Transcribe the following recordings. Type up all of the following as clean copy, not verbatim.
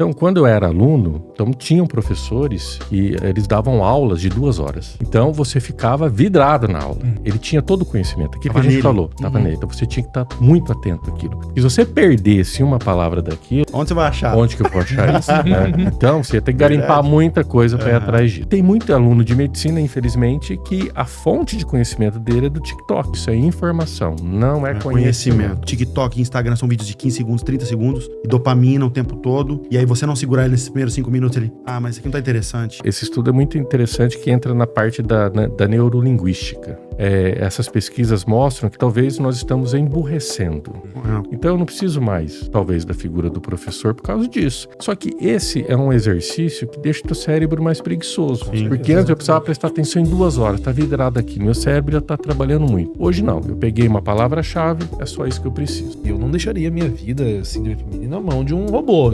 Então, quando eu era aluno, então tinham professores que eles davam aulas de 2 horas. Então, você ficava vidrado na aula. Ele tinha todo o conhecimento. Aquilo que a gente falou, estava nele. Então, você tinha que estar muito atento àquilo. E se você perdesse uma palavra daquilo... Onde você vai achar? Onde que eu vou achar isso? Então, você ia ter que garimpar muita coisa para ir atrás disso. Tem muito aluno de medicina, infelizmente, que a fonte de conhecimento dele é do TikTok. Isso é informação, não é conhecimento. TikTok e Instagram são vídeos de 15 segundos, 30 segundos, e dopamina o tempo todo. E aí você não segurar ele nesses primeiros 5 minutos, ele... mas isso aqui não tá interessante. Esse estudo é muito interessante que entra na parte da neurolinguística. Essas pesquisas mostram que talvez nós estamos emburrecendo. Então eu não preciso mais, talvez, da figura do professor por causa disso. Só que esse é um exercício que deixa o teu cérebro mais preguiçoso. Sim, porque antes eu precisava prestar atenção em 2 horas, tá vidrado aqui, meu cérebro já tá trabalhando muito. Hoje não, eu peguei uma palavra-chave, é só isso que eu preciso. Eu não deixaria minha vida, assim, na mão de um robô.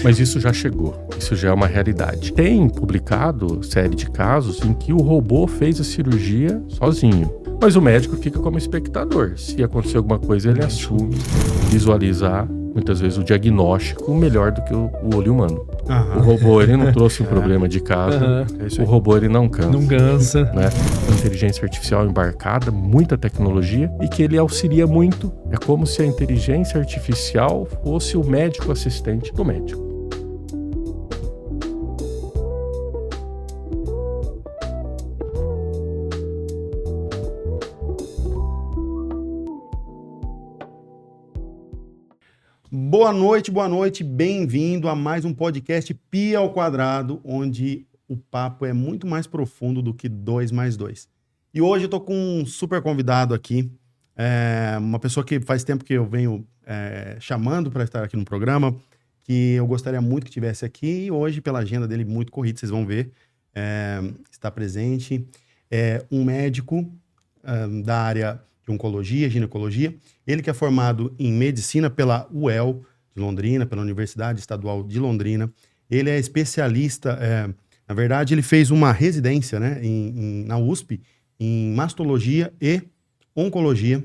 Mas isso já chegou, isso já é uma realidade. Tem publicado série de casos em que o robô fez a cirurgia sozinho. Mas o médico fica como espectador. Se acontecer alguma coisa, ele assume visualizar, muitas vezes, o diagnóstico melhor do que o olho humano. O robô, ele não trouxe um problema de casa. O robô, ele não cansa. Não cansa. Né? A inteligência artificial embarcada, muita tecnologia, e que ele auxilia muito. É como se a inteligência artificial fosse o médico assistente do médico. Boa noite, bem-vindo a mais um podcast Pi ao Quadrado, onde o papo é muito mais profundo do que 2 mais 2. E hoje eu tô com um super convidado aqui, uma pessoa que faz tempo que eu venho chamando para estar aqui no programa, que eu gostaria muito que estivesse aqui, e hoje, pela agenda dele muito corrida, vocês vão ver, está presente, um médico da área de oncologia, ginecologia. Ele que é formado em medicina pela UEL de Londrina, pela Universidade Estadual de Londrina. Ele é especialista, na verdade, ele fez uma residência, né, na USP, em mastologia e oncologia.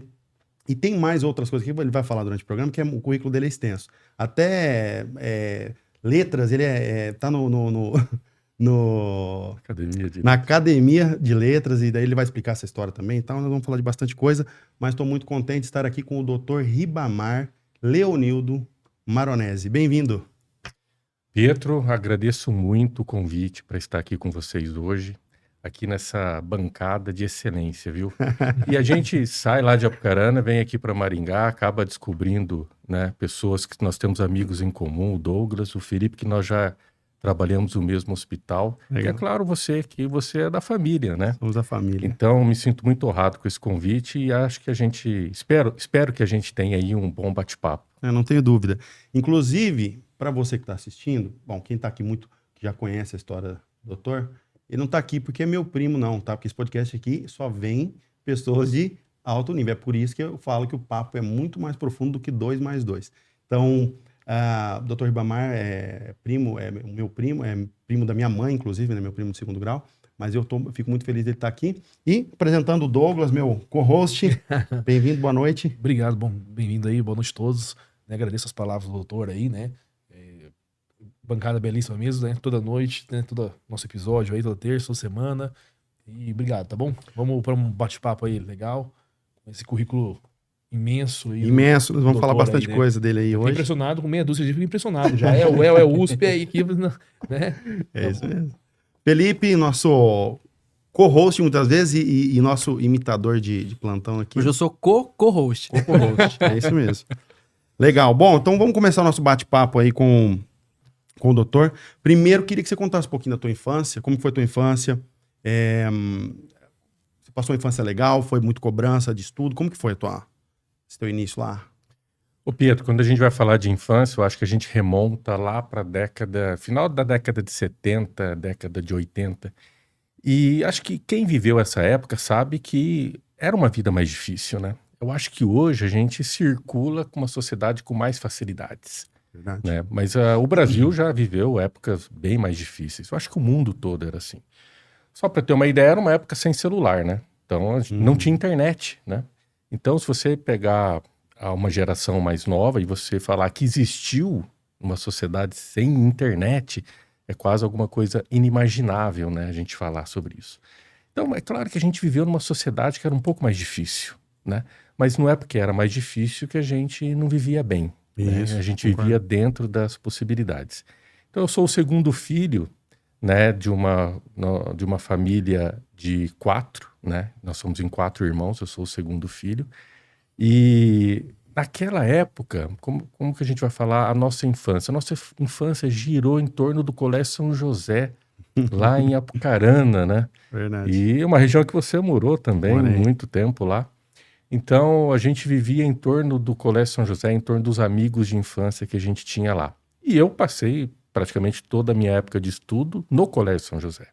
E tem mais outras coisas que ele vai falar durante o programa, que o currículo dele é extenso. Até letras, ele tá na Academia de Letras, e daí ele vai explicar essa história também. Então, nós vamos falar de bastante coisa, mas estou muito contente de estar aqui com o Dr. Ribamar Leonildo Maronese. Bem-vindo. Pietro, agradeço muito o convite para estar aqui com vocês hoje, aqui nessa bancada de excelência, viu? E a gente sai lá de Apucarana, vem aqui para Maringá, acaba descobrindo, né, pessoas que nós temos amigos em comum, o Douglas, o Felipe, que nós já trabalhamos no mesmo hospital. Legal. E é claro, que você é da família, né? Somos da família. Então, me sinto muito honrado com esse convite e acho que a gente... Espero que a gente tenha aí um bom bate-papo. Não tenho dúvida. Inclusive, para você que está assistindo, bom, quem está aqui que já conhece a história do doutor, ele não está aqui porque é meu primo, não, tá? Porque esse podcast aqui só vem pessoas de alto nível. É por isso que eu falo que o papo é muito mais profundo do que 2 mais 2. Então... o Dr. Ribamar é meu primo, é primo da minha mãe, inclusive, né, meu primo de 2º grau, mas eu fico muito feliz dele estar aqui. E apresentando o Douglas, meu co-host. Bem-vindo, boa noite. Obrigado, bem-vindo aí, boa noite a todos. Agradeço as palavras do doutor aí, né? Bancada belíssima mesmo, né? Toda noite, né? Todo nosso episódio aí, toda terça, toda semana. E obrigado, tá bom? Vamos para um bate-papo aí legal, com esse currículo imenso. Imenso, nós vamos falar bastante coisa dele aí hoje. Fiquei impressionado com meia dúzia de fico impressionado. Já é o UEL, é o USP, é equipe, né? É isso mesmo. Felipe, nosso co-host muitas vezes e nosso imitador de plantão aqui. Hoje eu sou co-host. Co-host, é isso mesmo. Legal, bom, então vamos começar o nosso bate-papo aí com o doutor. Primeiro, queria que você contasse um pouquinho da tua infância, como foi a tua infância, você passou uma infância legal, foi muito cobrança de estudo, como que foi esse teu início lá? Ô Pietro, quando a gente vai falar de infância, eu acho que a gente remonta lá para final da década de 70, década de 80. E acho que quem viveu essa época sabe que era uma vida mais difícil, né? Eu acho que hoje a gente circula com uma sociedade com mais facilidades. Verdade. Né? Mas o Brasil já viveu épocas bem mais difíceis. Eu acho que o mundo todo era assim. Só para ter uma ideia, era uma época sem celular, né? Então não tinha internet, né? Então, se você pegar uma geração mais nova e você falar que existiu Numa sociedade sem internet, é quase alguma coisa inimaginável, né, a gente falar sobre isso. Então, é claro que a gente viveu numa sociedade que era um pouco mais difícil, né? Mas não é porque era mais difícil que a gente não vivia bem. Né? A gente vivia dentro das possibilidades. Então, eu sou o segundo filho, né, de uma família de 4, né? Nós somos em 4 irmãos, eu sou o segundo filho. E naquela época, como que a gente vai falar a nossa infância? A nossa infância girou em torno do Colégio São José, lá em Apucarana, né? Verdade. E uma região que você morou também, muito tempo lá. Então, a gente vivia em torno do Colégio São José, em torno dos amigos de infância que a gente tinha lá. E eu passei praticamente toda a minha época de estudo no Colégio São José.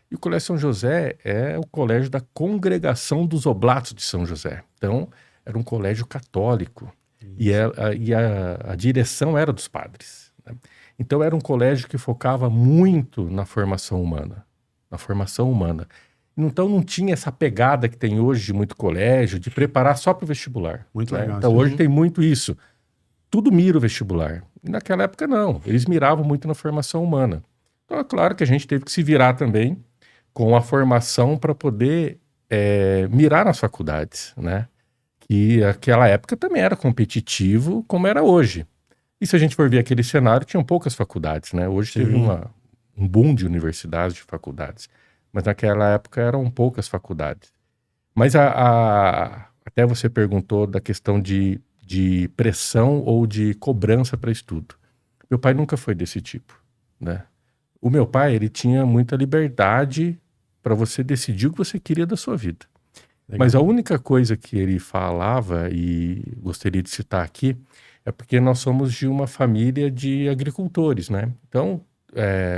E o Colégio São José é o colégio da Congregação dos Oblatos de São José. Então, era um colégio católico. E a direção era dos padres. Né? Então, era um colégio que focava muito na formação humana. Na formação humana. Então, não tinha essa pegada que tem hoje de muito colégio, de preparar só para o vestibular. Muito né? legal. Então, hoje tem muito isso. Tudo mira o vestibular. E naquela época, não. Eles miravam muito na formação humana. Então, é claro que a gente teve que se virar também com a formação para poder mirar nas faculdades, né? Que aquela época também era competitivo, como era hoje. E se a gente for ver aquele cenário, tinham poucas faculdades, né? Hoje teve um boom de universidades, de faculdades. Mas naquela época eram poucas faculdades. Mas até você perguntou da questão de pressão ou de cobrança para estudo. Meu pai nunca foi desse tipo, né? O meu pai, ele tinha muita liberdade para você decidir o que você queria da sua vida. Legal. Mas a única coisa que ele falava, e gostaria de citar aqui, é porque nós somos de uma família de agricultores, né? Então,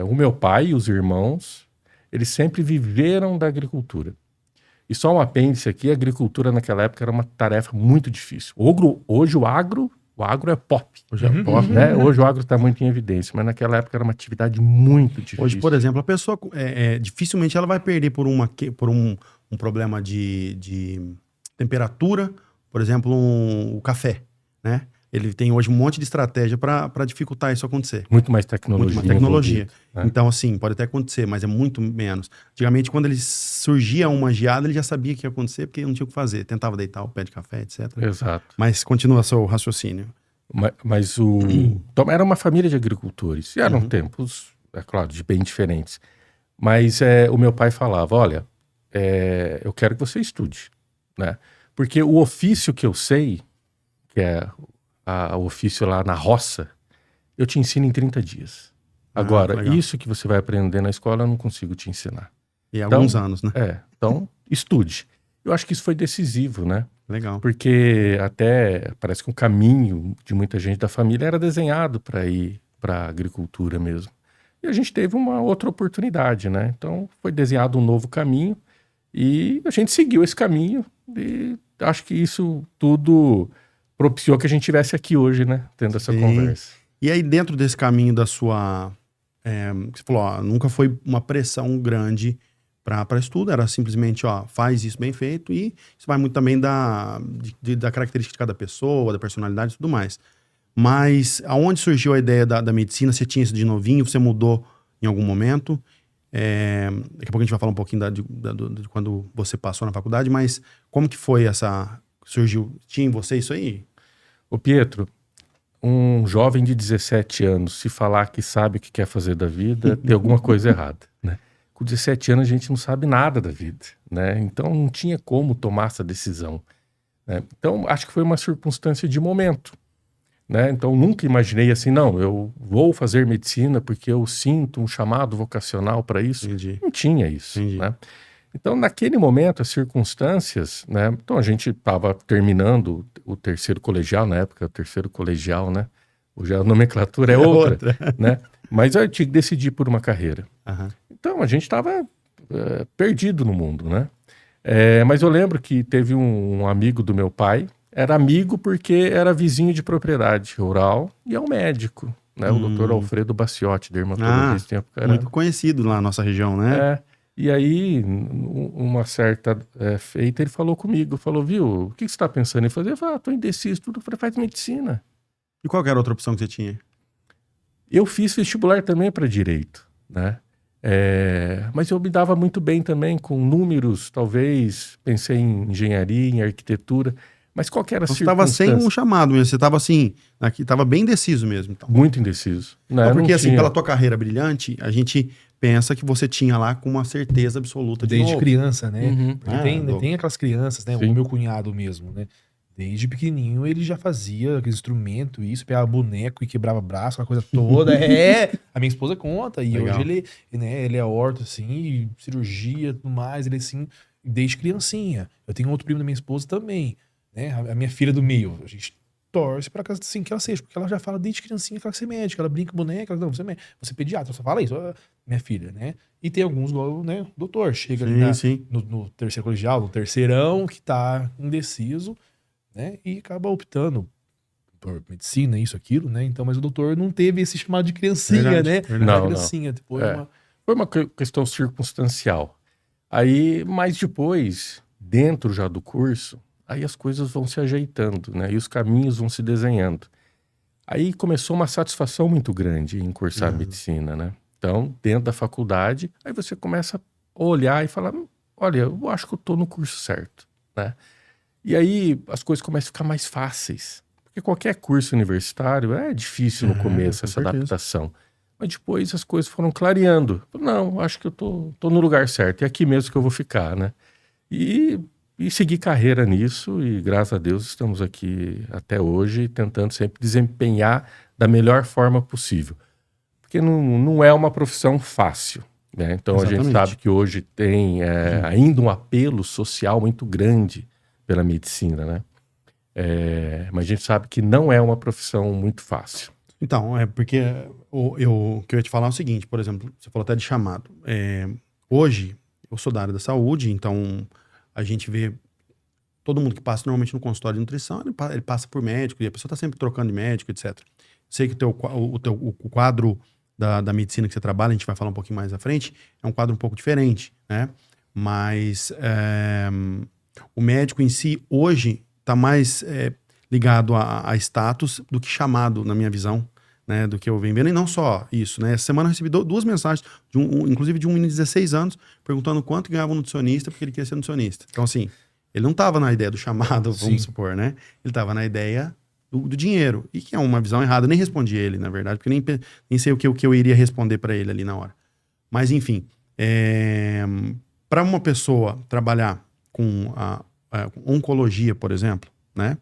o meu pai e os irmãos, eles sempre viveram da agricultura. E só um apêndice aqui, a agricultura naquela época era uma tarefa muito difícil. Hoje o agro é pop. Hoje é pop, né? Hoje o agro está muito em evidência, mas naquela época era uma atividade muito difícil. Hoje, por exemplo, a pessoa dificilmente ela vai perder por um problema de temperatura, por exemplo, o café, né? Ele tem hoje um monte de estratégia para dificultar isso acontecer. Muito mais tecnologia. Muito mais tecnologia. Então, assim, pode até acontecer, mas é muito menos. Antigamente, quando ele surgia uma geada, ele já sabia que ia acontecer, porque não tinha o que fazer. Tentava deitar o pé de café, etc. Exato. Mas continua seu raciocínio. Mas então, era uma família de agricultores. E eram tempos, é claro, bem diferentes. Mas o meu pai falava, olha, eu quero que você estude, né? Porque o ofício que eu sei, que é o ofício lá na roça, eu te ensino em 30 dias. Agora, isso que você vai aprender na escola, eu não consigo te ensinar. E há alguns anos, né? Então, estude. Eu acho que isso foi decisivo, né? Legal. Porque até parece que um caminho de muita gente da família era desenhado para ir para a agricultura mesmo. E a gente teve uma outra oportunidade, né? Então, foi desenhado um novo caminho e a gente seguiu esse caminho e acho que isso tudo propiciou que a gente estivesse aqui hoje, né? Tendo essa conversa. E aí, dentro desse caminho da sua... você falou, nunca foi uma pressão grande para estudo, era simplesmente, faz isso bem feito, e isso vai muito também da característica de cada pessoa, da personalidade e tudo mais. Mas aonde surgiu a ideia da medicina? Você tinha isso de novinho, você mudou em algum momento? Daqui a pouco a gente vai falar um pouquinho de quando você passou na faculdade, mas como que foi surgiu? Tinha em você isso aí? Ô Pietro, um jovem de 17 anos, se falar que sabe o que quer fazer da vida, tem alguma coisa errada, né? Com 17 anos a gente não sabe nada da vida, né? Então não tinha como tomar essa decisão, né? Então acho que foi uma circunstância de momento, né? Então nunca imaginei assim, não, eu vou fazer medicina porque eu sinto um chamado vocacional para isso. Entendi. Não tinha isso, né? Então, naquele momento, as circunstâncias, né? Então, a gente estava terminando o terceiro colegial, na época, o terceiro colegial, né? Hoje a nomenclatura é outra, né? Mas eu tinha que decidir por uma carreira. Então, a gente estava perdido no mundo, né? Mas eu lembro que teve um amigo do meu pai, era amigo porque era vizinho de propriedade rural e é um médico, né? O doutor Alfredo Baciotti, dermatologista. Muito conhecido lá na nossa região, né? E aí, uma certa feita, ele falou comigo, falou, viu, o que você está pensando em fazer? Eu falei, tô indeciso, tudo. Eu falei, faz medicina. E qual que era a outra opção que você tinha? Eu fiz vestibular também para direito, né? Mas eu me dava muito bem também com números, talvez, pensei em engenharia, em arquitetura, mas qual que era a Então, você estava sem um chamado mesmo, você estava assim, estava bem indeciso mesmo. Então. Muito indeciso. Né? Porque assim, pela tua carreira brilhante, a gente pensa que você tinha lá com uma certeza absoluta de Desde criança, né? Uhum. Porque tem aquelas crianças, né? Sim. O meu cunhado mesmo, né? Desde pequenininho ele já fazia aquele instrumento, isso, pegava boneco e quebrava braço, aquela coisa toda. A minha esposa conta. E Legal. hoje ele é orto, assim, cirurgia e tudo mais. Ele, assim, desde criancinha. Eu tenho outro primo da minha esposa também, né? A minha filha do meio. A gente torce pra que, assim, que ela seja, porque ela já fala desde criancinha que ela quer ser médica. Ela brinca com boneca, não, você é pediatra, só fala isso, minha filha, né? E tem alguns, igual, né? Doutor, chega ali no terceiro colegial, no terceirão, que tá indeciso, né? E acaba optando por medicina, isso, aquilo, né? Então, mas o doutor não teve esse chamado de criancinha, né? Não, criancinha. não. Foi uma questão circunstancial. Aí, mas depois, dentro já do curso, aí as coisas vão se ajeitando, né? E os caminhos vão se desenhando. Aí começou uma satisfação muito grande em cursar medicina, né? Então, dentro da faculdade, aí você começa a olhar e falar, olha, eu acho que eu tô no curso certo, né? E aí as coisas começam a ficar mais fáceis. Porque qualquer curso universitário é difícil no começo, essa adaptação. Mas depois as coisas foram clareando. Não, acho que eu tô no lugar certo. É aqui mesmo que eu vou ficar, né? E seguir carreira nisso. E graças a Deus estamos aqui até hoje tentando sempre desempenhar da melhor forma possível. Porque não é uma profissão fácil, né? Então a gente sabe que hoje tem ainda um apelo social muito grande pela medicina, né? Mas a gente sabe que não é uma profissão muito fácil. Então, porque o que eu ia te falar é o seguinte, por exemplo, você falou até de chamado. Hoje, eu sou da área da saúde, então a gente vê todo mundo que passa normalmente no consultório de nutrição, ele passa por médico, e a pessoa está sempre trocando de médico, etc. Sei que o quadro da medicina que você trabalha, a gente vai falar um pouquinho mais à frente, é um quadro um pouco diferente, né? Mas o médico em si, hoje, está mais ligado a status do que chamado, na minha visão, né? Do que eu venho vendo. E não só isso, né? Essa semana eu recebi duas mensagens, inclusive de um menino de 16 anos, perguntando quanto ganhava um nutricionista, porque ele queria ser nutricionista. Então, assim, ele não estava na ideia do chamado, vamos supor, né? Ele estava na ideia do dinheiro. E que é uma visão errada. Eu nem respondi ele, na verdade, porque nem sei o que eu iria responder para ele ali na hora. Mas, enfim, para uma pessoa trabalhar com oncologia, por exemplo, né?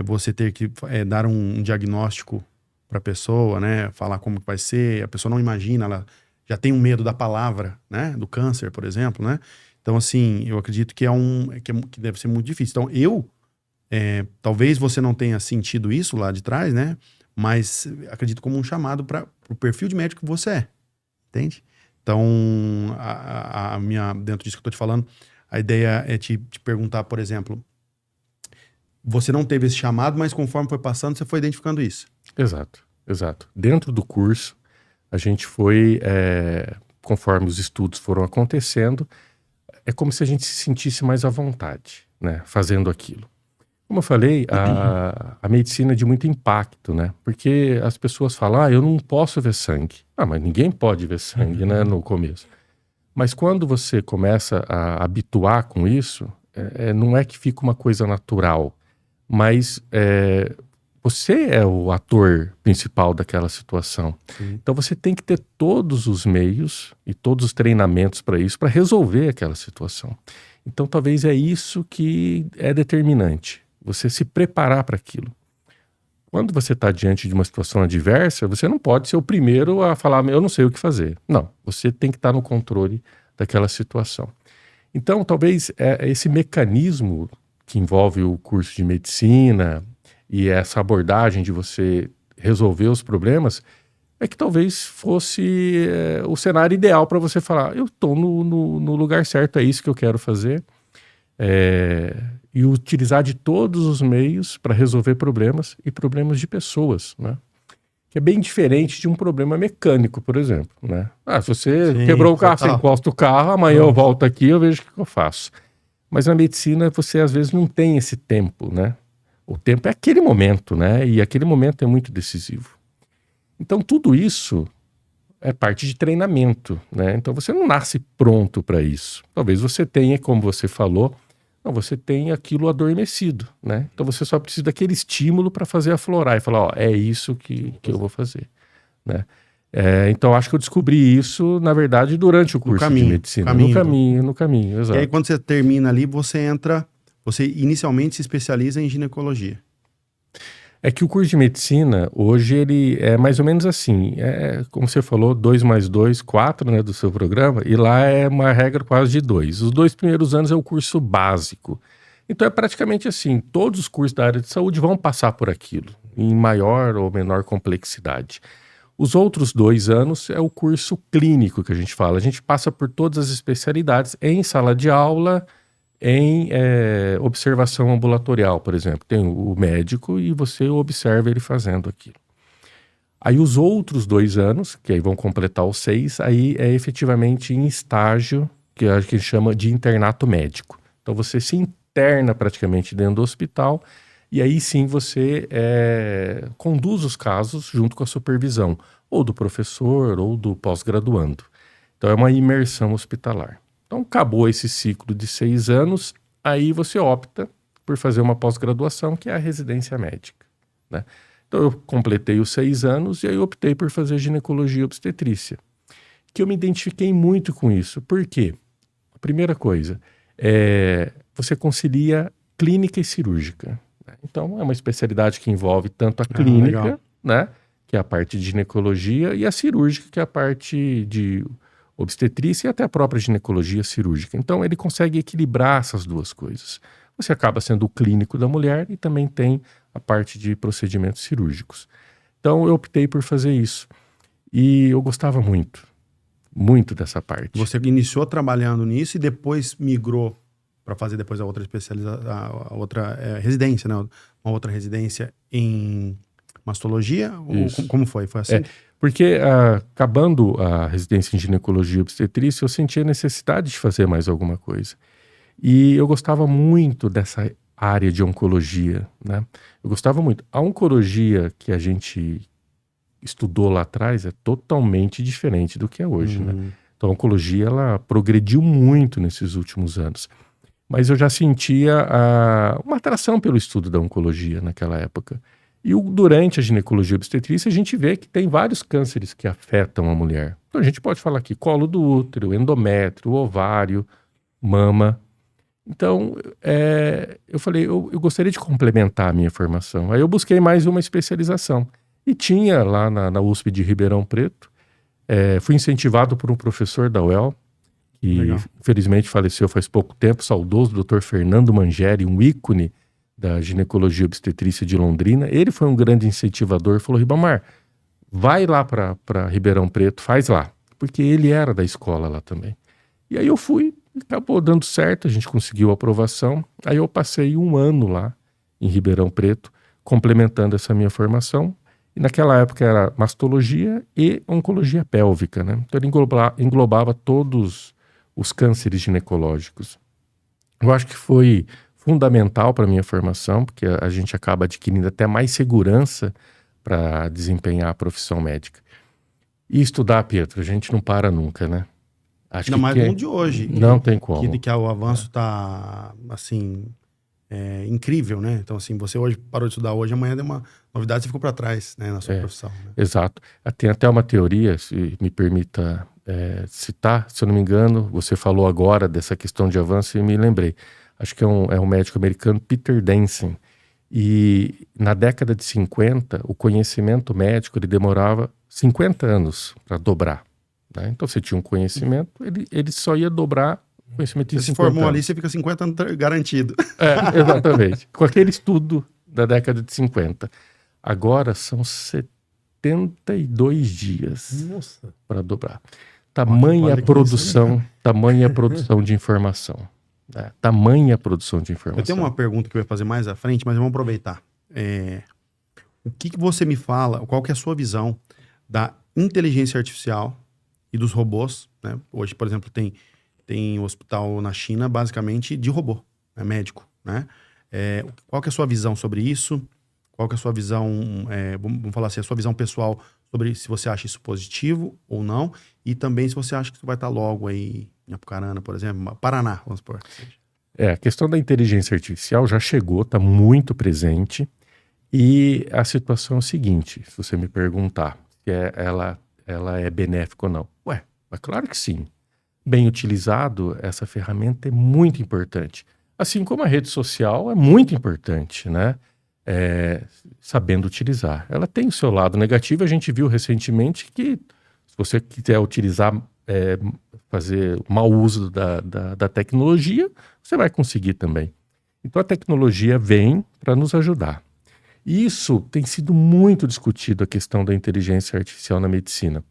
Você ter que dar um diagnóstico para a pessoa, né? Falar como vai ser, a pessoa não imagina, ela já tem um medo da palavra, né? Do câncer, por exemplo, né? Então, assim, eu acredito que que deve ser muito difícil. Então, talvez você não tenha sentido isso lá de trás, né? Mas acredito como um chamado para o perfil de médico que você é, entende? Então, dentro disso que eu tô te falando, a ideia é te perguntar, por exemplo, você não teve esse chamado, mas conforme foi passando, você foi identificando isso. Exato. Dentro do curso, a gente foi, conforme os estudos foram acontecendo, é como se a gente se sentisse mais à vontade, né, fazendo aquilo. Como eu falei, a medicina é de muito impacto, né, porque as pessoas falam, eu não posso ver sangue. Mas ninguém pode ver sangue, né, no começo. Mas quando você começa a habituar com isso, não é que fica uma coisa natural, mas você é o ator principal daquela situação. Sim. Então você tem que ter todos os meios e todos os treinamentos para isso, para resolver aquela situação. Então talvez é isso que é determinante, você se preparar para aquilo. Quando você está diante de uma situação adversa, você não pode ser o primeiro a falar, eu não sei o que fazer. Não, você tem que estar no controle daquela situação. Então talvez esse mecanismo que envolve o curso de medicina e essa abordagem de você resolver os problemas, é que talvez fosse o cenário ideal para você falar, eu estou no lugar certo, é isso que eu quero fazer, e utilizar de todos os meios para resolver problemas e problemas de pessoas, né? Que é bem diferente de um problema mecânico, por exemplo, né? Se você quebrou o carro, você encosta o carro, amanhã eu volto aqui, eu vejo o que eu faço. Mas na medicina você às vezes não tem esse tempo, né? O tempo é aquele momento, né? E aquele momento é muito decisivo. Então, tudo isso é parte de treinamento, né? Então, você não nasce pronto para isso. Talvez você tenha, como você falou, você tem aquilo adormecido, né? Então, você só precisa daquele estímulo para fazer aflorar e falar, ó, é isso que eu vou fazer, né? Então, acho que eu descobri isso, na verdade, durante o curso de medicina. No caminho, exato. E aí, quando você termina ali, você inicialmente se especializa em ginecologia. É que o curso de medicina, hoje, ele é mais ou menos assim. Como você falou, 2 mais 2, 4, né, do seu programa. E lá é uma regra quase de 2. Os 2 primeiros anos é o curso básico. Então é praticamente assim, todos os cursos da área de saúde vão passar por aquilo, em maior ou menor complexidade. Os outros 2 anos é o curso clínico que a gente fala. A gente passa por todas as especialidades em sala de aula, em observação ambulatorial, por exemplo. Tem o médico e você observa ele fazendo aquilo. Aí os outros 2 anos, que aí vão completar os 6, aí é efetivamente em estágio, que a gente chama de internato médico. Então você se interna praticamente dentro do hospital e aí sim você conduz os casos junto com a supervisão, ou do professor ou do pós-graduando. Então é uma imersão hospitalar. Então, acabou esse ciclo de 6 anos, aí você opta por fazer uma pós-graduação, que é a residência médica, né? Então, eu completei os 6 anos e aí optei por fazer ginecologia e obstetrícia, que eu me identifiquei muito com isso. Por quê? A primeira coisa, você concilia clínica e cirúrgica, né? Então, é uma especialidade que envolve tanto a clínica, né, que é a parte de ginecologia, e a cirúrgica, que é a parte de obstetrícia e até a própria ginecologia cirúrgica. Então, ele consegue equilibrar essas duas coisas. Você acaba sendo o clínico da mulher e também tem a parte de procedimentos cirúrgicos. Então, eu optei por fazer isso. E eu gostava muito, muito dessa parte. Você iniciou trabalhando nisso e depois migrou para fazer depois a outra a outra residência, né? Uma outra residência em mastologia? Ou como foi? Foi assim? Porque acabando a residência em ginecologia e obstetrícia, eu sentia a necessidade de fazer mais alguma coisa. E eu gostava muito dessa área de oncologia, né? Eu gostava muito. A oncologia que a gente estudou lá atrás é totalmente diferente do que é hoje, né? Então a oncologia, ela progrediu muito nesses últimos anos. Mas eu já sentia uma atração pelo estudo da oncologia naquela época. E durante a ginecologia e obstetrícia, a gente vê que tem vários cânceres que afetam a mulher. Então a gente pode falar aqui colo do útero, endométrio, ovário, mama. Então, eu falei, eu gostaria de complementar a minha formação. Aí eu busquei mais uma especialização. E tinha lá na USP de Ribeirão Preto, fui incentivado por um professor da UEL, que infelizmente faleceu faz pouco tempo, saudoso Dr. Fernando Mangieri, um ícone da ginecologia e obstetrícia de Londrina. Ele foi um grande incentivador, falou, Ribamar, vai lá para Ribeirão Preto, faz lá. Porque ele era da escola lá também. E aí eu fui, acabou dando certo, a gente conseguiu a aprovação. Aí eu passei 1 ano lá em Ribeirão Preto, complementando essa minha formação. E naquela época era mastologia e oncologia pélvica, né? Então ele englobava todos os cânceres ginecológicos. Eu acho que foi fundamental para a minha formação, porque a gente acaba adquirindo até mais segurança para desempenhar a profissão médica. E estudar, Pietro, a gente não para nunca, né? Ainda mais no mundo de hoje. Não tem como. Que o avanço está, assim, incrível, né? Então, assim, você hoje parou de estudar hoje, amanhã deu uma novidade, você ficou para trás, né, na sua profissão. Né? Exato. Tem até uma teoria, se me permita citar, se eu não me engano, você falou agora dessa questão de avanço e me lembrei. Acho que é um médico americano, Peter Denson. E na década de 50, o conhecimento médico ele demorava 50 anos para dobrar. Né? Então, você tinha um conhecimento, ele só ia dobrar o conhecimento em 50 anos. Você se formou ali, você fica 50 anos garantido. Exatamente. Com aquele estudo da década de 50. Agora são 72 dias para dobrar. Tamanha produção de informação. Tamanha produção de informação. Eu tenho uma pergunta que eu vou fazer mais à frente, mas vamos aproveitar. O que você me fala, qual que é a sua visão da inteligência artificial e dos robôs, né? Hoje, por exemplo, tem um hospital na China, basicamente, de robô, médico, né? Qual que é a sua visão sobre isso? Qual que é a sua visão, vamos falar assim, a sua visão pessoal sobre se você acha isso positivo ou não, e também se você acha que isso vai estar logo aí em Apucarana, por exemplo, Paraná, vamos supor. A questão da inteligência artificial já chegou, está muito presente, e a situação é o seguinte, se você me perguntar se ela é benéfica ou não. É claro que sim. Bem utilizado, essa ferramenta é muito importante. Assim como a rede social é muito importante, né? Sabendo utilizar. Ela tem o seu lado negativo, a gente viu recentemente que se você quiser utilizar, fazer mau uso da tecnologia, você vai conseguir também. Então a tecnologia vem para nos ajudar. Isso tem sido muito discutido, a questão da inteligência artificial na medicina.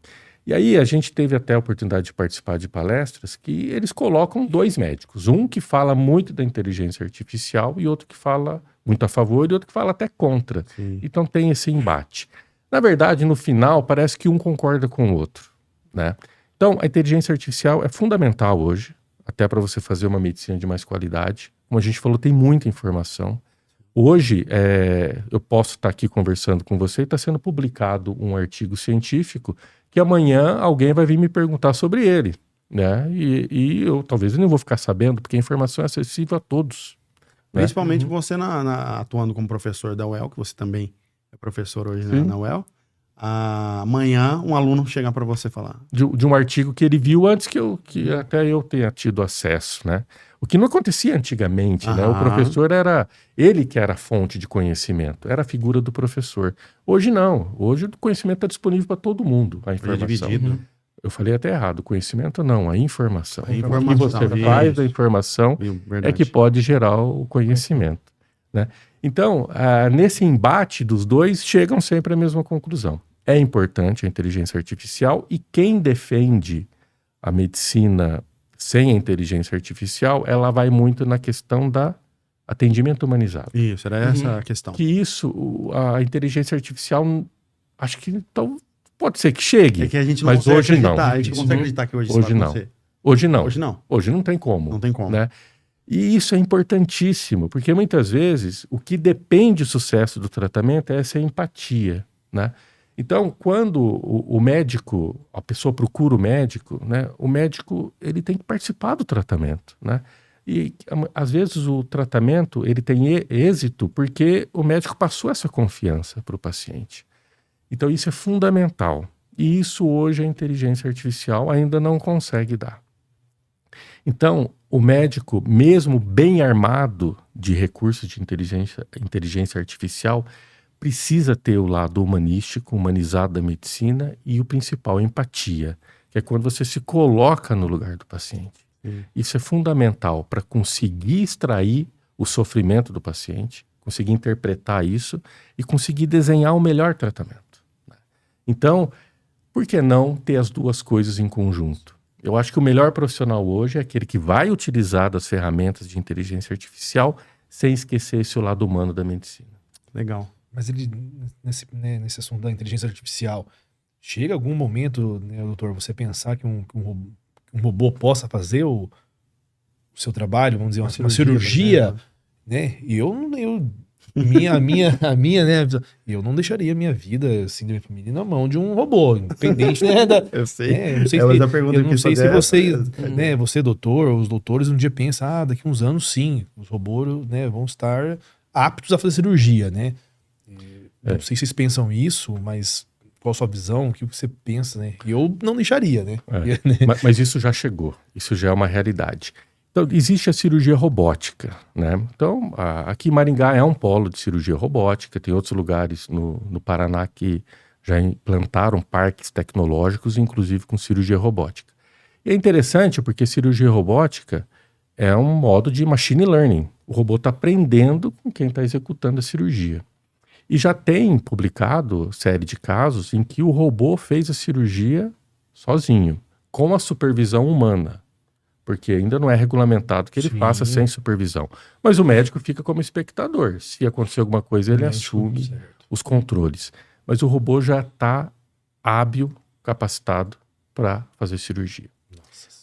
E aí a gente teve até a oportunidade de participar de palestras que eles colocam 2 médicos. Um que fala muito da inteligência artificial e outro que fala muito a favor e outro que fala até contra. Sim. Então tem esse embate. Na verdade, no final, parece que um concorda com o outro, né? Então, a inteligência artificial é fundamental hoje, até para você fazer uma medicina de mais qualidade. Como a gente falou, tem muita informação. Hoje, eu posso estar aqui conversando com você e está sendo publicado um artigo científico que amanhã alguém vai vir me perguntar sobre ele, né? E eu talvez não vou ficar sabendo, porque a informação é acessível a todos. Né? Principalmente você atuando como professor da UEL, que você também é professor hoje na UEL. Amanhã um aluno chegar para você falar. De um artigo que ele viu antes que até eu tenha tido acesso, né? O que não acontecia antigamente, né? O professor era ele que era a fonte de conhecimento, era a figura do professor. Hoje não, hoje o conhecimento está disponível para todo mundo, a informação. É dividido. Eu falei até errado, o conhecimento não, a informação. A informação. O que você faz da informação é que pode gerar o conhecimento, né? Então, nesse embate dos dois, chegam sempre à mesma conclusão. É importante a inteligência artificial e quem defende a medicina sem a inteligência artificial, ela vai muito na questão da atendimento humanizado. Isso, era essa a questão. Que isso, a inteligência artificial, acho que então, pode ser que chegue, é que a gente não mas hoje não. A gente não consegue acreditar que hoje isso vai acontecer. Hoje não. Hoje não. Hoje não tem como. Não tem como. Né? E isso é importantíssimo, porque muitas vezes o que depende do sucesso do tratamento é essa empatia, né? Então, quando o médico, a pessoa procura o médico, né? O médico ele tem que participar do tratamento, né? E às vezes o tratamento ele tem êxito porque o médico passou essa confiança para o paciente. Então isso é fundamental. E isso hoje a inteligência artificial ainda não consegue dar. Então, o médico, mesmo bem armado de recursos de inteligência artificial, precisa ter o lado humanístico, humanizado da medicina e o principal, a empatia, que é quando você se coloca no lugar do paciente. Isso é fundamental para conseguir extrair o sofrimento do paciente, conseguir interpretar isso e conseguir desenhar o melhor tratamento. Então, por que não ter as duas coisas em conjunto? Eu acho que o melhor profissional hoje é aquele que vai utilizar das ferramentas de inteligência artificial sem esquecer esse lado humano da medicina. Legal. Mas ele, nesse assunto da inteligência artificial, chega algum momento, né, doutor, você pensar que um robô possa fazer o seu trabalho, vamos dizer, uma cirurgia, né? E a minha, né? Eu não deixaria a minha vida, assim, da minha família na mão de um robô, independente, né? Eu sei. Não sei se você, né, você, doutor, os doutores um dia pensam, daqui uns anos, sim, os robôs, né, vão estar aptos a fazer cirurgia, né? Não sei se vocês pensam isso, mas qual a sua visão, o que você pensa, né? Eu não deixaria, né? Mas isso já chegou, isso já é uma realidade. Então, existe a cirurgia robótica, né? Então, aqui em Maringá é um polo de cirurgia robótica, tem outros lugares no Paraná que já implantaram parques tecnológicos, inclusive com cirurgia robótica. E é interessante porque cirurgia robótica é um modo de machine learning. O robô está aprendendo com quem está executando a cirurgia. E já tem publicado série de casos em que o robô fez a cirurgia sozinho, com a supervisão humana. Porque ainda não é regulamentado que ele faça sem supervisão. Mas o médico fica como espectador. Se acontecer alguma coisa, ele assume os controles. Mas o robô já está hábil, capacitado para fazer cirurgia.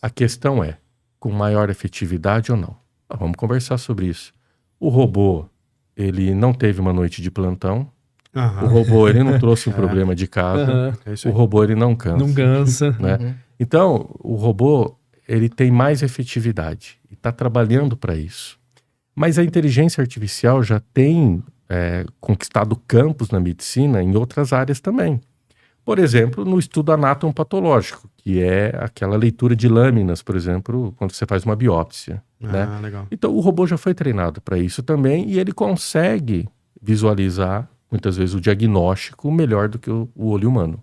A questão é, com maior efetividade ou não? Vamos conversar sobre isso. O robô, ele não teve uma noite de plantão, O robô, ele não trouxe um problema de casa. O robô, ele não cansa. Não cansa. Né? Então, o robô, ele tem mais efetividade e está trabalhando para isso. Mas a inteligência artificial já tem conquistado campos na medicina em outras áreas também. Por exemplo, no estudo anatomopatológico, que é aquela leitura de lâminas, por exemplo, quando você faz uma biópsia. Né? Legal. Então, o robô já foi treinado para isso também e ele consegue visualizar, muitas vezes, o diagnóstico melhor do que o olho humano.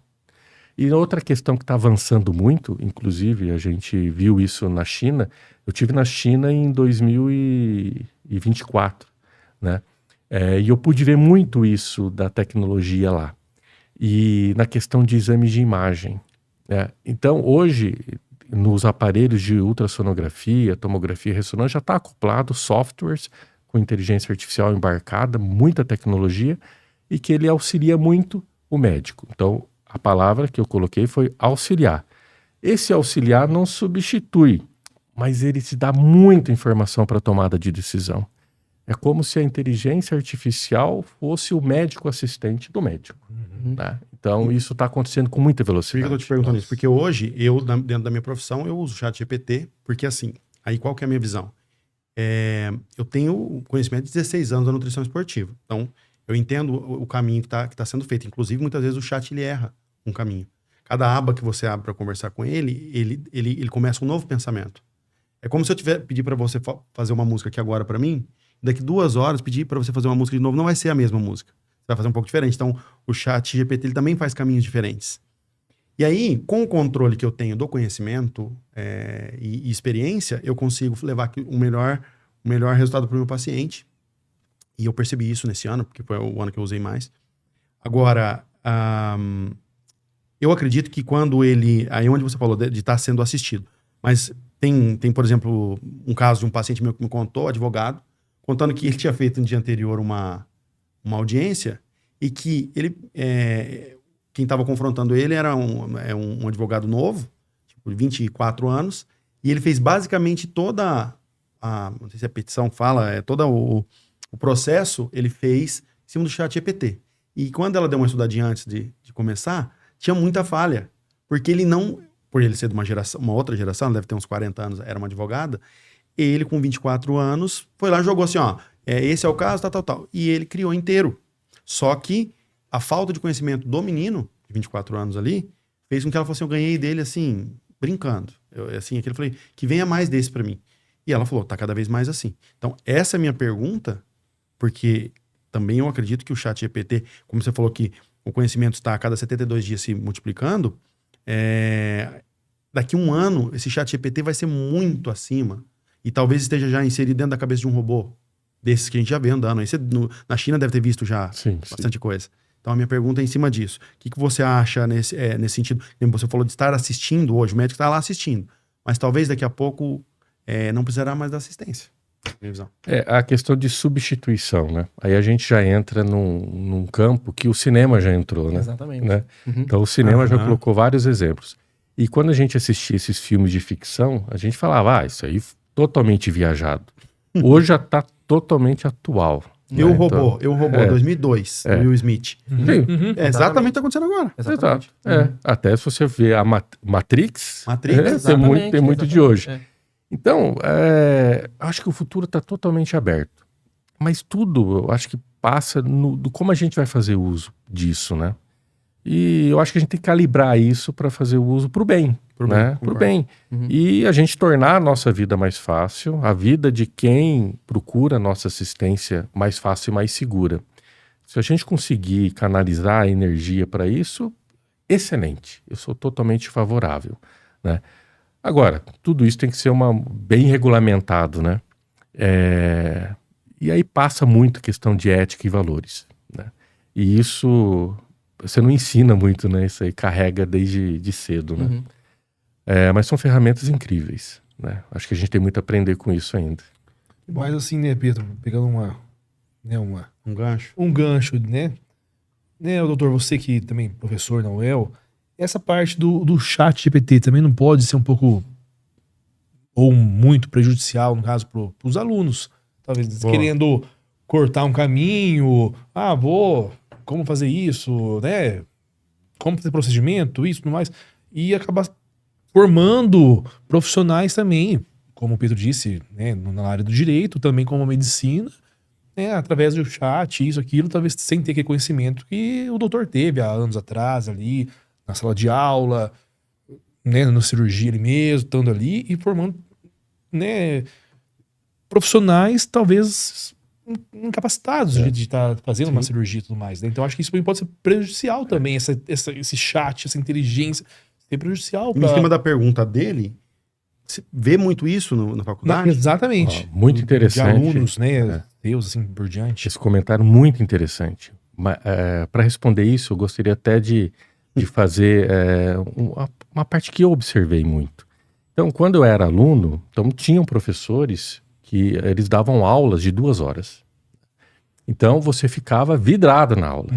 E outra questão que está avançando muito, inclusive a gente viu isso na China, eu estive na China em 2024, né? E eu pude ver muito isso da tecnologia lá. E na questão de exames de imagem. Né? Então, hoje, nos aparelhos de ultrassonografia, tomografia e ressonância, já está acoplado softwares com inteligência artificial embarcada, muita tecnologia, e que ele auxilia muito o médico. Então, a palavra que eu coloquei foi auxiliar. Esse auxiliar não substitui, mas ele te dá muita informação para a tomada de decisão. É como se a inteligência artificial fosse o médico assistente do médico. Né? Então, isso está acontecendo com muita velocidade. Por que eu tô te perguntando isso? Porque hoje, dentro da minha profissão, eu uso o ChatGPT, porque assim, aí qual que é a minha visão? Eu tenho conhecimento de 16 anos da nutrição esportiva. Então, eu entendo o caminho que tá sendo feito. Inclusive, muitas vezes o chat ele erra um caminho. Cada aba que você abre para conversar com ele começa um novo pensamento. É como se eu pedir para você fazer uma música aqui agora para mim, daqui 2 horas pedir para você fazer uma música de novo, não vai ser a mesma música. Você vai fazer um pouco diferente. Então, o chat GPT ele também faz caminhos diferentes. E aí, com o controle que eu tenho do conhecimento e experiência, eu consigo levar o melhor resultado para o meu paciente. E eu percebi isso nesse ano, porque foi o ano que eu usei mais. Agora, eu acredito que quando aí onde você falou de estar sendo assistido, mas tem, por exemplo, um caso de um paciente meu que me contou, advogado, contando que ele tinha feito no dia anterior uma audiência e que quem estava confrontando ele era um advogado novo, tipo, de 24 anos, e ele fez basicamente toda não sei se a petição fala, todo o processo ele fez em cima do ChatGPT. E quando ela deu uma estudadinha antes de começar, tinha muita falha, porque ele não, por ele ser de uma outra geração, deve ter uns 40 anos, era uma advogada, ele com 24 anos foi lá e jogou assim, esse é o caso, tal. E ele criou inteiro. Só que a falta de conhecimento do menino, de 24 anos ali, fez com que ela fosse, eu ganhei dele assim, brincando. Aquele falei, que venha mais desse pra mim. E ela falou, tá cada vez mais assim. Então, essa é a minha pergunta, porque também eu acredito que o ChatGPT, como você falou que o conhecimento está a cada 72 dias se multiplicando, daqui a 1 ano, esse ChatGPT vai ser muito acima e talvez esteja já inserido dentro da cabeça de um robô, desses que a gente já vê andando. Aí na China deve ter visto já bastante coisa. Então a minha pergunta é em cima disso. O que você acha nesse sentido? Você falou de estar assistindo hoje, o médico está lá assistindo, mas talvez daqui a pouco não precisará mais da assistência. Minha visão. A questão de substituição, né? Aí a gente já entra num campo que o cinema já entrou, né? Exatamente. Né? Então o cinema já colocou vários exemplos. E quando a gente assistia esses filmes de ficção, a gente falava, isso aí totalmente viajado. Hoje já está totalmente atual. Eu Robô, 2002, Will Smith. Exatamente o que está acontecendo agora. Exato. Até se você ver a Matrix, tem muito de hoje. Então, acho que o futuro está totalmente aberto. Mas tudo, eu acho que passa do como a gente vai fazer uso disso, né? E eu acho que a gente tem que calibrar isso para fazer o uso para o bem. Pro bem. E a gente tornar a nossa vida mais fácil, a vida de quem procura a nossa assistência mais fácil e mais segura. Se a gente conseguir canalizar a energia para isso, excelente. Eu sou totalmente favorável, né? Agora, tudo isso tem que ser bem regulamentado, né? E aí passa muito a questão de ética e valores, né? E isso você não ensina muito, né? Isso aí carrega desde cedo, né? Mas são ferramentas incríveis, né? Acho que a gente tem muito a aprender com isso ainda. Mas assim, né, Pedro, pegando um gancho. Um gancho, né? Doutor, você que também professor na UEL, essa parte do chat GPT também não pode ser um pouco ou muito prejudicial, no caso, para os alunos. Talvez querendo cortar um caminho, vou como fazer isso, né? Como fazer procedimento, isso e tudo mais. E acabar formando profissionais também, como o Pedro disse, né, na área do direito, também como a medicina, né, através do chat, isso, aquilo, talvez sem ter aquele conhecimento que o doutor teve há anos atrás ali, na sala de aula, né, na cirurgia ali mesmo, estando ali e formando, né, profissionais talvez incapacitados de estar fazendo uma cirurgia e tudo mais, né? Então acho que isso pode ser prejudicial também, esse chat, essa inteligência, ser prejudicial. Em cima da pergunta dele, você vê muito isso na faculdade? Exatamente. Muito interessante. De alunos, né? Deus, assim, por diante. Esse comentário muito interessante. Para responder isso, eu gostaria até de fazer uma parte que eu observei muito. Então, quando eu era aluno, tinham professores que eles davam aulas de 2 horas. Então, você ficava vidrado na aula.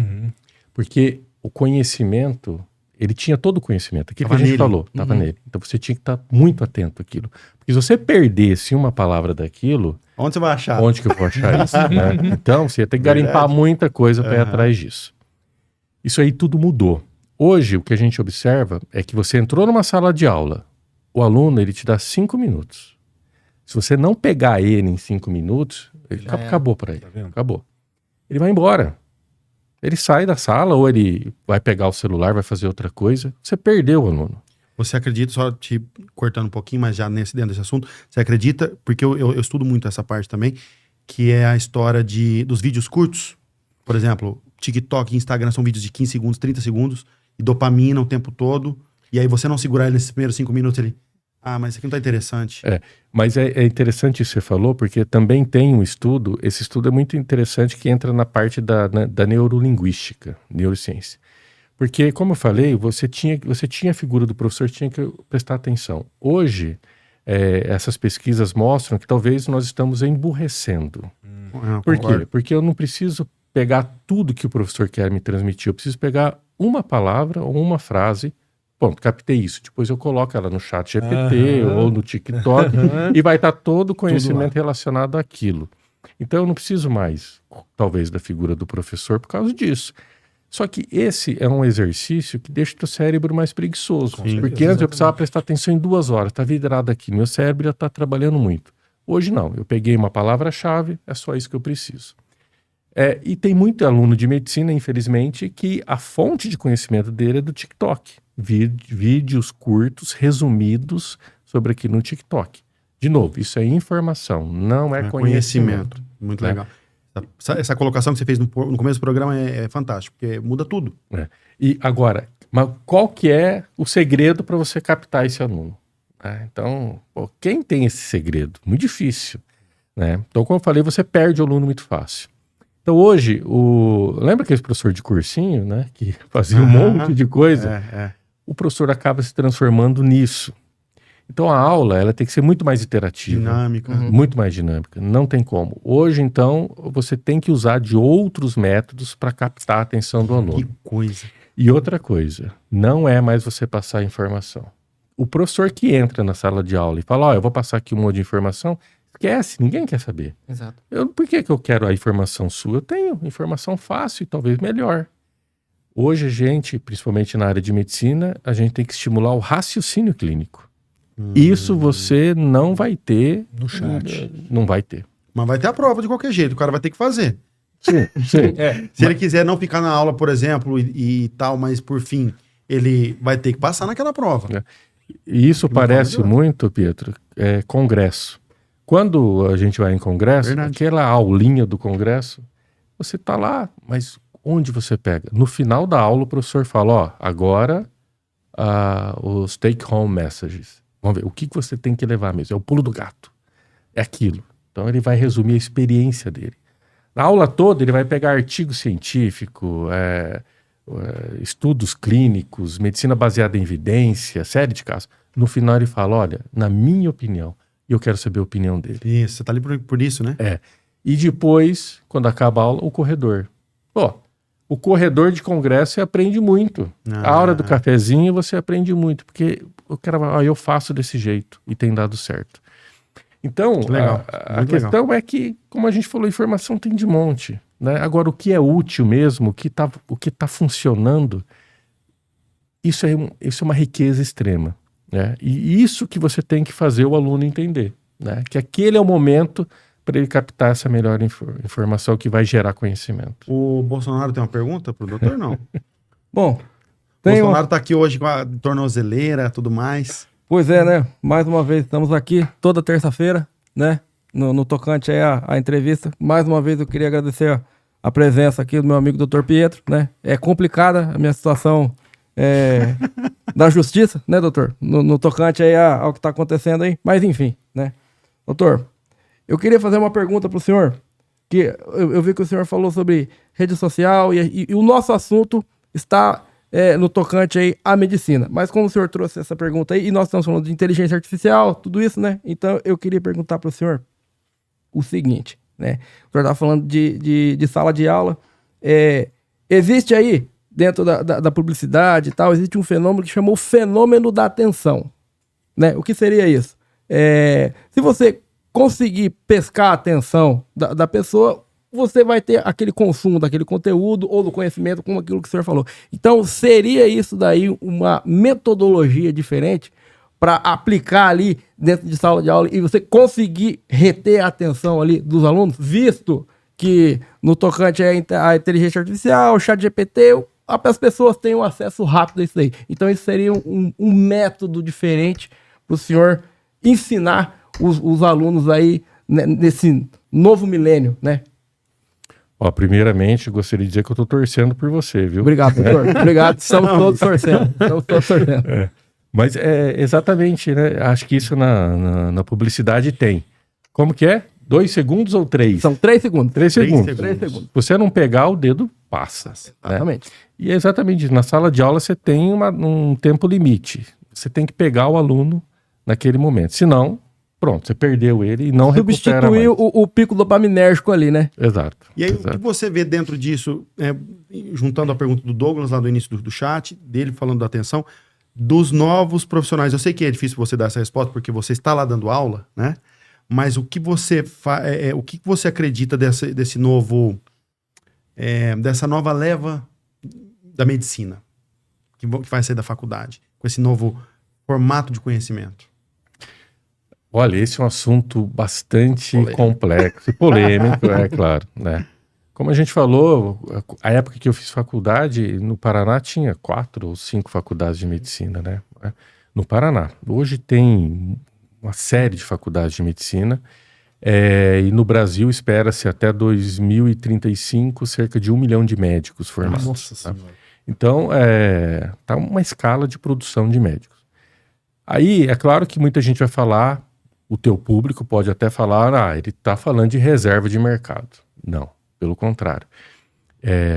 Porque o conhecimento, ele tinha todo o conhecimento. Aquilo que a gente falou, estava nele. Então, você tinha que estar muito atento àquilo. Porque se você perdesse uma palavra daquilo... Onde você vai achar? Onde que eu vou achar isso? Né? Então, você ia ter que garimpar muita coisa para ir atrás disso. Isso aí tudo mudou. Hoje, o que a gente observa é que você entrou numa sala de aula, o aluno, ele te dá 5 minutos. Se você não pegar ele em 5 minutos, ele acabou para ele. Tá vendo? Acabou. Ele vai embora. Ele sai da sala ou ele vai pegar o celular, vai fazer outra coisa. Você perdeu o aluno. Você acredita, só te cortando um pouquinho, mas já dentro desse assunto, você acredita, porque eu estudo muito essa parte também, que é a história dos vídeos curtos. Por exemplo, TikTok e Instagram são vídeos de 15 segundos, 30 segundos, e dopamina o tempo todo, e aí você não segurar ele nesses primeiros 5 minutos, ele... mas isso aqui não tá interessante. Mas é interessante isso que você falou, porque também tem um estudo, esse estudo é muito interessante, que entra na parte da neurolinguística, neurociência. Porque, como eu falei, você tinha a figura do professor, tinha que prestar atenção. Hoje, essas pesquisas mostram que talvez nós estamos emburrecendo. Por quê? Porque eu não preciso pegar tudo que o professor quer me transmitir, eu preciso pegar uma palavra ou uma frase. Pronto, captei isso. Depois eu coloco ela no chat GPT ou no TikTok e vai estar todo o conhecimento relacionado àquilo. Então eu não preciso mais, talvez, da figura do professor por causa disso. Só que esse é um exercício que deixa o teu cérebro mais preguiçoso. Porque antes eu precisava prestar atenção em 2 horas. Está vidrado aqui, meu cérebro já está trabalhando muito. Hoje não, eu peguei uma palavra-chave, é só isso que eu preciso. E tem muito aluno de medicina, infelizmente, que a fonte de conhecimento dele é do TikTok. Vídeos curtos, resumidos sobre aquilo no TikTok. De novo, isso é informação, não é conhecimento. Muito legal. Essa colocação que você fez no começo do programa é fantástico, porque muda tudo. E agora, mas qual que é o segredo para você captar esse aluno? Então, quem tem esse segredo? Muito difícil. Né? Então, como eu falei, você perde o aluno muito fácil. Então hoje, lembra aquele professor de cursinho, né? Que fazia um monte de coisa? O professor acaba se transformando nisso. Então a aula, ela tem que ser muito mais interativa. Dinâmica. Muito mais dinâmica. Não tem como. Hoje, então, você tem que usar de outros métodos para captar a atenção do aluno. Que coisa. E outra coisa, não é mais você passar a informação. O professor que entra na sala de aula e fala, eu vou passar aqui um monte de informação, esquece, ninguém quer saber. Exato. Por que eu quero a informação sua? Eu tenho informação fácil e talvez melhor. Hoje a gente, principalmente na área de medicina, a gente tem que estimular o raciocínio clínico. Isso você não vai ter no chat. Não vai ter. Mas vai ter a prova de qualquer jeito, o cara vai ter que fazer. Sim. Se ele quiser não ficar na aula, por exemplo, e tal, mas por fim, ele vai ter que passar naquela prova. E isso parece muito, Pietro, congresso. Quando a gente vai em congresso, aquela aulinha do congresso, você tá lá, mas onde você pega? No final da aula o professor fala, agora os take-home messages. Vamos ver, o que você tem que levar mesmo? É o pulo do gato. É aquilo. Então ele vai resumir a experiência dele. Na aula toda ele vai pegar artigo científico, estudos clínicos, medicina baseada em evidência, série de casos. No final ele fala, olha, na minha opinião, e eu quero saber a opinião dele. Isso, você tá ali por isso, né? E depois, quando acaba a aula, o corredor. O corredor de congresso você aprende muito. A hora do cafezinho você aprende muito, porque o cara vai, eu faço desse jeito e tem dado certo. Então, a questão é que, como a gente falou, informação tem de monte. né? Agora, o que é útil mesmo, o que tá funcionando, isso é uma riqueza extrema, né? E isso que você tem que fazer o aluno entender, né? Que aquele é o momento para ele captar essa melhor informação que vai gerar conhecimento. O Bolsonaro tem uma pergunta pro doutor, não? Bom, Bolsonaro tá aqui hoje com a tornozeleira, tudo mais. Pois é, né? Mais uma vez estamos aqui toda terça-feira, né? No tocante aí a entrevista. Mais uma vez eu queria agradecer a presença aqui do meu amigo Dr. Pietro, né? É complicada a minha situação da justiça, né, doutor? No tocante aí ao que está acontecendo aí. Mas enfim, né? Doutor, eu queria fazer uma pergunta para o senhor, que eu vi que o senhor falou sobre rede social e o nosso assunto está no tocante aí à medicina. Mas como o senhor trouxe essa pergunta aí, e nós estamos falando de inteligência artificial, tudo isso, né? Então eu queria perguntar para o senhor o seguinte, né? O senhor está falando de sala de aula. Existe aí, dentro da publicidade e tal, existe um fenômeno que chamou fenômeno da atenção, né? O que seria isso? Se você conseguir pescar a atenção da pessoa, você vai ter aquele consumo daquele conteúdo ou do conhecimento com aquilo que o senhor falou. Então, seria isso daí uma metodologia diferente para aplicar ali dentro de sala de aula e você conseguir reter a atenção ali dos alunos, visto que no tocante à inteligência artificial, o ChatGPT, as pessoas têm um acesso rápido a isso daí. Então, isso seria um método diferente para o senhor ensinar os alunos aí nesse novo milênio, né? Ó, primeiramente, eu gostaria de dizer que eu estou torcendo por você, viu? Obrigado, doutor. Obrigado, estamos todos torcendo. Mas exatamente, né? Acho que isso na publicidade tem. Como que é? 2 segundos ou 3? São 3 segundos. 3 segundos. 3 segundos. Se você não pegar, o dedo passa. Exatamente. Né? E é exatamente isso. Na sala de aula você tem um tempo limite. Você tem que pegar o aluno naquele momento. Senão, pronto, você perdeu ele e não recupera mais. Substituir o pico dopaminérgico ali, né? Exato. E aí, exato. o que você vê dentro disso, juntando a pergunta do Douglas lá do início do chat, dele falando da atenção, dos novos profissionais. Eu sei que é difícil você dar essa resposta porque você está lá dando aula, né? Mas o que você o que você acredita desse novo, dessa nova leva da medicina que vai sair da faculdade, com esse novo formato de conhecimento? Olha, esse é um assunto bastante complexo e polêmico, é claro, né? Como a gente falou, a época que eu fiz faculdade, no Paraná tinha 4 ou 5 faculdades de medicina, né? No Paraná. Hoje tem uma série de faculdades de medicina e no Brasil espera-se até 2035 cerca de 1 milhão de médicos formados. Nossa Senhora. Então, tá uma escala de produção de médicos. Aí, é claro que muita gente vai falar, o teu público pode até falar, ele está falando de reserva de mercado. Não, pelo contrário.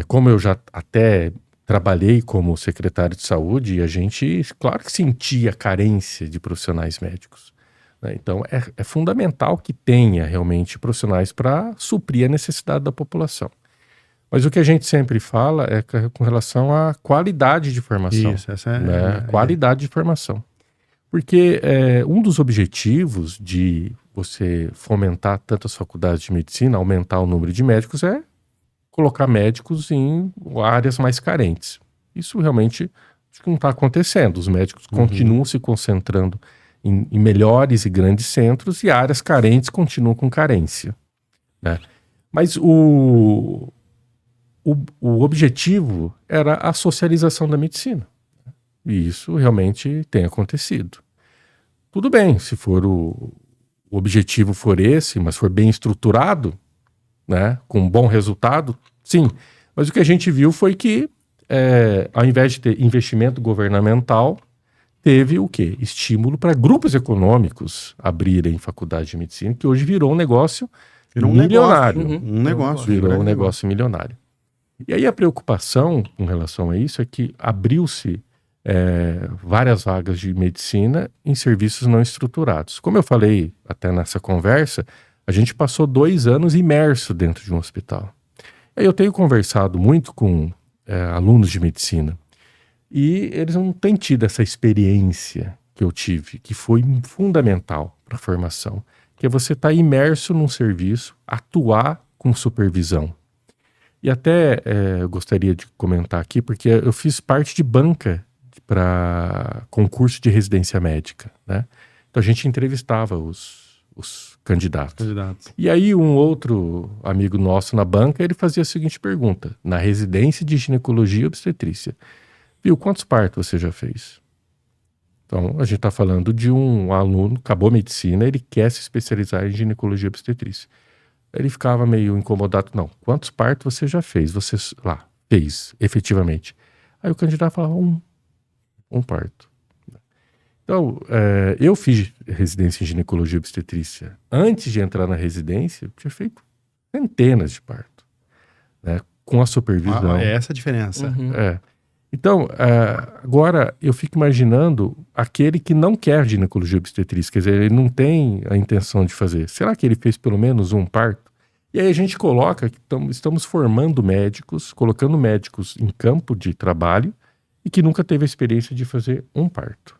Como eu já até trabalhei como secretário de saúde, a gente, claro que sentia carência de profissionais médicos, né? Então, é fundamental que tenha realmente profissionais para suprir a necessidade da população. Mas o que a gente sempre fala é com relação à qualidade de formação. Isso, essa qualidade de formação. Porque um dos objetivos de você fomentar tantas faculdades de medicina, aumentar o número de médicos, é colocar médicos em áreas mais carentes. Isso realmente acho que não está acontecendo. Os médicos continuam se concentrando em melhores e grandes centros e áreas carentes continuam com carência, né? Mas o objetivo era a socialização da medicina. E isso realmente tem acontecido. Tudo bem, se for o objetivo for esse, mas for bem estruturado, né, com um bom resultado, sim. Mas o que a gente viu foi que, ao invés de ter investimento governamental, teve o quê? Estímulo para grupos econômicos abrirem faculdade de medicina, que hoje virou um negócio milionário. Virou um negócio milionário. E aí a preocupação com relação a isso é que abriu-se várias vagas de medicina em serviços não estruturados. Como eu falei até nessa conversa, a gente passou 2 anos imerso dentro de um hospital. Aí eu tenho conversado muito com alunos de medicina e eles não têm tido essa experiência que eu tive, que foi fundamental para a formação, que é você estar imerso num serviço, atuar com supervisão. E até eu gostaria de comentar aqui, porque eu fiz parte de banca para concurso de residência médica, né? Então a gente entrevistava os candidatos. E aí um outro amigo nosso na banca, ele fazia a seguinte pergunta: na residência de ginecologia e obstetrícia, viu, quantos partos você já fez? Então a gente está falando de um aluno, acabou medicina, ele quer se especializar em ginecologia e obstetrícia. Ele ficava meio incomodado. Não, quantos partos você já fez? Você lá, fez, efetivamente. Aí o candidato falava um parto. Então, eu fiz residência em ginecologia e obstetrícia. Antes de entrar na residência, eu tinha feito centenas de partos, né, com a supervisão. É essa a diferença. Então, agora eu fico imaginando aquele que não quer ginecologia obstetrícia, quer dizer, ele não tem a intenção de fazer. Será que ele fez pelo menos um parto? E aí a gente coloca que estamos formando médicos, colocando médicos em campo de trabalho e que nunca teve a experiência de fazer um parto.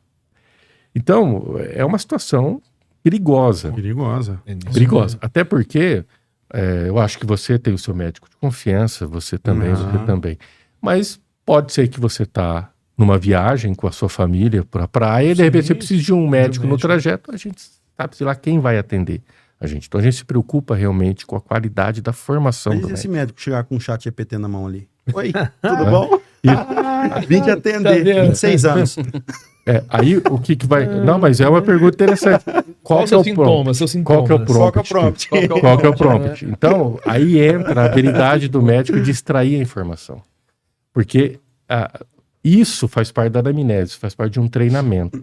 Então, é uma situação perigosa. Perigosa. Até porque eu acho que você tem o seu médico de confiança, você também. Mas pode ser que você está numa viagem com a sua família para a praia e de repente você precisa de um médico no trajeto, a gente sabe, sei lá, quem vai atender a gente. Então a gente se preocupa realmente com a qualidade da formação do médico. Mas esse médico chegar com um chat GPT na mão ali? Oi, tudo bom? Vim te atender, 26 anos. Aí o que vai... Não, mas é uma pergunta interessante. Qual que é o prompt? Qual que é o prompt? Qual que é o prompt? Então, aí entra a habilidade do médico de extrair a informação. Porque isso faz parte da anamnese, faz parte de um treinamento.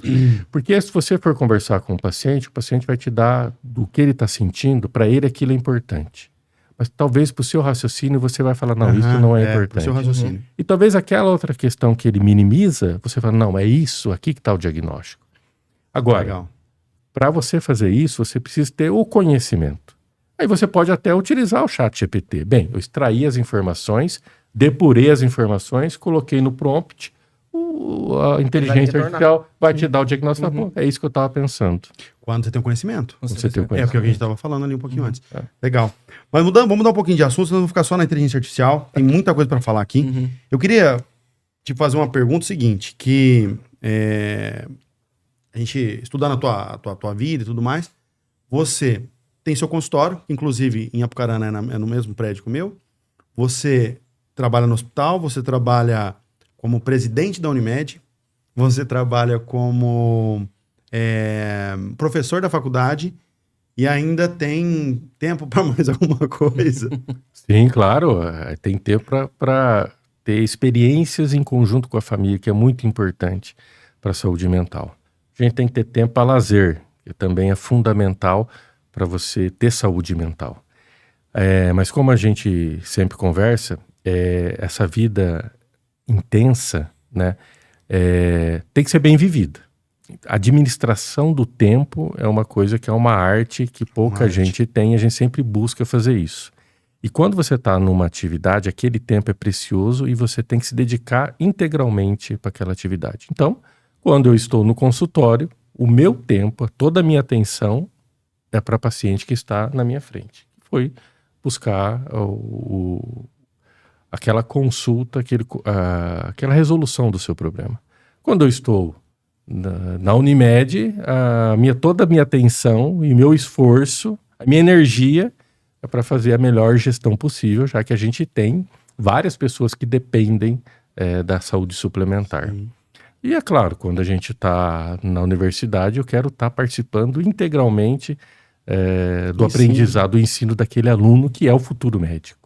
Porque se você for conversar com o paciente vai te dar do que ele está sentindo, para ele aquilo é importante. Mas talvez para o seu raciocínio você vai falar, não, isso não é importante. Pro seu raciocínio. E talvez aquela outra questão que ele minimiza, você fala, não, é isso aqui que está o diagnóstico. Agora, para você fazer isso, você precisa ter o conhecimento. Aí você pode até utilizar o chat GPT. Bem, eu extraí as informações, depurei as informações, coloquei no prompt, a inteligência artificial vai te dar o diagnóstico. Pô, é isso que eu estava pensando. Quando você tem o conhecimento. Você tem o conhecimento. É porque a gente estava falando ali um pouquinho antes. Legal. Mas vamos mudar um pouquinho de assunto, senão eu vou ficar só na inteligência artificial. Tem muita coisa para falar aqui. Eu queria te fazer uma pergunta seguinte, que a gente estudando a tua vida e tudo mais, você tem seu consultório, que inclusive em Apucarana é no mesmo prédio que o meu. Você trabalha no hospital, você trabalha como presidente da Unimed, você trabalha como professor da faculdade e ainda tem tempo para mais alguma coisa. Sim, claro. Tem tempo para ter experiências em conjunto com a família, que é muito importante para a saúde mental. A gente tem que ter tempo para lazer, que também é fundamental para você ter saúde mental. Mas como a gente sempre conversa, essa vida intensa, né, tem que ser bem vivida. A administração do tempo é uma coisa que é uma arte que pouca gente tem, a gente sempre busca fazer isso. E quando você está numa atividade, aquele tempo é precioso e você tem que se dedicar integralmente para aquela atividade. Então, quando eu estou no consultório, o meu tempo, toda a minha atenção é para paciente que está na minha frente. Foi buscar aquela consulta, aquela resolução do seu problema. Quando eu estou na Unimed, toda a minha atenção e meu esforço, a minha energia é para fazer a melhor gestão possível, já que a gente tem várias pessoas que dependem da saúde suplementar. Sim. E é claro, quando a gente está na universidade, eu quero estar participando integralmente do aprendizado, do ensino daquele aluno que é o futuro médico.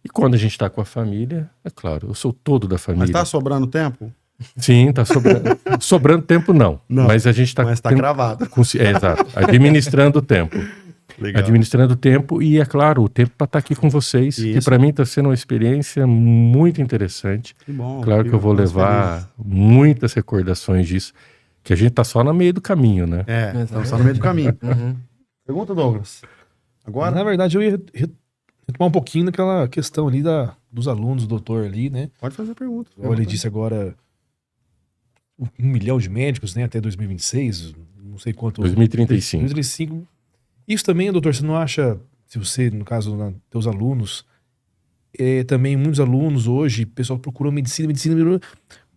E quando a gente está com a família, é claro, eu sou todo da família. Mas está sobrando tempo? Sim, está sobrando. Sobrando tempo não, mas a gente está... Mas está gravado. Exato, administrando o tempo. Legal. Administrando o tempo e, é claro, o tempo para estar aqui com vocês, que para mim está sendo uma experiência muito interessante. Que bom. Claro que eu vou levar muitas recordações disso, que a gente está só no meio do caminho, né? Estamos só no meio do caminho. Pergunta, Douglas. Agora, na verdade, eu ia retomar um pouquinho daquela questão ali dos alunos, do doutor ali, né? Pode fazer a pergunta. Como ele disse agora, 1 milhão de médicos, né? Até 2026, não sei quanto... 2035. 2035. Isso também, doutor, você não acha, se você, no caso, teus alunos, também muitos alunos hoje, o pessoal procurou medicina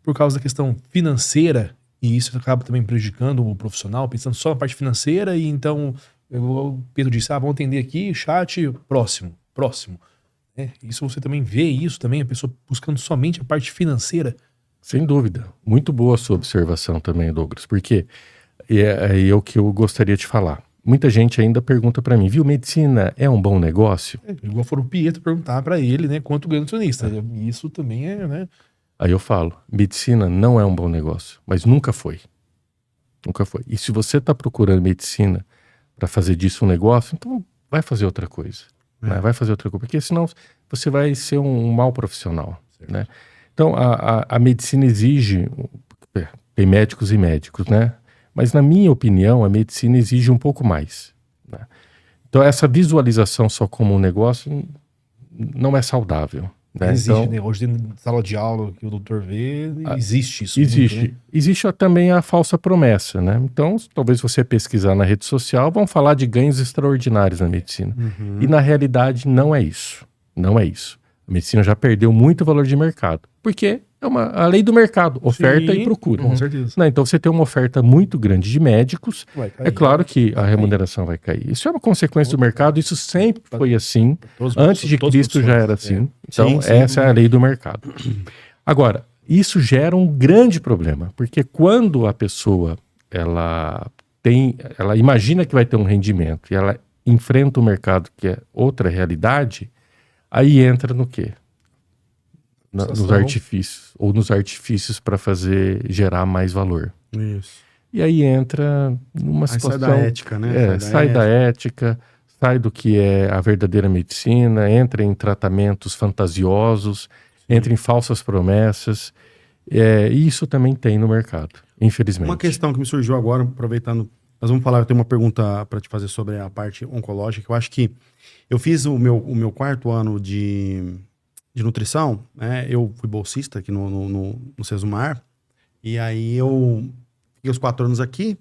por causa da questão financeira, e isso acaba também prejudicando o profissional, pensando só na parte financeira, e então o Pedro disse, vamos atender aqui, chat, próximo. Isso você também vê isso também, a pessoa buscando somente a parte financeira. Sem dúvida. Muito boa a sua observação também, Douglas, porque é o que eu gostaria de falar. Muita gente ainda pergunta para mim, viu, medicina é um bom negócio? Igual for o Pietro perguntar para ele, né, quanto ganha o nutricionista. Isso também é, né? Aí eu falo, medicina não é um bom negócio, mas nunca foi. Nunca foi. E se você está procurando medicina para fazer disso um negócio, então vai fazer outra coisa. Né? Vai fazer outra coisa, porque senão você vai ser um mau profissional. Né? Então a medicina exige, tem médicos e médicos, né? Mas na minha opinião a medicina exige um pouco mais. Né? Então essa visualização só como um negócio não é saudável. Né? Existe, então, né? Hoje tem sala de aula que o doutor vê, existe isso. Existe. Muito, né? Existe também a falsa promessa, né? Então, talvez você pesquisar na rede social, vão falar de ganhos extraordinários na medicina. E na realidade não é isso. Não é isso. A medicina já perdeu muito valor de mercado. Porque é a lei do mercado, oferta e procura. Com certeza. Né? Então você tem uma oferta muito grande de médicos, é claro que a remuneração vai cair. Isso é uma consequência do mercado, isso sempre foi assim. Antes de Cristo já era assim. Então essa é a lei do mercado. Agora, isso gera um grande problema, porque quando a pessoa ela imagina que vai ter um rendimento e ela enfrenta o mercado que é outra realidade, aí entra no quê? Nos artifícios, ou nos artifícios para gerar mais valor. Isso. E aí entra numa situação... Sai da ética, né? Sai da ética, sai do que é a verdadeira medicina, entra em tratamentos fantasiosos, entra em falsas promessas, e isso também tem no mercado, infelizmente. Uma questão que me surgiu agora, aproveitando, nós vamos falar, eu tenho uma pergunta para te fazer sobre a parte oncológica, eu acho que eu fiz o meu 4º ano de nutrição, né? Eu fui bolsista aqui no Sesumar, e aí eu fiquei os 4 anos aqui,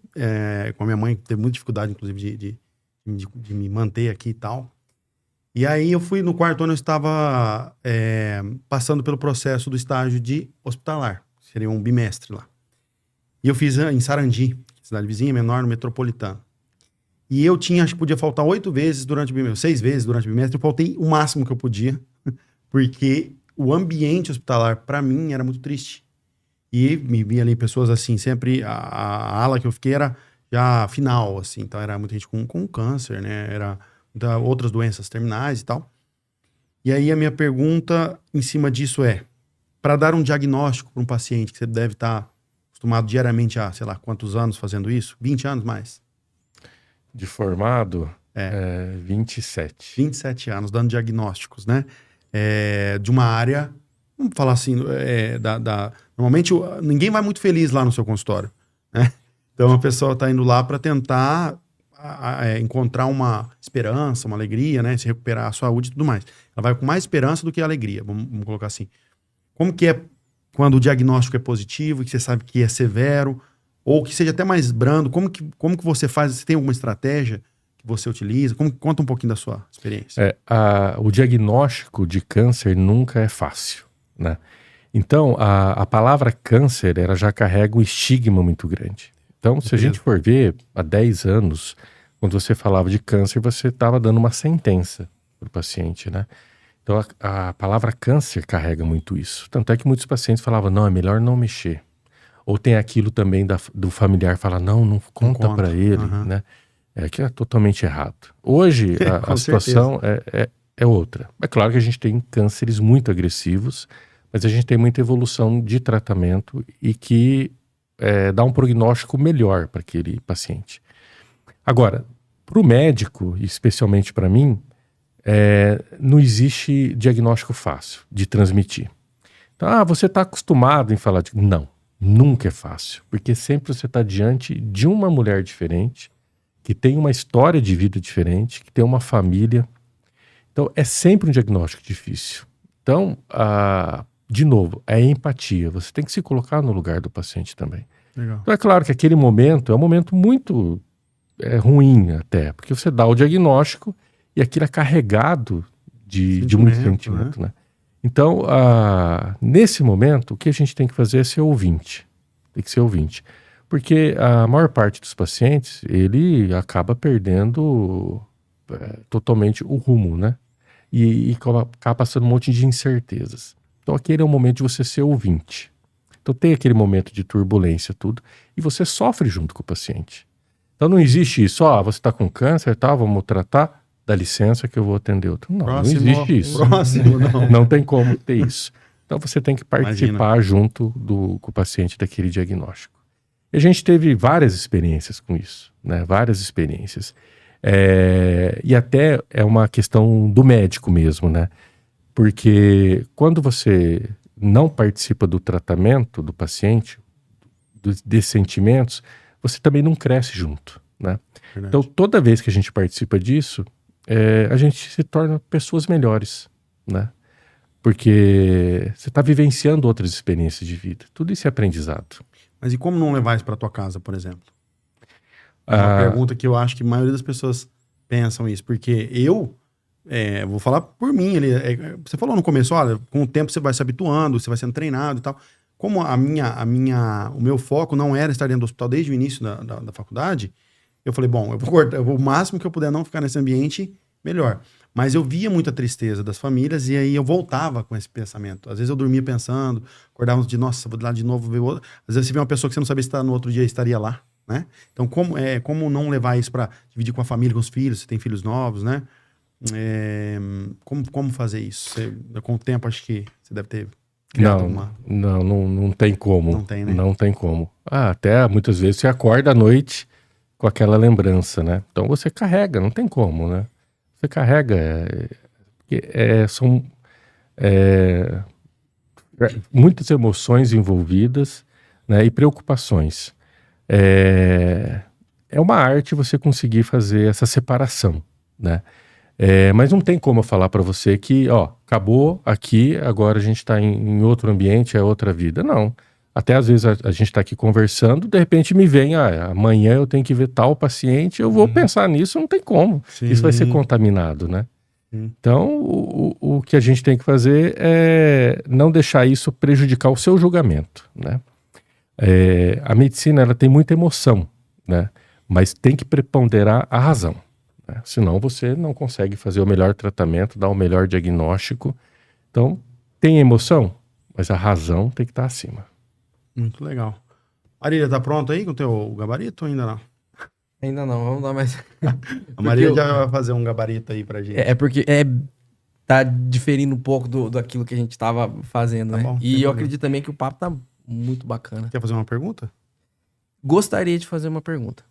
com a minha mãe, teve muita dificuldade, inclusive, de me manter aqui e tal. E aí eu fui, no 4º ano, eu estava passando pelo processo do estágio de hospitalar, seria um bimestre lá. E eu fiz em Sarandi, cidade vizinha, menor, no metropolitano. E eu acho que podia faltar 8 vezes durante o bimestre, 6 vezes durante o bimestre, eu faltei o máximo que eu podia, porque o ambiente hospitalar, para mim, era muito triste. E me via ali pessoas assim, sempre a ala que eu fiquei era já final, assim, então era muita gente com câncer, né, era outras doenças terminais e tal. E aí a minha pergunta em cima disso para dar um diagnóstico para um paciente que você deve estar acostumado diariamente a, sei lá, quantos anos fazendo isso? 20 anos mais? De formado, 27. 27 anos dando diagnósticos, né? De uma área, vamos falar assim, normalmente ninguém vai muito feliz lá no seu consultório, né? Então a pessoa está indo lá para tentar encontrar uma esperança, uma alegria, né? Se recuperar a saúde e tudo mais. Ela vai com mais esperança do que alegria, vamos colocar assim. Como que é quando o diagnóstico é positivo, que você sabe que é severo, ou que seja até mais brando? Como que você faz? Você tem alguma estratégia que você utiliza? Conta um pouquinho da sua experiência. O diagnóstico de câncer nunca é fácil, né? Então, a palavra câncer, ela já carrega um estigma muito grande. Então, se a gente for ver, há 10 anos, quando você falava de câncer, você estava dando uma sentença para o paciente, né? Então, a palavra câncer carrega muito isso. Tanto é que muitos pacientes falavam, não, é melhor não mexer. Ou tem aquilo também do familiar, fala, não conta para ele, né? Que é totalmente errado. Hoje, a situação é outra. É claro que a gente tem cânceres muito agressivos, mas a gente tem muita evolução de tratamento e que dá um prognóstico melhor para aquele paciente. Agora, para o médico, especialmente para mim, não existe diagnóstico fácil de transmitir. Então, você está acostumado em falar de... Não, nunca é fácil, porque sempre você está diante de uma mulher diferente, que tem uma história de vida diferente, que tem uma família. Então, é sempre um diagnóstico difícil. Então, de novo, é empatia. Você tem que se colocar no lugar do paciente também. Legal. Então, é claro que aquele momento é um momento muito ruim até, porque você dá o diagnóstico e aquilo é carregado de muito sentimento, né? Então, nesse momento, o que a gente tem que fazer é ser ouvinte. Tem que ser ouvinte. Porque a maior parte dos pacientes, ele acaba perdendo totalmente o rumo, né? E acaba passando um monte de incertezas. Então, aquele é o momento de você ser ouvinte. Então, tem aquele momento de turbulência, tudo, e você sofre junto com o paciente. Então, não existe isso, você está com câncer, tá, vamos tratar, dá licença que eu vou atender outro. Não, Próximo, não existe isso. Próximo, não. Não tem como ter isso. Então, você tem que participar Imagina. junto com o paciente daquele diagnóstico. E a gente teve várias experiências com isso, né? Várias experiências. E até é uma questão do médico mesmo, né? Porque quando você não participa do tratamento do paciente, desses sentimentos, você também não cresce junto, né? Verdade. Então, toda vez que a gente participa disso, a gente se torna pessoas melhores, né? Porque você está vivenciando outras experiências de vida. Tudo isso é aprendizado. Mas e como não levar isso para tua casa, por exemplo? É uma pergunta que eu acho que a maioria das pessoas pensam isso. Porque eu vou falar por mim. Você falou no começo, olha, com o tempo você vai se habituando, você vai sendo treinado e tal. Como o meu foco não era estar dentro do hospital desde o início da faculdade, eu falei, bom, o máximo que eu puder não ficar nesse ambiente, melhor. Mas eu via muita tristeza das famílias e aí eu voltava com esse pensamento. Às vezes eu dormia pensando, acordava de, nossa, vou lá de novo ver outro. Às vezes você vê uma pessoa que você não sabia se no outro dia estaria lá, né? Então, como não levar isso para dividir com a família, com os filhos, você tem filhos novos, né? Como fazer isso? Com o tempo, acho que você deve ter criado não tem como. Não tem, né? Não tem como. Até muitas vezes você acorda à noite com aquela lembrança, né? Então você carrega, não tem como, né? Você carrega, são muitas emoções envolvidas, né, e preocupações. É uma arte você conseguir fazer essa separação, né? Mas não tem como eu falar para você que, acabou aqui, agora a gente está em outro ambiente, é outra vida. Não. Até às vezes a gente está aqui conversando, de repente me vem, amanhã eu tenho que ver tal paciente, eu vou pensar nisso, não tem como. Sim. Isso vai ser contaminado, né? Então, o que a gente tem que fazer é não deixar isso prejudicar o seu julgamento, né? A medicina, ela tem muita emoção, né? Mas tem que preponderar a razão, né? Senão você não consegue fazer o melhor tratamento, dar o melhor diagnóstico. Então, tem emoção, mas a razão tem que estar acima. Muito legal. Marília, tá pronto aí com o teu gabarito ou ainda não? Ainda não, vamos dar mais. A Marília já vai fazer um gabarito aí pra gente. Porque tá diferindo um pouco daquilo que a gente tava fazendo, Tá né? bom, E eu acredito também que o papo tá muito bacana. Quer fazer uma pergunta? Gostaria de fazer uma pergunta.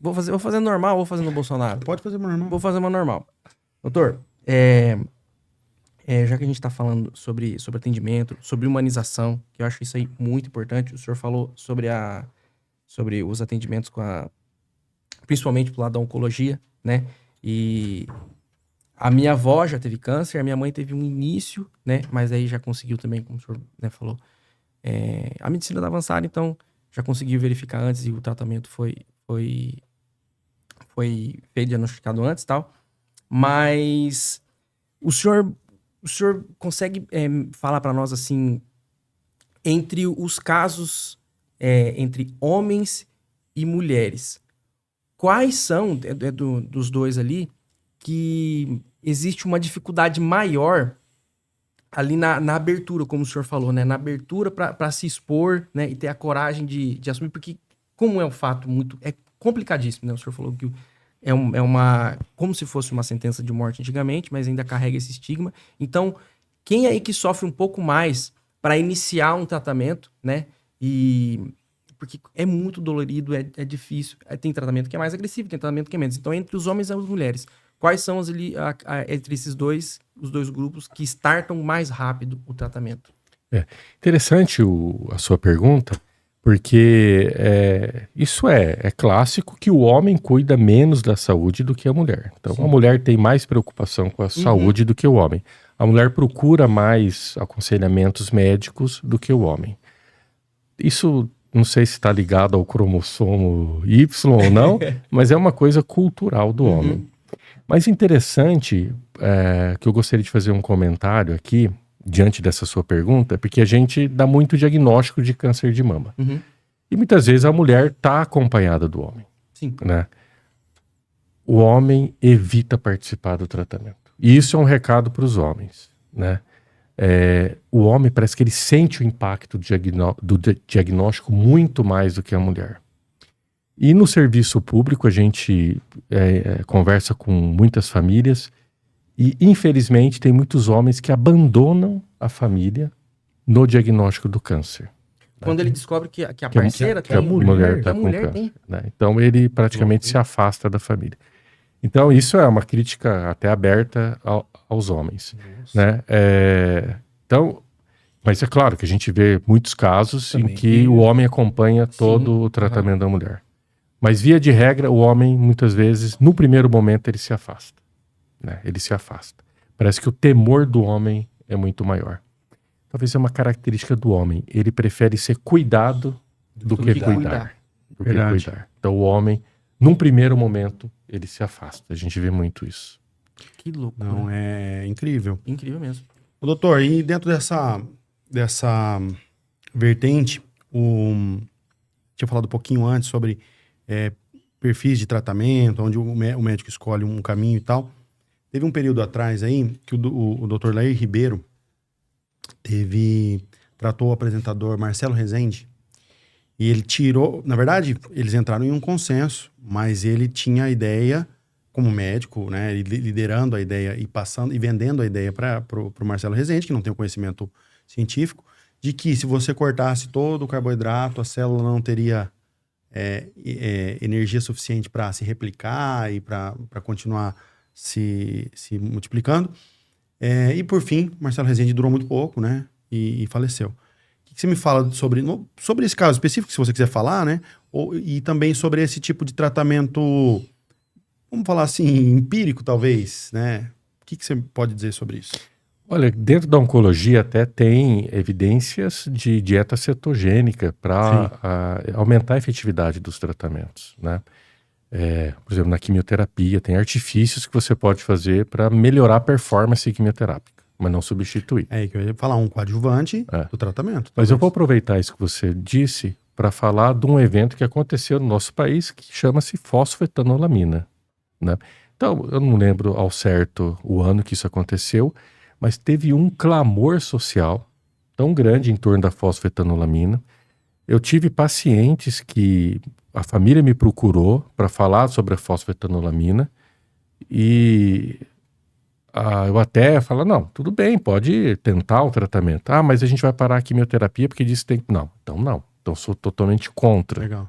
Vou fazer normal ou vou fazer no Bolsonaro? Pode fazer, meu irmão. Vou fazer uma normal. Doutor, já que a gente está falando sobre atendimento, sobre humanização, que eu acho isso aí muito importante, o senhor falou sobre os atendimentos principalmente pro lado da oncologia, né? E a minha avó já teve câncer, a minha mãe teve um início, né? Mas aí já conseguiu também, como o senhor, né, falou, a medicina da avançada, então já conseguiu verificar antes e o tratamento foi feito, diagnosticado antes e tal. Mas o senhor consegue falar para nós, assim, entre os casos entre homens e mulheres, quais são, dos dois ali, que existe uma dificuldade maior ali na abertura, como o senhor falou, né? Na abertura para se expor, né? E ter a coragem de assumir, porque como é um fato é complicadíssimo, né? O senhor falou que como se fosse uma sentença de morte antigamente, mas ainda carrega esse estigma. Então, quem aí que sofre um pouco mais para iniciar um tratamento, né? Porque é muito dolorido, é difícil. Tem tratamento que é mais agressivo, tem tratamento que é menos. Então, entre os homens e as mulheres, quais são entre os dois grupos que startam mais rápido o tratamento? Interessante a sua pergunta, porque isso é clássico que o homem cuida menos da saúde do que a mulher. Então, a mulher tem mais preocupação com a saúde do que o homem. A mulher procura mais aconselhamentos médicos do que o homem. Isso, não sei se está ligado ao cromossomo Y ou não, mas é uma coisa cultural do homem. Mas interessante, que eu gostaria de fazer um comentário aqui, diante dessa sua pergunta, é porque a gente dá muito diagnóstico de câncer de mama. E muitas vezes a mulher está acompanhada do homem. Sim. Né? O homem evita participar do tratamento. E isso é um recado para os homens. Né? O homem parece que ele sente o impacto do diagnóstico muito mais do que a mulher. E no serviço público a gente conversa com muitas famílias e infelizmente tem muitos homens que abandonam a família no diagnóstico do câncer. Quando ele descobre que a parceira que a mulher está com câncer. tem. Né? Então ele praticamente se afasta da família. Então isso é uma crítica até aberta aos homens. Né? Então, mas é claro que a gente vê muitos casos também, em que o homem acompanha todo o tratamento da mulher. Mas via de regra, o homem muitas vezes, no primeiro momento, ele se afasta. Né? Ele se afasta. Parece que o temor do homem é muito maior. Talvez é uma característica do homem. Ele prefere ser cuidado do que cuidar. Então o homem, num primeiro momento, ele se afasta. A gente vê muito isso. Que louco. Não, é incrível. Incrível mesmo. Doutor, e dentro dessa vertente, tinha falado um pouquinho antes sobre perfis de tratamento, onde o médico escolhe um caminho e tal. Teve um período atrás aí que o doutor Lair Ribeiro tratou o apresentador Marcelo Rezende e ele tirou, na verdade, eles entraram em um consenso, mas ele tinha a ideia como médico, né, liderando a ideia e passando e vendendo a ideia para o Marcelo Rezende, que não tem o conhecimento científico, de que se você cortasse todo o carboidrato, a célula não teria energia suficiente para se replicar e para continuar se multiplicando. E por fim, Marcelo Rezende durou muito pouco, né? E faleceu. O que você me fala sobre esse caso específico, se você quiser falar, né? E também sobre esse tipo de tratamento, vamos falar assim, empírico, talvez, né? O que você pode dizer sobre isso? Olha, dentro da oncologia até tem evidências de dieta cetogênica para aumentar a efetividade dos tratamentos, né? Por exemplo, na quimioterapia tem artifícios que você pode fazer para melhorar a performance quimioterápica, mas não substituir. Que eu ia falar um coadjuvante do tratamento. Mas eu vou aproveitar isso que você disse para falar de um evento que aconteceu no nosso país que chama-se fosfetanolamina, né? Então, eu não lembro ao certo o ano que isso aconteceu, mas teve um clamor social tão grande em torno da fosfetanolamina. Eu tive pacientes que a família me procurou para falar sobre a fosfetanolamina e eu até falo, não, tudo bem, pode tentar o tratamento. Mas a gente vai parar a quimioterapia porque disse que tem... Não, então sou totalmente contra. Legal.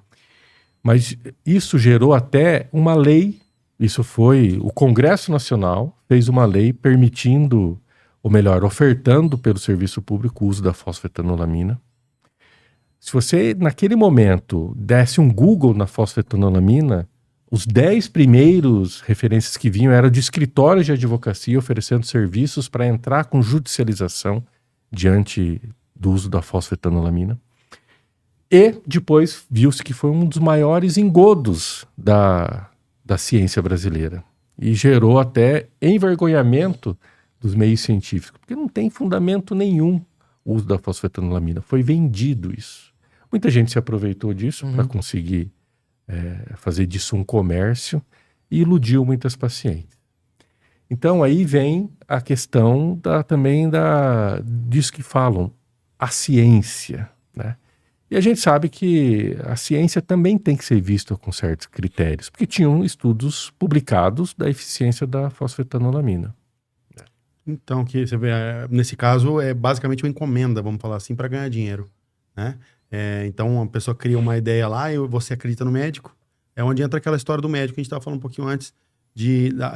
Mas isso gerou até uma lei, o Congresso Nacional fez uma lei permitindo, ou melhor, ofertando pelo serviço público o uso da fosfetanolamina. Se você, naquele momento, desse um Google na fosfetanolamina, os 10 primeiros referências que vinham eram de escritórios de advocacia oferecendo serviços para entrar com judicialização diante do uso da fosfetanolamina. E depois viu-se que foi um dos maiores engodos da ciência brasileira. E gerou até envergonhamento dos meios científicos, porque não tem fundamento nenhum o uso da fosfetanolamina. Foi vendido isso. Muita gente se aproveitou disso para conseguir fazer disso um comércio e iludiu muitas pacientes. Então aí vem a questão disso que falam, a ciência, né? E a gente sabe que a ciência também tem que ser vista com certos critérios, porque tinham estudos publicados da eficiência da fosfetanolamina. Então, que você vê, nesse caso, é basicamente uma encomenda, vamos falar assim, para ganhar dinheiro, né? Então, a pessoa cria uma ideia lá e você acredita no médico. É onde entra aquela história do médico que a gente estava falando um pouquinho antes,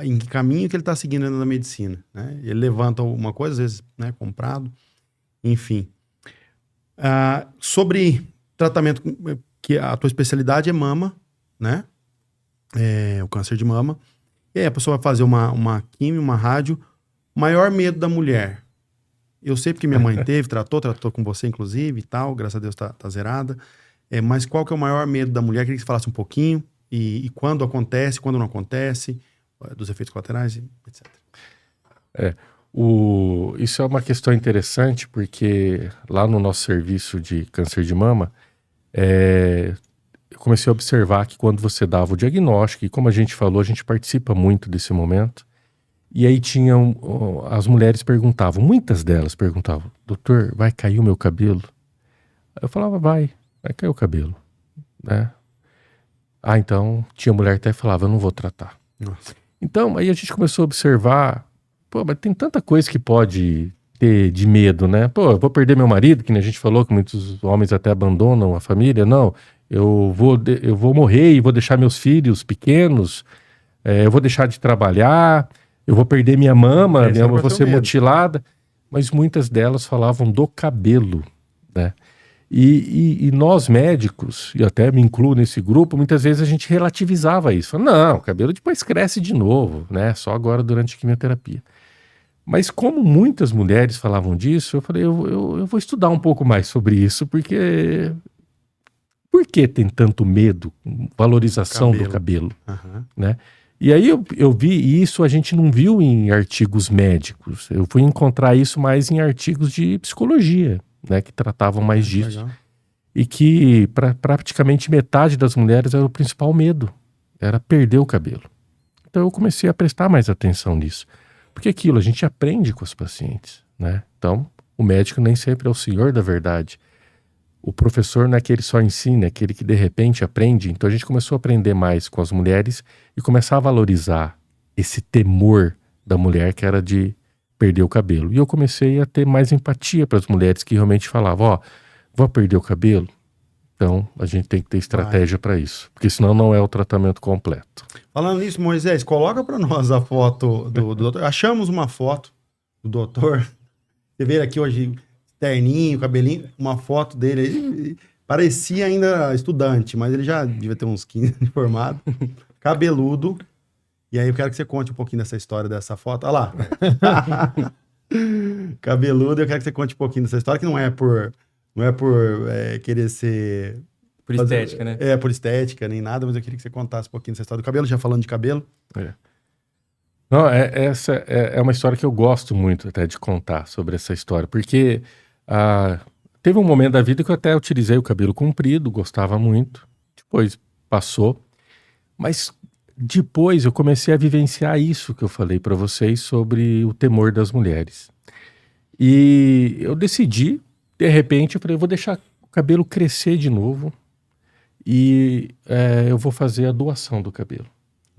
em que caminho que ele está seguindo dentro da medicina, né? Ele levanta uma coisa, às vezes, né, comprado, enfim. Sobre tratamento, que a tua especialidade é mama, né? O câncer de mama. E aí a pessoa vai fazer uma quimio, uma rádio. Maior medo da mulher. Eu sei porque minha mãe tratou com você, inclusive, e tal. Graças a Deus tá zerada. Mas qual que é o maior medo da mulher? Queria que você falasse um pouquinho. E quando acontece, quando não acontece, dos efeitos colaterais, etc. Isso é uma questão interessante, porque lá no nosso serviço de câncer de mama, eu comecei a observar que quando você dava o diagnóstico, e como a gente falou, a gente participa muito desse momento, e aí as mulheres perguntavam, muitas delas perguntavam, doutor, vai cair o meu cabelo? Eu falava, vai cair o cabelo, né? Então, tinha mulher que até falava, eu não vou tratar. Nossa. Então, aí a gente começou a observar, mas tem tanta coisa que pode ter de medo, né? Eu vou perder meu marido, que nem a gente falou, que muitos homens até abandonam a família. Não, eu vou morrer e vou deixar meus filhos pequenos, eu vou deixar de trabalhar, eu vou perder minha mama, eu vou ser mutilada. Mas muitas delas falavam do cabelo, né? E nós médicos, e até me incluo nesse grupo, muitas vezes a gente relativizava isso. Não, o cabelo depois cresce de novo, né? Só agora durante a quimioterapia. Mas como muitas mulheres falavam disso, eu falei, eu vou estudar um pouco mais sobre isso, porque por que tem tanto medo, valorização do cabelo, né? E aí eu vi, e isso a gente não viu em artigos médicos, eu fui encontrar isso mais em artigos de psicologia, né, que tratavam mais disso. Legal. E que praticamente metade das mulheres era o principal medo, era perder o cabelo. Então eu comecei a prestar mais atenção nisso. Porque aquilo, a gente aprende com os pacientes, né? Então, o médico nem sempre é o senhor da verdade. O professor não é aquele que só ensina, é aquele que de repente aprende. Então a gente começou a aprender mais com as mulheres e começar a valorizar esse temor da mulher que era de perder o cabelo. E eu comecei a ter mais empatia para as mulheres que realmente falavam, vou perder o cabelo? Então a gente tem que ter estratégia para isso, porque senão não é o tratamento completo. Falando nisso, Moisés, coloca para nós a foto do doutor. Achamos uma foto do doutor. Você vê aqui hoje, terninho, cabelinho, uma foto dele. Ele parecia ainda estudante, mas ele já devia ter uns 15 anos de formado. Cabeludo. E aí eu quero que você conte um pouquinho dessa história dessa foto. Olha lá. Cabeludo, eu quero que você conte um pouquinho dessa história, que não é por querer ser... Por estética, né? Por estética, nem nada, mas eu queria que você contasse um pouquinho dessa história do cabelo, já falando de cabelo. Não, essa é uma história que eu gosto muito até de contar sobre essa história, porque teve um momento da vida que eu até utilizei o cabelo comprido, gostava muito, depois passou, mas depois eu comecei a vivenciar isso que eu falei para vocês sobre o temor das mulheres. E eu decidi, de repente, eu falei, eu vou deixar o cabelo crescer de novo e eu vou fazer a doação do cabelo.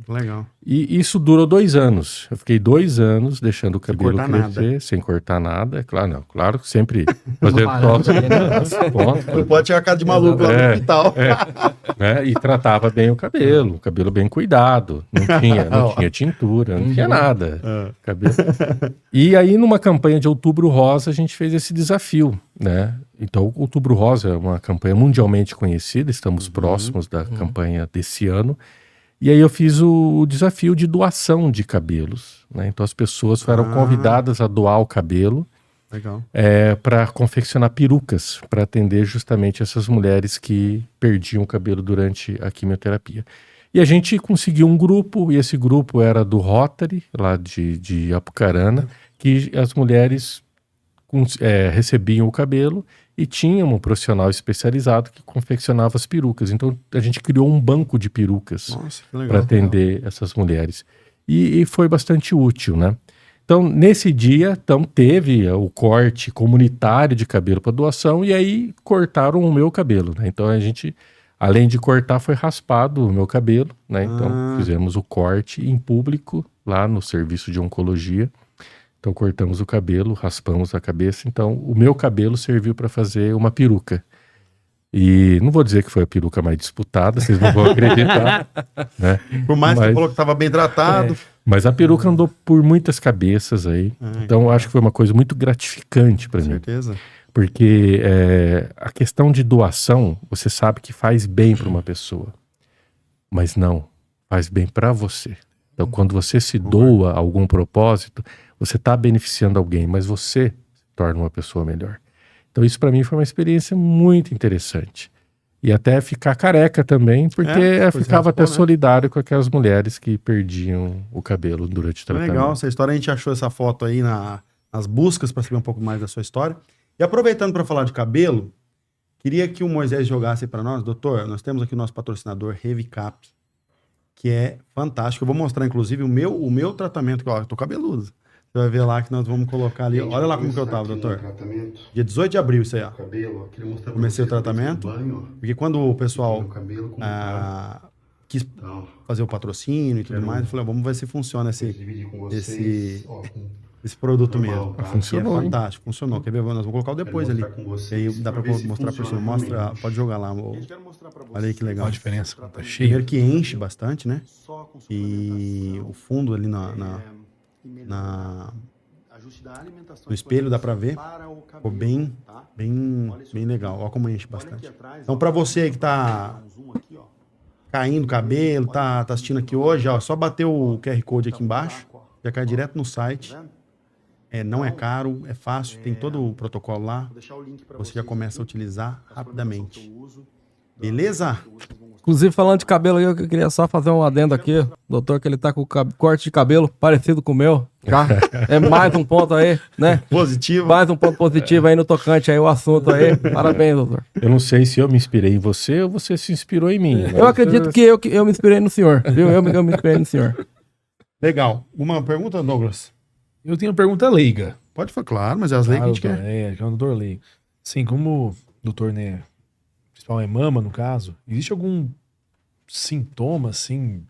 Legal. E isso durou 2 anos. Eu fiquei 2 anos deixando o cabelo crescer, sem cortar nada. Claro que sempre fazendo tosse. Não pode tirar a cara de maluco lá no hospital. E tratava bem o cabelo bem cuidado. Não tinha tintura, não tinha nada. Cabelo. E aí, numa campanha de Outubro Rosa, a gente fez esse desafio, né? Então, o Outubro Rosa é uma campanha mundialmente conhecida, estamos próximos da campanha desse ano. E aí eu fiz o desafio de doação de cabelos, né? Então as pessoas foram convidadas a doar o cabelo para confeccionar perucas, para atender justamente essas mulheres que perdiam o cabelo durante a quimioterapia. E a gente conseguiu um grupo, e esse grupo era do Rotary, lá de Apucarana, que as mulheres recebiam o cabelo e tinha um profissional especializado que confeccionava as perucas. Então a gente criou um banco de perucas para atender essas mulheres. E foi bastante útil, né? Então nesse dia teve o corte comunitário de cabelo para doação e aí cortaram o meu cabelo, né? Então a gente, além de cortar, foi raspado o meu cabelo, né? Então fizemos o corte em público lá no serviço de oncologia. Então cortamos o cabelo, raspamos a cabeça. Então o meu cabelo serviu para fazer uma peruca. E não vou dizer que foi a peruca mais disputada, vocês não vão acreditar. Né? Por mais que você falou que estava bem tratado. Mas a peruca andou por muitas cabeças aí. Então eu acho que foi uma coisa muito gratificante para mim. Com certeza. Porque a questão de doação, você sabe que faz bem para uma pessoa. Mas não, faz bem para você. Então quando você se doa a algum propósito, você está beneficiando alguém, mas você se torna uma pessoa melhor. Então isso para mim foi uma experiência muito interessante. E até ficar careca também, porque eu ficava até solidário com aquelas mulheres que perdiam o cabelo durante o tratamento. Legal, essa história, a gente achou essa foto aí as buscas para saber um pouco mais da sua história. E aproveitando para falar de cabelo, queria que o Moisés jogasse para nós. Doutor, nós temos aqui o nosso patrocinador Revicap, que é fantástico. Eu vou mostrar, inclusive, o meu tratamento, que ó, eu tô cabeludo. Você vai ver lá que nós vamos colocar ali. Olha lá como que eu tava, doutor. Dia 18 de abril, isso aí, ó. Comecei o tratamento. Porque quando o pessoal quis fazer o patrocínio e tudo mais, eu falei, vamos ver se funciona esse produto mesmo. Funcionou, é fantástico, funcionou. Quer ver? Nós vamos colocar o depois ali. E aí dá pra mostrar por cima. Mostra, pode jogar lá. Olha aí que legal. Olha a diferença, tá cheio. Primeiro que enche bastante, né? E o fundo ali no espelho dá pra ver. Ficou bem legal. Olha como enche bastante. Então pra você que tá caindo o cabelo, tá assistindo aqui hoje, ó, só bater o QR Code aqui embaixo, já cai direto no site. Não é caro, é fácil, tem todo o protocolo lá. Você já começa a utilizar rapidamente. Beleza? Inclusive, falando de cabelo aí, eu queria só fazer um adendo aqui. Doutor, que ele tá com corte de cabelo parecido com o meu. Já. É mais um ponto aí, né? Positivo. Mais um ponto positivo aí no tocante aí, o assunto aí. Parabéns, doutor. Eu não sei se eu me inspirei em você ou você se inspirou em mim. Eu acredito que eu me inspirei no senhor, viu? Eu me inspirei no senhor. Legal. Uma pergunta, Douglas? Eu tenho uma pergunta leiga. Pode falar, claro, mas é as leis que a gente quer. É um doutor leigo. Sim, como o doutor, né, principal é mama, no caso, existe algum sintoma, assim,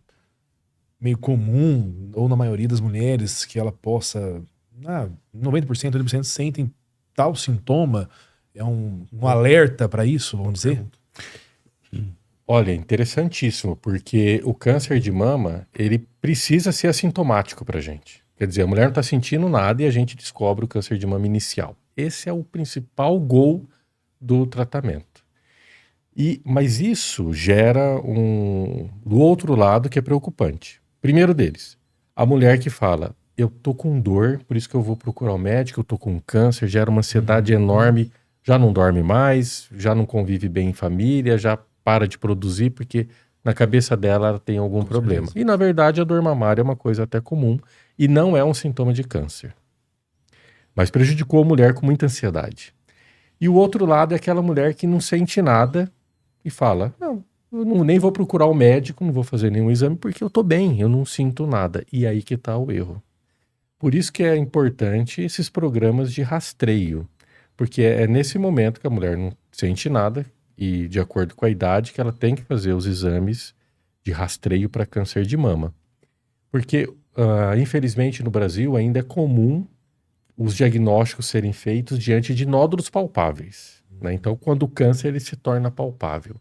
meio comum, ou na maioria das mulheres, que ela possa, 90%, 80% sentem tal sintoma? É um alerta para isso, vamos dizer? Olha, interessantíssimo, porque o câncer de mama, ele precisa ser assintomático pra gente. Quer dizer, a mulher não está sentindo nada e a gente descobre o câncer de mama inicial. Esse é o principal goal do tratamento. Mas isso gera do outro lado que é preocupante. Primeiro deles, a mulher que fala, eu tô com dor, por isso que eu vou procurar o médico, eu tô com câncer, gera uma ansiedade enorme, já não dorme mais, já não convive bem em família, já para de produzir porque na cabeça dela ela tem algum problema. E na verdade a dor mamária é uma coisa até comum e não é um sintoma de câncer. Mas prejudicou a mulher com muita ansiedade. E o outro lado é aquela mulher que não sente nada e fala, não, eu nem vou procurar o médico, não vou fazer nenhum exame porque eu tô bem, eu não sinto nada. E aí que tá o erro. Por isso que é importante esses programas de rastreio, porque é nesse momento que a mulher não sente nada e de acordo com a idade que ela tem que fazer os exames de rastreio para câncer de mama. Porque, infelizmente, no Brasil ainda é comum os diagnósticos serem feitos diante de nódulos palpáveis, né? Então, quando o câncer ele se torna palpável.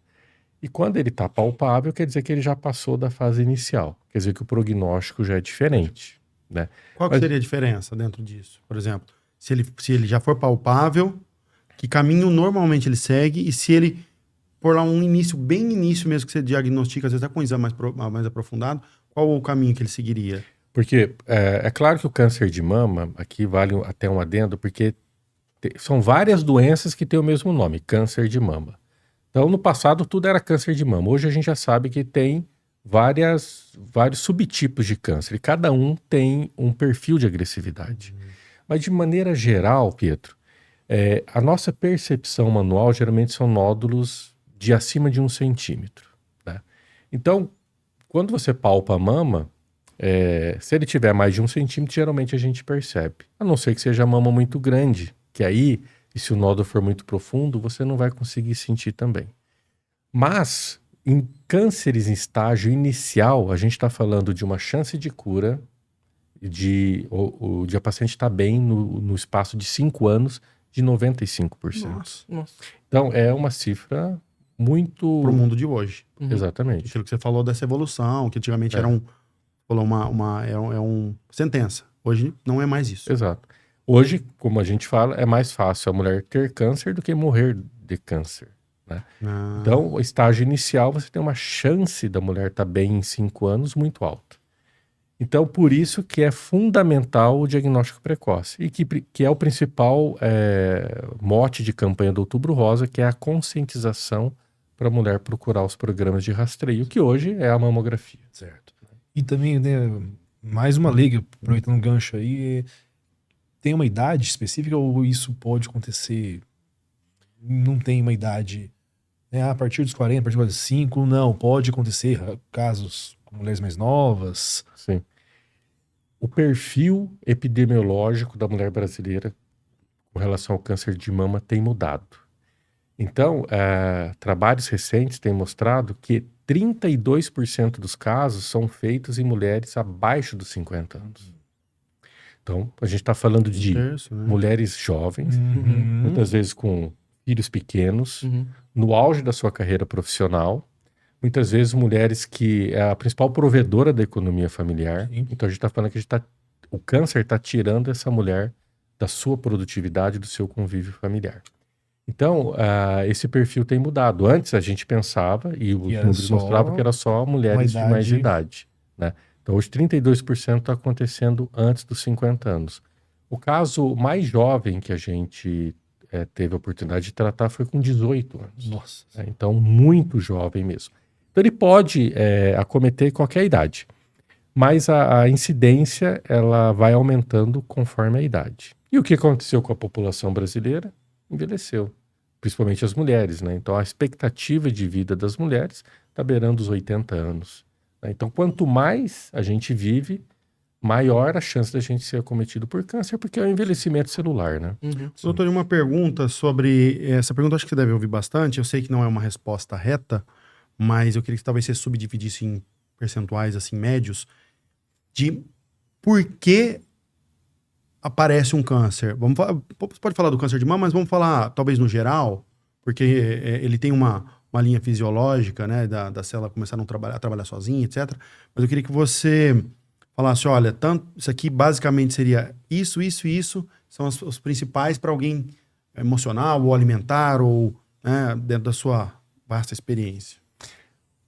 E quando ele está palpável, quer dizer que ele já passou da fase inicial. Quer dizer que o prognóstico já é diferente, né? Qual que seria a diferença dentro disso? Por exemplo, se ele já for palpável, que caminho normalmente ele segue? E se ele for lá um início, bem início mesmo, que você diagnostica, às vezes até com um exame mais aprofundado, qual o caminho que ele seguiria? Porque é claro que o câncer de mama, aqui vale até um adendo, porque são várias doenças que têm o mesmo nome, câncer de mama. Então, no passado, tudo era câncer de mama. Hoje a gente já sabe que tem vários subtipos de câncer, e cada um tem um perfil de agressividade. Mas, de maneira geral, Pietro, a nossa percepção manual geralmente são nódulos de acima de 1 centímetro. Né? Então, quando você palpa a mama, se ele tiver mais de 1 centímetro, geralmente a gente percebe. A não ser que seja a mama muito grande, que aí, e se o nódulo for muito profundo, você não vai conseguir sentir também. Mas, em cânceres em estágio inicial, a gente está falando de uma chance de cura, de a paciente estar bem no espaço de 5 anos, de 95%. Nossa. Então, é uma cifra muito... Pro mundo de hoje. Exatamente. Aquilo que você falou dessa evolução, que antigamente era sentença. Hoje não é mais isso. Exato. Hoje, como a gente fala, é mais fácil a mulher ter câncer do que morrer de câncer. Né? Então, o estágio inicial, você tem uma chance da mulher estar bem em 5 anos muito alta. Então, por isso que é fundamental o diagnóstico precoce. E que é o principal mote de campanha do Outubro Rosa, que é a conscientização para a mulher procurar os programas de rastreio, que hoje é a mamografia. Certo. E também, né, mais uma liga, aproveitando o gancho aí, tem uma idade específica ou isso pode acontecer? Não tem uma idade, né? A partir dos 40, a partir dos 45, não, pode acontecer casos com mulheres mais novas. Sim. O perfil epidemiológico da mulher brasileira com relação ao câncer de mama tem mudado. Então, trabalhos recentes têm mostrado que 32% dos casos são feitos em mulheres abaixo dos 50 anos. Então, a gente está falando de mulheres jovens, muitas vezes com filhos pequenos, no auge da sua carreira profissional, muitas vezes mulheres que é a principal provedora da economia familiar. Sim. Então, a gente está falando que o câncer está tirando essa mulher da sua produtividade, do seu convívio familiar. Então, esse perfil tem mudado. Antes a gente pensava, e os números mostravam que era só mulheres de mais idade, né? Então, hoje 32% está acontecendo antes dos 50 anos. O caso mais jovem que a gente teve a oportunidade de tratar foi com 18 anos. Nossa. Então, muito jovem mesmo. Então, ele pode acometer qualquer idade, mas a incidência ela vai aumentando conforme a idade. E o que aconteceu com a população brasileira? Envelheceu, principalmente as mulheres, né? Então, a expectativa de vida das mulheres está beirando os 80 anos. Né? Então, quanto mais a gente vive, maior a chance da gente ser acometido por câncer, porque é o envelhecimento celular, né? Doutor, uma pergunta sobre... Essa pergunta acho que você deve ouvir bastante. Eu sei que não é uma resposta reta, mas eu queria que talvez você subdividisse em percentuais, assim, médios, de por que aparece um câncer. Você pode falar do câncer de mama, mas vamos falar, talvez, no geral, porque ele tem uma linha fisiológica, né, da célula começar a trabalhar sozinha, etc. Mas eu queria que você falasse, olha, isso aqui basicamente seria isso, são os principais para alguém emocional ou alimentar ou dentro da sua vasta experiência.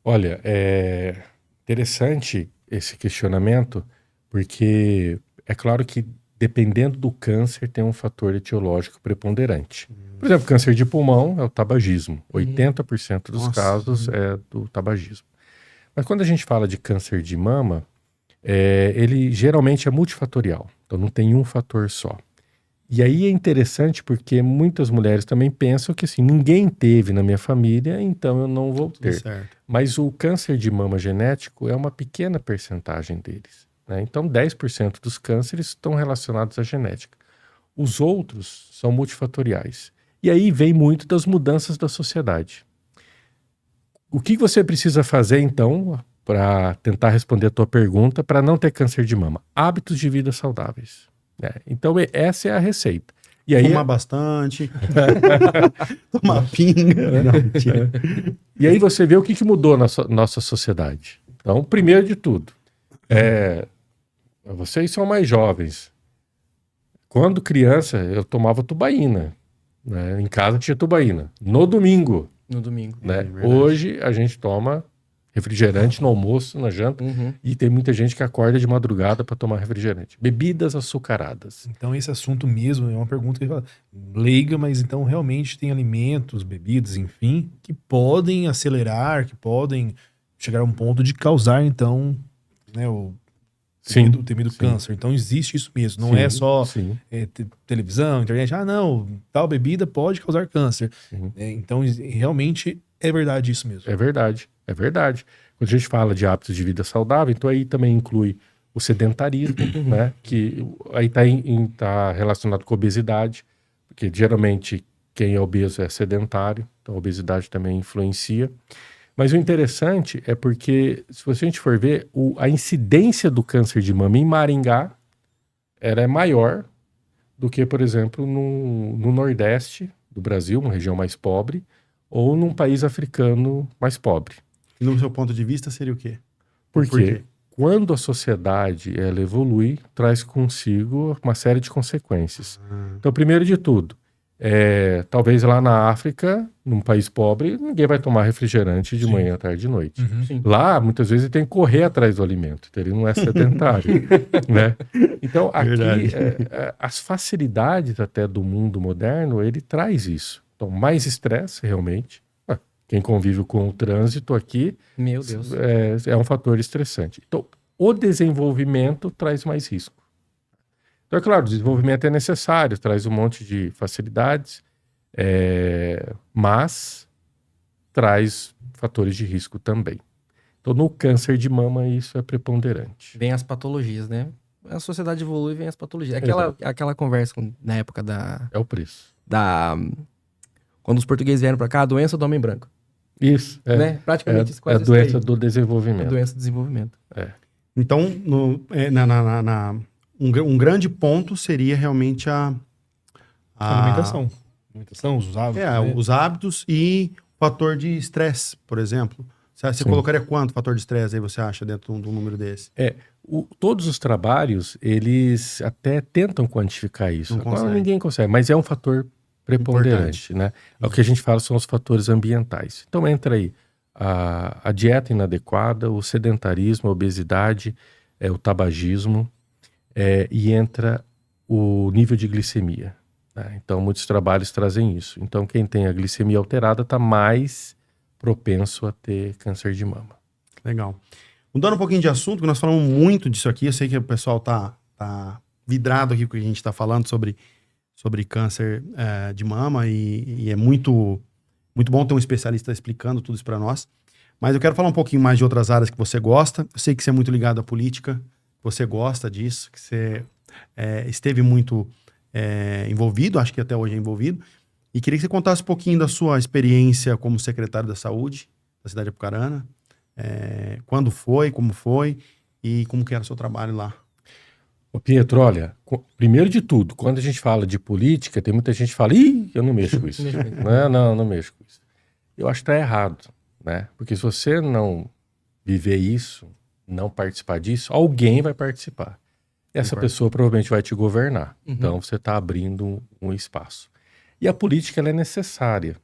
Olha, é interessante esse questionamento, porque é claro que dependendo do câncer tem um fator etiológico preponderante. Por exemplo, câncer de pulmão é o tabagismo. 80% dos casos é do tabagismo. Mas quando a gente fala de câncer de mama, ele geralmente é multifatorial. Então não tem um fator só. E aí é interessante porque muitas mulheres também pensam que assim, ninguém teve na minha família, então eu não vou ter. Certo. Mas o câncer de mama genético é uma pequena percentagem deles, né? Então 10% dos cânceres estão relacionados à genética. Os outros são multifatoriais. E aí vem muito das mudanças da sociedade. O que você precisa fazer então para tentar responder a tua pergunta para não ter câncer de mama? Hábitos de vida saudáveis. Então essa é a receita. E aí, fumar bastante, tomar pinga. Não, mentira. E aí você vê o que mudou na nossa sociedade. Então, primeiro de tudo, vocês são mais jovens. Quando criança, eu tomava tubaína. Né? Em casa tinha tubaína. No domingo. Né? Hoje a gente toma refrigerante no almoço, na janta, e tem muita gente que acorda de madrugada para tomar refrigerante. Bebidas açucaradas. Então esse assunto mesmo é uma pergunta que fala, leiga, mas então realmente tem alimentos, bebidas, enfim, que podem acelerar, que podem chegar a um ponto de causar, então, né, o temido câncer. Então existe isso mesmo, não é só televisão, internet, não, tal bebida pode causar câncer. Então realmente é verdade isso mesmo. É verdade. Quando a gente fala de hábitos de vida saudável, então aí também inclui o sedentarismo, né? Que aí tá relacionado com a obesidade, porque geralmente quem é obeso é sedentário, então a obesidade também influencia. Mas o interessante é porque, se a gente for ver, a incidência do câncer de mama em Maringá é maior do que, por exemplo, no Nordeste do Brasil, uma região mais pobre, ou num país africano mais pobre. E no seu ponto de vista seria o quê? Porque quando a sociedade ela evolui, traz consigo uma série de consequências. Então, primeiro de tudo, talvez lá na África, num país pobre, ninguém vai tomar refrigerante de manhã, tarde e noite. Lá, muitas vezes, ele tem que correr atrás do alimento, então ele não é sedentário. Né? Então, aqui, as facilidades até do mundo moderno, ele traz isso. Então, mais estresse, realmente. Quem convive com o trânsito aqui, meu Deus, é um fator estressante. Então, o desenvolvimento traz mais risco. Então, é claro, o desenvolvimento é necessário, traz um monte de facilidades, mas traz fatores de risco também. Então, no câncer de mama, isso é preponderante. Vem as patologias, né? A sociedade evolui e vem as patologias. Aquela conversa na época É o preço. Quando os portugueses vieram para cá, a doença do homem branco. Isso. Né? Praticamente isso, é a doença do desenvolvimento. A doença do desenvolvimento. Então, um grande ponto seria realmente a alimentação. Os hábitos. Né? Os hábitos e o fator de estresse, por exemplo. Você colocaria quanto fator de estresse aí você acha dentro de um número desse? Todos os trabalhos, eles até tentam quantificar isso. Agora ninguém consegue, mas é um fator preponderante, né? O que a gente fala são os fatores ambientais. Então entra aí a dieta inadequada, o sedentarismo, a obesidade, o tabagismo, e entra o nível de glicemia. Né? Então muitos trabalhos trazem isso. Então quem tem a glicemia alterada está mais propenso a ter câncer de mama. Legal. Mudando um pouquinho de assunto, que nós falamos muito disso aqui, eu sei que o pessoal tá vidrado aqui com o que a gente está falando sobre câncer de mama e é muito, muito bom ter um especialista explicando tudo isso para nós. Mas eu quero falar um pouquinho mais de outras áreas que você gosta. Eu sei que você é muito ligado à política, você gosta disso, que você esteve muito envolvido, acho que até hoje é envolvido. E queria que você contasse um pouquinho da sua experiência como secretário da Saúde da cidade de Apucarana. Quando foi, como foi e como que era o seu trabalho lá. Ô Pietro, olha, primeiro de tudo, quando a gente fala de política, tem muita gente que fala, eu não mexo com isso. não mexo com isso. Eu acho que está errado, né? Porque se você não viver isso, não participar disso, alguém vai participar. Essa pessoa provavelmente vai te governar. Então você está abrindo um espaço. E a política ela é necessária,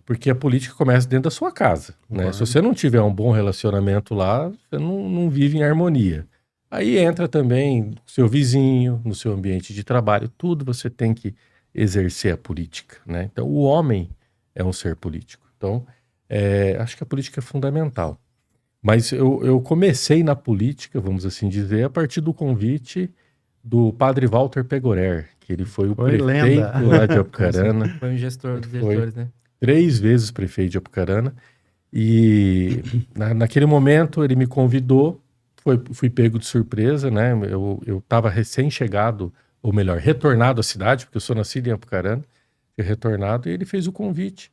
porque a política começa dentro da sua casa. Né? Se você não tiver um bom relacionamento lá, você não vive em harmonia. Aí entra também no seu vizinho, no seu ambiente de trabalho, tudo você tem que exercer a política. Né? Então o homem é um ser político. Então acho que a política é fundamental. Mas eu comecei na política, vamos assim dizer, a partir do convite do padre Walter Pegorer, que ele foi o prefeito lá de Apucarana. Foi um gestor dos gestores, né? 3 vezes prefeito de Apucarana. E naquele momento ele me convidou, fui pego de surpresa, né? Eu estava recém-chegado, ou melhor, retornado à cidade, porque eu sou nascido em Apucarana, retornado, e ele fez o convite.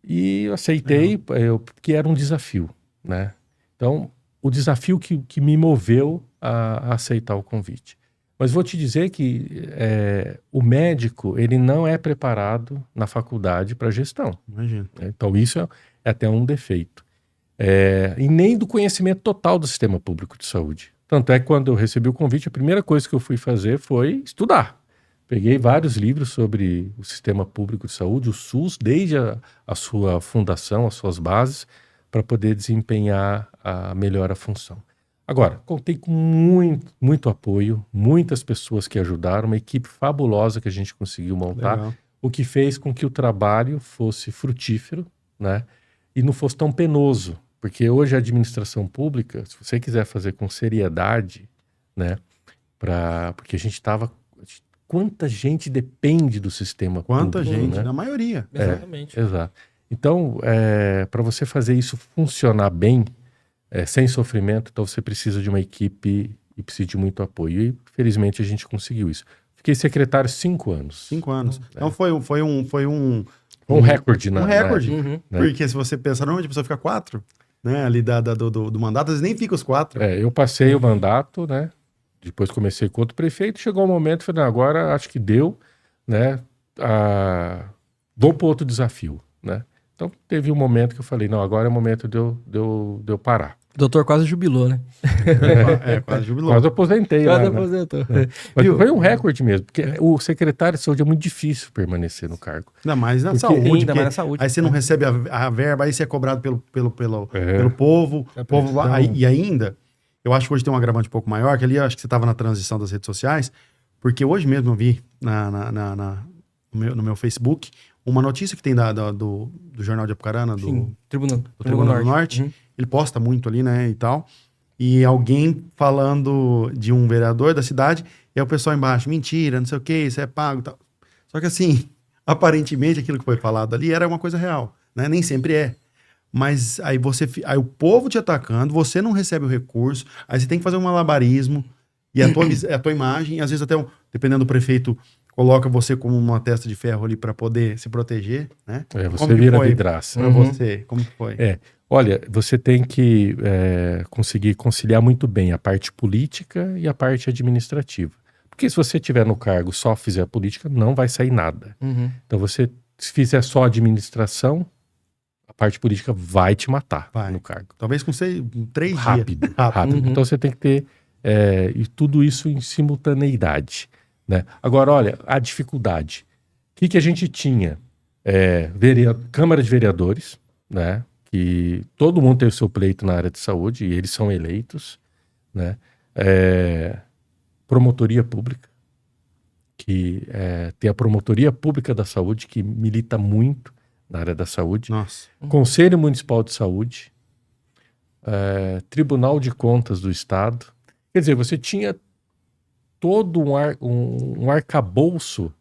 E eu aceitei, porque era um desafio, né? Então, o desafio que me moveu a aceitar o convite. Mas vou te dizer que o médico, ele não é preparado na faculdade para gestão. Imagina. Então isso é até um defeito. E nem do conhecimento total do sistema público de saúde. Tanto é que quando eu recebi o convite, a primeira coisa que eu fui fazer foi estudar. Peguei vários livros sobre o sistema público de saúde, o SUS, desde a sua fundação, as suas bases, para poder desempenhar melhor a função. Agora, contei com muito apoio, muitas pessoas que ajudaram, uma equipe fabulosa que a gente conseguiu montar, Legal. o que fez com que o trabalho fosse frutífero, né? E não fosse tão penoso, porque hoje a administração pública, se você quiser fazer com seriedade, né? Porque a gente estava... Quanta gente depende do sistema público, Quanta gente, né? na maioria. Exatamente. Exato. Então, para você fazer isso funcionar bem, sem sofrimento, então você precisa de uma equipe e precisa de muito apoio. E, felizmente, a gente conseguiu isso. Fiquei secretário 5 anos. 5 anos. Então foi um recorde, né? Um recorde. Né? Porque se você pensar, normalmente a pessoa fica 4, né? Ali do mandato, às vezes nem fica os 4. Eu passei o mandato, né? Depois comecei com outro prefeito, chegou um momento, falei, não, agora acho que deu, né? Vou para outro desafio, né? Então teve um momento que eu falei, não, agora é o momento de eu parar. O doutor quase jubilou, né? Quase jubilou. Quase aposentei Quase lá, aposentou. né? Mas foi um recorde mesmo, porque o secretário de saúde é muito difícil permanecer no cargo. Ainda mais na Porque saúde. ainda mais na saúde. Aí você não recebe a verba, aí você é cobrado pelo povo. A O povo pressão. lá, e ainda, eu acho que hoje tem um agravante um pouco maior, que ali eu acho que você estava na transição das redes sociais, porque hoje mesmo eu vi no meu Facebook uma notícia que tem do Jornal de Apucarana, do Tribunal Tribunal do Norte. Uhum. Ele posta muito ali, né, e tal. e alguém falando de um vereador da cidade, e aí o pessoal embaixo, mentira, não sei o que, isso é pago e tal. Só que assim, aparentemente aquilo que foi falado ali era uma coisa real, né? Nem sempre é. Mas aí aí o povo te atacando, você não recebe o recurso, aí você tem que fazer um malabarismo, e a tua imagem, e às vezes até, dependendo do prefeito, coloca você como uma testa de ferro ali para poder se proteger, né? Você vira vidraça. Pra você, como que foi? Olha, você tem que conseguir conciliar muito bem a parte política e a parte administrativa. Porque se você estiver no cargo só fizer a política, não vai sair nada. Então se fizer só a administração, a parte política vai te matar no cargo. Talvez com 3 dias. Rápido. Então você tem que ter e tudo isso em simultaneidade, né? Agora, olha, a dificuldade. O que a gente tinha? Câmara de Vereadores, né? Que todo mundo tem o seu pleito na área de saúde e eles são eleitos, né? Promotoria Pública, que tem a Promotoria Pública da Saúde, que milita muito na área da saúde. Nossa. Conselho Municipal de Saúde, Tribunal de Contas do Estado. Quer dizer, você tinha todo um arcabouço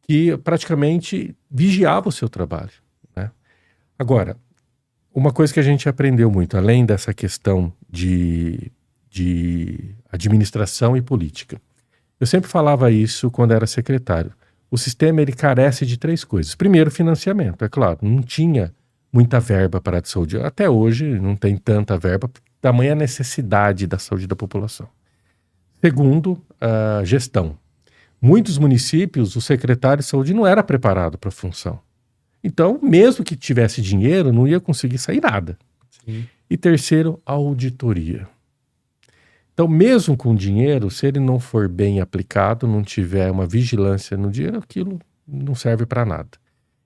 que praticamente vigiava o seu trabalho, né? Agora, uma coisa que a gente aprendeu muito, além dessa questão de administração e política. Eu sempre falava isso quando era secretário. O sistema, ele carece de 3 coisas. Primeiro, financiamento, é claro. Não tinha muita verba para a área de saúde. Até hoje não tem tanta verba, tamanha necessidade da saúde da população. Segundo, a gestão. Muitos municípios, o secretário de saúde não era preparado para a função. Então, mesmo que tivesse dinheiro, não ia conseguir sair nada. Sim. E terceiro, a auditoria. Então, mesmo com dinheiro, se ele não for bem aplicado, não tiver uma vigilância no dinheiro, aquilo não serve para nada.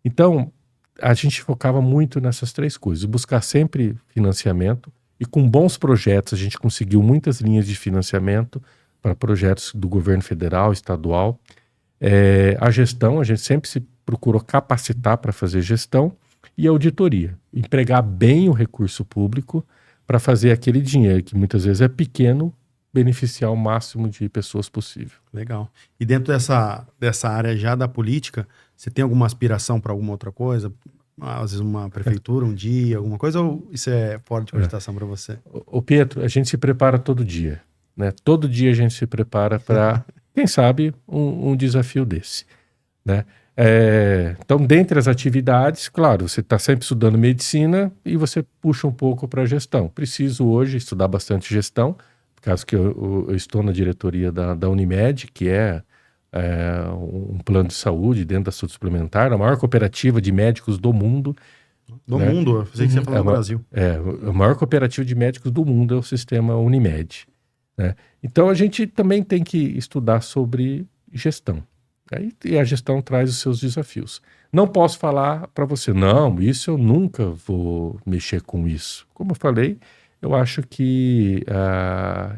Então, a gente focava muito nessas 3 coisas. Buscar sempre financiamento, e com bons projetos a gente conseguiu muitas linhas de financiamento para projetos do governo federal, estadual. A gestão, a gente sempre se procurou capacitar para fazer gestão, e auditoria. Empregar bem o recurso público para fazer aquele dinheiro, que muitas vezes é pequeno, beneficiar o máximo de pessoas possível. Legal. E dentro dessa área já da política, você tem alguma aspiração para alguma outra coisa? Às vezes uma prefeitura, um dia, alguma coisa, ou isso é fora de cogitação para você? Ô Pietro, a gente se prepara todo dia, né? Todo dia a gente se prepara para, quem sabe, um desafio desse, né? Então, dentre as atividades, claro, você está sempre estudando medicina e você puxa um pouco para a gestão. Preciso hoje estudar bastante gestão, por causa que eu estou na diretoria da Unimed, que é um plano de saúde dentro da saúde suplementar, a maior cooperativa de médicos do mundo. Do né? mundo? Eu pensei que você ia falar do Brasil. A maior cooperativa de médicos do mundo é o sistema Unimed, né? Então, a gente também tem que estudar sobre gestão. E a gestão traz os seus desafios. Não posso falar para você, não, isso eu nunca vou mexer com isso. Como eu falei, eu acho que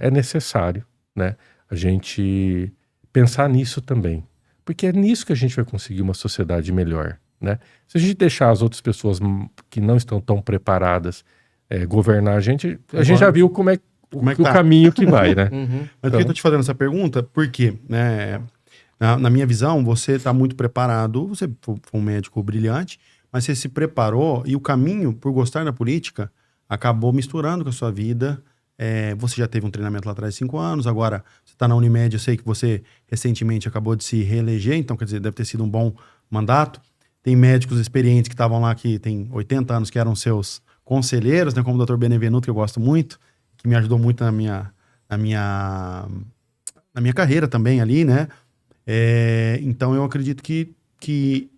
é necessário, né, a gente pensar nisso também. Porque é nisso que a gente vai conseguir uma sociedade melhor, né? Se a gente deixar as outras pessoas que não estão tão preparadas governar a gente já viu como é o caminho que vai, né? Mas por que eu tô te fazendo essa pergunta? Porque, né, na minha visão, você está muito preparado, você foi um médico brilhante, mas você se preparou e o caminho, por gostar da política, acabou misturando com a sua vida. Você já teve um treinamento lá atrás de 5 anos, agora você está na Unimed, eu sei que você recentemente acabou de se reeleger, então quer dizer, deve ter sido um bom mandato. Tem médicos experientes que estavam lá, que tem 80 anos, que eram seus conselheiros, né, como o Dr. Benevenuto, que eu gosto muito, que me ajudou muito na minha carreira também ali, né? Então eu acredito que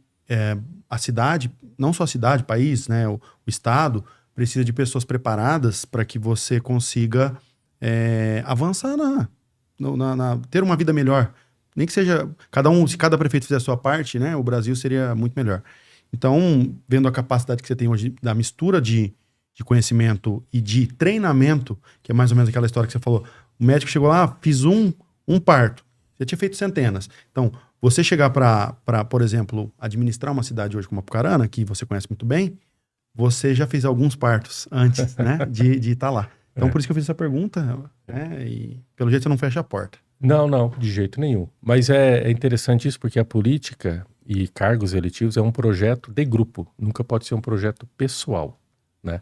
a cidade, não só a cidade, o país, né, o estado, precisa de pessoas preparadas para que você consiga avançar ter uma vida melhor. Nem que seja, se cada prefeito fizer a sua parte, né, o Brasil seria muito melhor. Então, vendo a capacidade que você tem hoje da mistura de conhecimento e de treinamento, que é mais ou menos aquela história que você falou, o médico chegou lá, fiz um parto. Você tinha feito centenas. Então, você chegar para, por exemplo, administrar uma cidade hoje como Apucarana, que você conhece muito bem, você já fez alguns partos antes, né, de estar lá. Então, por isso que eu fiz essa pergunta, e pelo jeito você não fecha a porta. Não, de jeito nenhum. Mas é interessante isso porque a política e cargos eletivos é um projeto de grupo, nunca pode ser um projeto pessoal, né?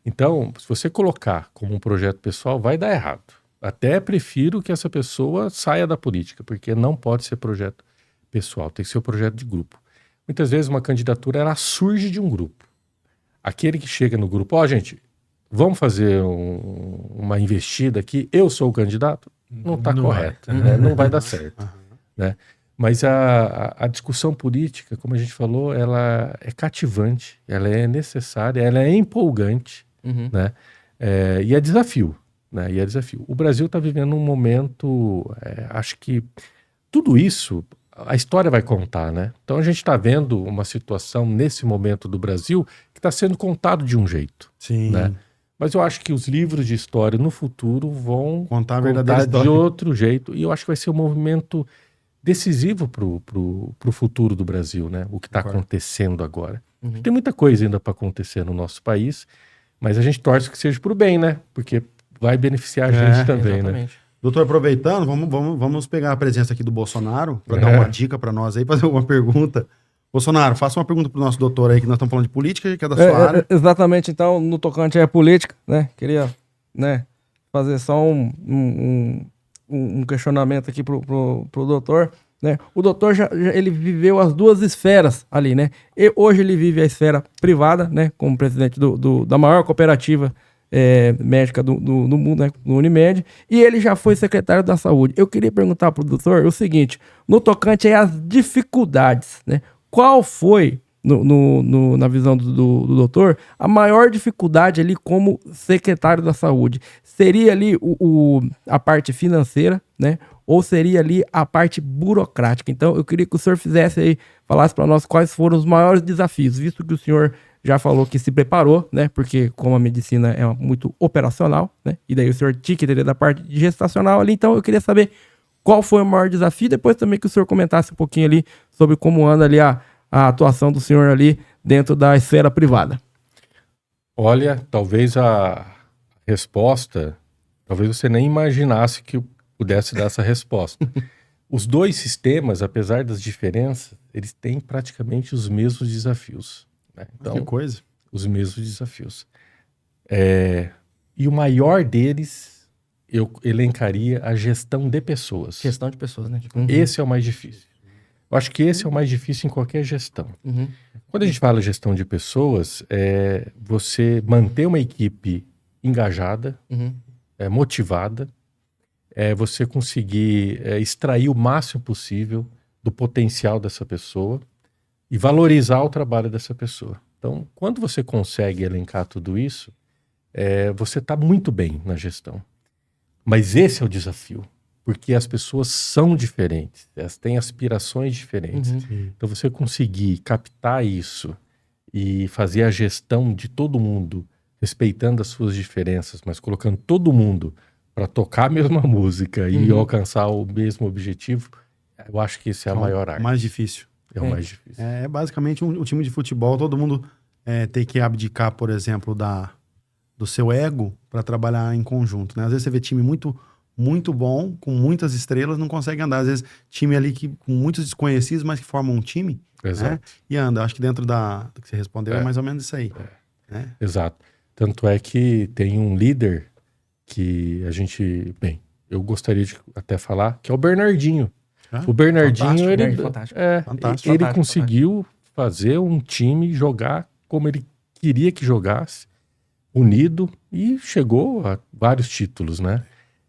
Então, se você colocar como um projeto pessoal, vai dar errado. Até prefiro que essa pessoa saia da política, porque não pode ser projeto pessoal, tem que ser um projeto de grupo. Muitas vezes uma candidatura, ela surge de um grupo. Aquele que chega no grupo, gente, vamos fazer uma investida aqui, eu sou o candidato? Não está correto, né? Não vai dar certo, né? Mas a discussão política, como a gente falou, ela é cativante, ela é necessária, ela é empolgante, né? E é desafio, né? E é desafio. O Brasil está vivendo um momento, acho que tudo isso, a história vai contar, né? Então a gente está vendo uma situação nesse momento do Brasil que está sendo contado de um jeito, Sim. né? Mas eu acho que os livros de história no futuro vão contar a verdadeira história de outro jeito. E eu acho que vai ser um movimento decisivo pro futuro do Brasil, né? O que está acontecendo agora. Tem muita coisa ainda para acontecer no nosso país, mas a gente torce que seja pro bem, né? Porque vai beneficiar a gente também, exatamente. né? Doutor, aproveitando, vamos pegar a presença aqui do Bolsonaro para dar uma dica para nós aí, fazer uma pergunta. Bolsonaro, faça uma pergunta pro nosso doutor aí, que nós estamos falando de política, que é da sua área. Exatamente, então, no tocante à política, né? Queria, né, fazer só um questionamento aqui pro doutor, né? O doutor ele viveu as duas esferas ali, né? E hoje ele vive a esfera privada, né? Como presidente da maior cooperativa médica do mundo, né? No Unimed, e ele já foi secretário da Saúde. Eu queria perguntar pro doutor o seguinte, no tocante às dificuldades, né? Qual foi, na visão do doutor, a maior dificuldade ali como secretário da Saúde? Seria ali a parte financeira, né? Ou seria ali a parte burocrática? Então, eu queria que o senhor falasse para nós quais foram os maiores desafios, visto que o senhor já falou que se preparou, né? Porque como a medicina é muito operacional, né? E daí o senhor tinha que ter da parte gestacional ali. Então, eu queria saber qual foi o maior desafio, depois também que o senhor comentasse um pouquinho ali sobre como anda ali a atuação do senhor ali dentro da esfera privada. Olha, talvez a resposta, talvez você nem imaginasse que eu pudesse dar essa resposta. Os dois sistemas, apesar das diferenças, eles têm praticamente os mesmos desafios, né? Então, que coisa. Os mesmos desafios. E o maior deles, eu elencaria a gestão de pessoas. Gestão de pessoas, né? Esse é o mais difícil. Eu acho que esse é o mais difícil em qualquer gestão. Quando a gente fala gestão de pessoas, você manter uma equipe engajada, motivada, você conseguir extrair o máximo possível do potencial dessa pessoa e valorizar o trabalho dessa pessoa. Então, quando você consegue elencar tudo isso, você está muito bem na gestão. Mas esse é o desafio, porque as pessoas são diferentes, elas têm aspirações diferentes. Então você conseguir captar isso e fazer a gestão de todo mundo, respeitando as suas diferenças, mas colocando todo mundo para tocar a mesma música e alcançar o mesmo objetivo, eu acho que esse é a maior arte. Mais difícil. É o mais difícil. É basicamente um time de futebol, todo mundo tem que abdicar, por exemplo, do seu ego para trabalhar em conjunto, né? Às vezes você vê time muito, muito bom, com muitas estrelas, não consegue andar. Às vezes time ali com muitos desconhecidos, mas que formam um time, né? E anda. Acho que dentro do que você respondeu é mais ou menos isso aí. Né? Exato. Tanto é que tem um líder que a gente... Bem, eu gostaria de até falar, que é o Bernardinho. O Bernardinho, ele conseguiu fazer um time jogar como ele queria que jogasse, unido, e chegou a vários títulos, né?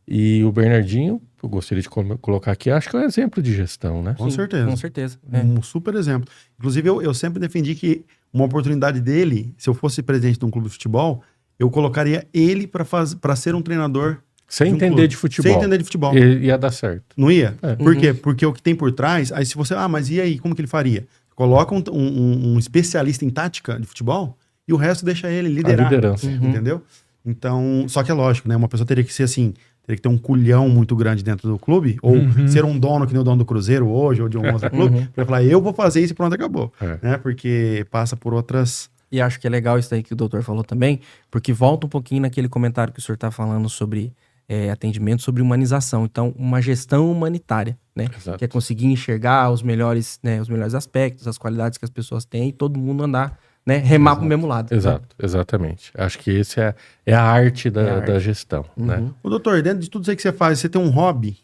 E o Bernardinho, eu gostaria de colocar aqui, acho que é um exemplo de gestão, né? Com certeza. Com certeza. Um super exemplo. Inclusive, eu sempre defendi que uma oportunidade dele, se eu fosse presidente de um clube de futebol, eu colocaria ele para ser um treinador sem entender de futebol. Sem entender de futebol. Ia dar certo. Não ia? Por quê? Porque o que tem por trás, aí se você... mas e aí, como que ele faria? Coloca um especialista em tática de futebol e o resto deixa ele liderar. A liderança. Entendeu? Então, só que é lógico, né? Uma pessoa teria que ser assim, teria que ter um culhão muito grande dentro do clube, ou ser um dono que nem o dono do Cruzeiro hoje, ou de um outro clube, pra falar, eu vou fazer isso e pronto, acabou. Né? Porque passa por outras E acho que é legal isso aí que o doutor falou também, porque volta um pouquinho naquele comentário que o senhor está falando sobre atendimento, sobre humanização. Então, uma gestão humanitária, né? Exato. Que é conseguir enxergar os melhores aspectos, as qualidades que as pessoas têm e todo mundo andar, né? Remar pro mesmo lado. Exato, né? Exatamente. Acho que esse é a arte da gestão, né? Ô, doutor, dentro de tudo isso aí que você faz, você tem um hobby?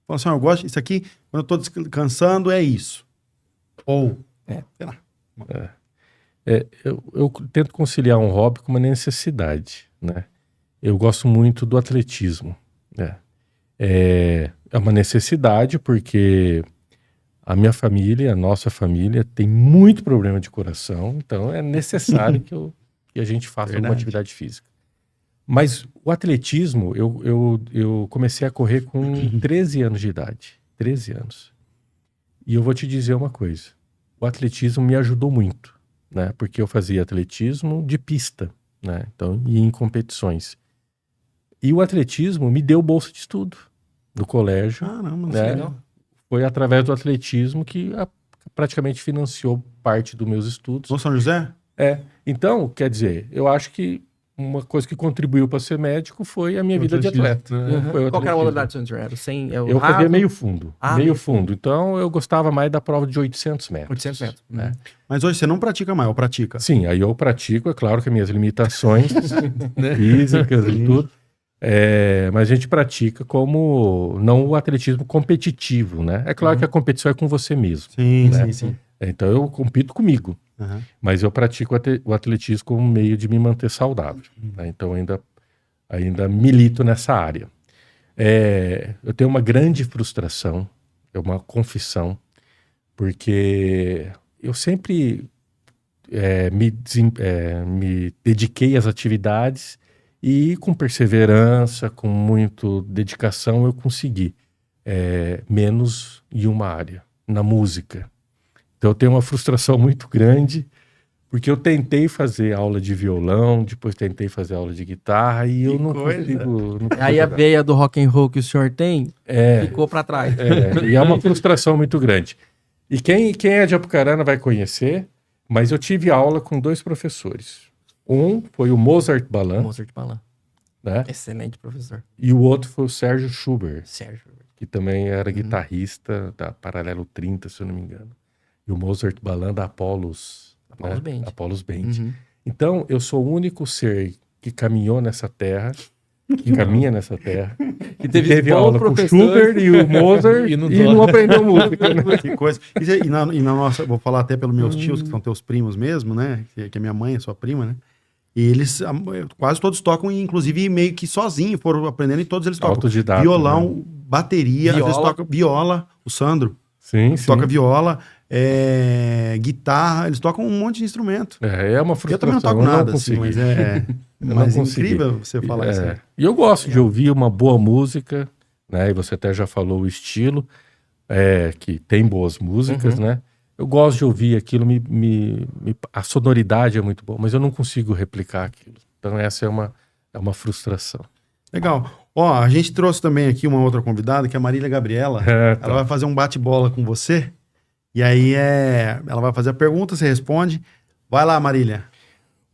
Fala assim, eu gosto disso aqui, quando eu tô descansando, é isso. Ou, sei lá. Eu tento conciliar um hobby com uma necessidade, né? Eu gosto muito do atletismo, né? É uma necessidade porque a minha família, a nossa família tem muito problema de coração, então é necessário que a gente faça uma atividade física. Mas o atletismo, eu comecei a correr com 13 anos de idade, 13 anos. E eu vou te dizer uma coisa, o atletismo me ajudou muito, né? Porque eu fazia atletismo de pista, né? Então, ia em competições. E o atletismo me deu bolsa de estudo no colégio. Caramba, né? legal. Foi através do atletismo que praticamente financiou parte dos meus estudos. No São José? Então, quer dizer, eu acho que uma coisa que contribuiu para ser médico foi a minha vida de atleta. Foi o Qual que era a atletismo. modalidade, senhor? Era o Eu raso? fazia meio fundo. Ah, meio meio fundo. Então, eu gostava mais da prova de 800 metros. 800 metros. Né? Mas hoje você não pratica mais, ou pratica? Sim, aí eu pratico, é claro que as minhas limitações físicas e tudo. Mas a gente pratica como não o atletismo competitivo, né? É claro que a competição é com você mesmo. Sim, né? sim. Então eu compito comigo, mas eu pratico o atletismo como meio de me manter saudável. Né? Então ainda milito nessa área. Eu tenho uma grande frustração, é uma confissão, porque eu sempre me dediquei às atividades e com perseverança, com muita dedicação, eu consegui menos em uma área, na música. Então eu tenho uma frustração muito grande, porque eu tentei fazer aula de violão, depois tentei fazer aula de guitarra e eu não consigo... Aí a veia do rock and roll que o senhor tem ficou para trás. E é uma frustração muito grande. E quem é de Apucarana vai conhecer, mas eu tive aula com 2 professores. Um foi o Mozart Balan, né? Excelente professor. E o outro foi o Sérgio Schubert, Sérgio. que também era guitarrista da Paralelo 30, se eu não me engano. E o Mozart Balan da Apollos Band. Apollos Band. Então, eu sou o único ser que caminhou nessa terra, que caminha nessa terra, que teve aula com o Schubert e o Mozart e não aprendeu música. Né? Que coisa. E na nossa, vou falar até pelos meus tios, que são teus primos mesmo, né? Que a minha mãe é sua prima, né? E eles quase todos tocam, inclusive meio que sozinho, foram aprendendo e todos eles tocam. Autodidata, violão, né? bateria, Viola. às vezes toca viola, o Sandro Sim. toca viola, guitarra, eles tocam um monte de instrumento. É uma frustração. Eu também não toco nada, assim, mas mas é incrível você falar isso. Aí. E eu gosto de ouvir uma boa música, né? E você até já falou o estilo, que tem boas músicas, né? Eu gosto de ouvir aquilo, a sonoridade é muito boa, mas eu não consigo replicar aquilo. Então essa é uma frustração. Legal. Ó, a gente trouxe também aqui uma outra convidada, que é a Marília Gabriela. Ela vai fazer um bate-bola com você. E aí ela vai fazer a pergunta, você responde. Vai lá, Marília.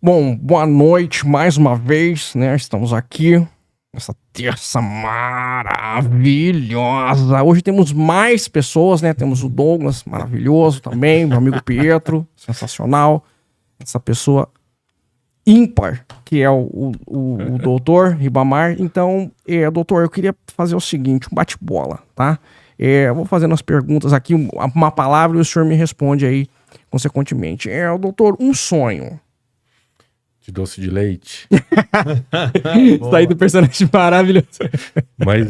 Bom, boa noite mais uma vez, né? Estamos aqui nessa terça maravilhosa. Hoje temos mais pessoas, né? Temos o Douglas, maravilhoso também, meu amigo Pietro, sensacional. Essa pessoa ímpar, que é o doutor Ribamar. Então, doutor, eu queria fazer o seguinte, um bate-bola, tá? Eu vou fazendo as perguntas aqui, uma palavra e o senhor me responde aí consequentemente. Doutor, um sonho. De doce de leite. Isso aí do personagem maravilhoso. Mas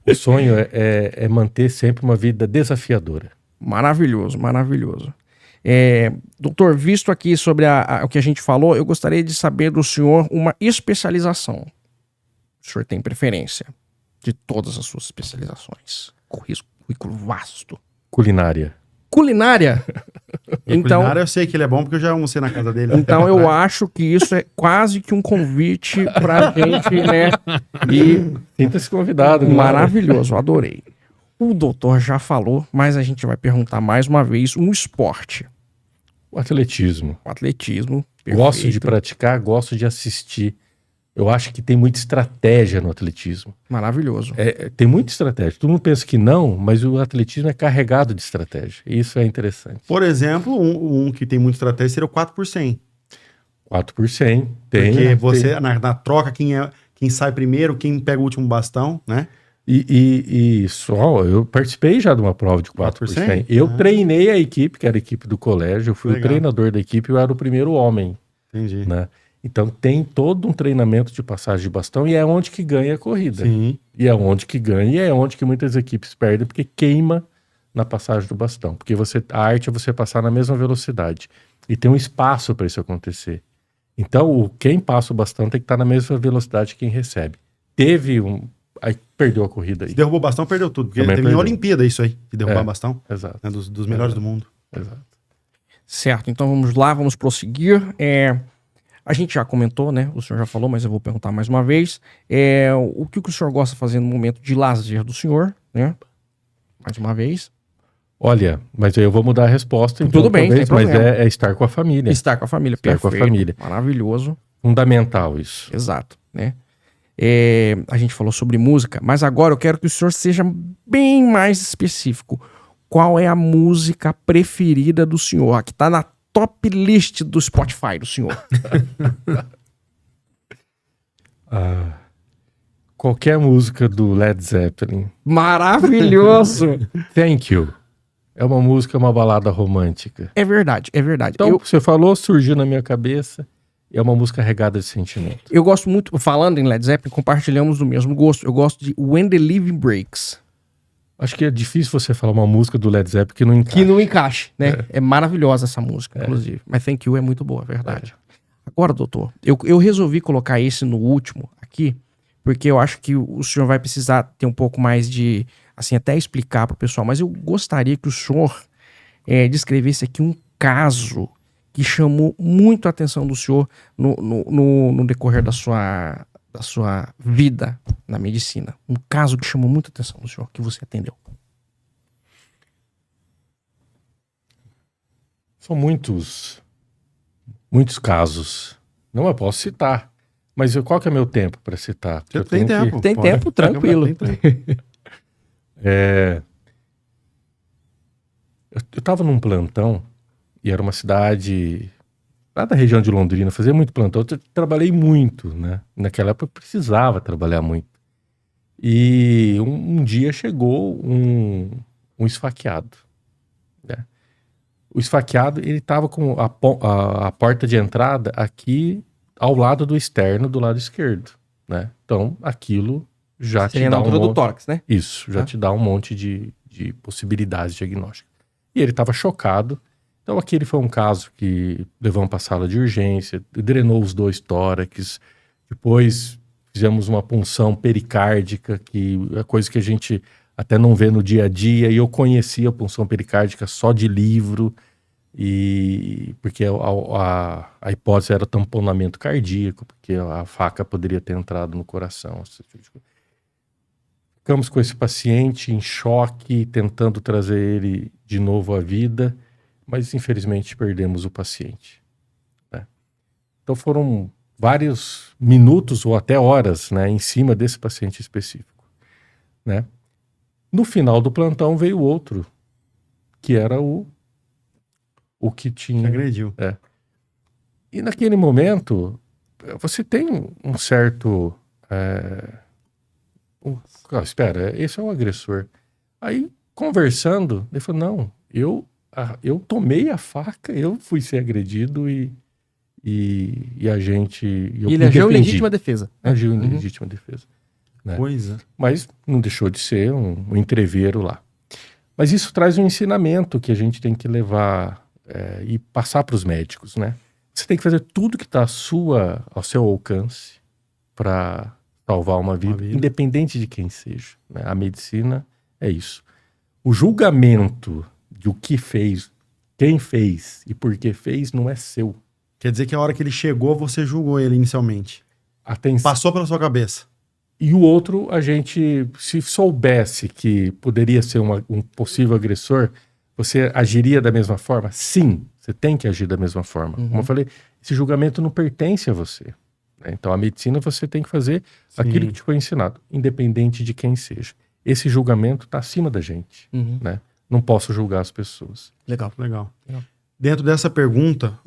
o sonho é manter sempre uma vida desafiadora. Maravilhoso, maravilhoso. Doutor, visto aqui sobre o que a gente falou, eu gostaria de saber do senhor uma especialização. O senhor tem preferência de todas as suas especializações? Currículo vasto. Culinária. Culinária? Então, culinária eu sei que ele é bom porque eu já almocei na casa dele. Então eu acho que isso é quase que um convite pra gente, né? E sinta-se convidado. Maravilhoso, adorei. O doutor já falou, mas a gente vai perguntar mais uma vez um esporte. O atletismo. O atletismo. Gosto de perfeito. praticar, gosto de assistir. Eu acho que tem muita estratégia no atletismo. Maravilhoso. Tem muita estratégia. Todo mundo pensa que não, mas o atletismo é carregado de estratégia. Isso é interessante. Por exemplo, um que tem muita estratégia seria o 4 por 100. 4 por 100. Tem, Porque né? você, na troca, quem sai primeiro, quem pega o último bastão, né? E só, eu participei já de uma prova de 4 por 100. Eu treinei a equipe, que era a equipe do colégio. Eu fui o treinador da equipe, eu era o primeiro homem. Entendi. Né? Então tem todo um treinamento de passagem de bastão e é onde que ganha a corrida. Sim. E é onde que ganha e é onde que muitas equipes perdem porque queima na passagem do bastão. Porque a arte é você passar na mesma velocidade. E tem um espaço para isso acontecer. Então quem passa o bastão tem que estar na mesma velocidade que quem recebe. Aí perdeu a corrida aí. Se derrubou o bastão, perdeu tudo. Porque Também teve perdeu. em Olimpíada isso aí, de derrubar bastão. Exato. Né, dos melhores do mundo. Exato. Certo, então vamos lá, vamos prosseguir. A gente já comentou, né? O senhor já falou, mas eu vou perguntar mais uma vez. O que o senhor gosta de fazer no momento de lazer do senhor, né? Mais uma vez. Olha, mas aí eu vou mudar a resposta. Então, Tudo bem, talvez, sem mas problema. é estar com a família. Estar com a família, Estar com a família. Maravilhoso. Fundamental isso. Exato, né? A gente falou sobre música, mas agora eu quero que o senhor seja bem mais específico. Qual é a música preferida do senhor? A que tá na top list do Spotify do senhor. Qualquer música do Led Zeppelin. Maravilhoso! Thank You. É uma música, uma balada romântica. É verdade, é verdade. Então, você falou, surgiu na minha cabeça. É uma música regada de sentimento. Eu gosto muito, falando em Led Zeppelin, compartilhamos do mesmo gosto. Eu gosto de When the Living Breaks. Acho que é difícil você falar uma música do Led Zeppelin que não encaixe. Que não encaixe, né? É maravilhosa essa música, inclusive. Mas Thank You é muito boa, é verdade. Agora, doutor, eu resolvi colocar esse no último aqui, porque eu acho que o senhor vai precisar ter um pouco mais de, assim, até explicar pro pessoal, mas eu gostaria que o senhor descrevesse aqui um caso que chamou muito a atenção do senhor no decorrer da sua vida na medicina. Um caso que chamou muita atenção do senhor, que você atendeu. São muitos casos. Não eu posso citar. Mas qual que é meu tempo para citar? Você tem tempo. Tem tempo, tranquilo. Eu estava num plantão e era uma cidade lá da região de Londrina, fazia muito plantão. Eu trabalhei muito, né? Naquela época eu precisava trabalhar muito. E um dia chegou um esfaqueado, né? O esfaqueado, ele estava com a porta de entrada aqui ao lado do externo, do lado esquerdo, né? Então, aquilo já te dá do tórax, né? Isso, já te dá um monte de possibilidades diagnósticas. E ele estava chocado. Então, aquele foi um caso que levamos para a sala de urgência, drenou os 2 tórax, depois fizemos uma punção pericárdica, que é coisa que a gente até não vê no dia a dia, e eu conhecia a punção pericárdica só de livro, porque a hipótese era tamponamento cardíaco, porque a faca poderia ter entrado no coração. Ficamos com esse paciente em choque, tentando trazer ele de novo à vida, mas infelizmente perdemos o paciente, né? Então foram vários minutos ou até horas, né, em cima desse paciente específico, né? No final do plantão veio outro, que era o que tinha... Que agrediu. E naquele momento, você tem um certo... espera, esse é o agressor. Aí, conversando, ele falou, não, eu tomei a faca, eu fui ser agredido e a gente... ele agiu em legítima defesa. Agiu em legítima defesa. Né? Coisa. Mas não deixou de ser um entreveiro lá. Mas isso traz um ensinamento que a gente tem que levar e passar para os médicos, né? Você tem que fazer tudo que está ao seu alcance para salvar uma vida, independente de quem seja, né? A medicina é isso. O julgamento de o que fez, quem fez e por que fez não é seu. Quer dizer que a hora que ele chegou, você julgou ele inicialmente. Atenção. Passou pela sua cabeça. E o outro, a gente, se soubesse que poderia ser um possível agressor, você agiria da mesma forma? Sim. Você tem que agir da mesma forma. Como eu falei, esse julgamento não pertence a você. Né? Então, a medicina você tem que fazer aquilo que te foi ensinado, independente de quem seja. Esse julgamento está acima da gente. Né? Não posso julgar as pessoas. Legal. Dentro dessa pergunta,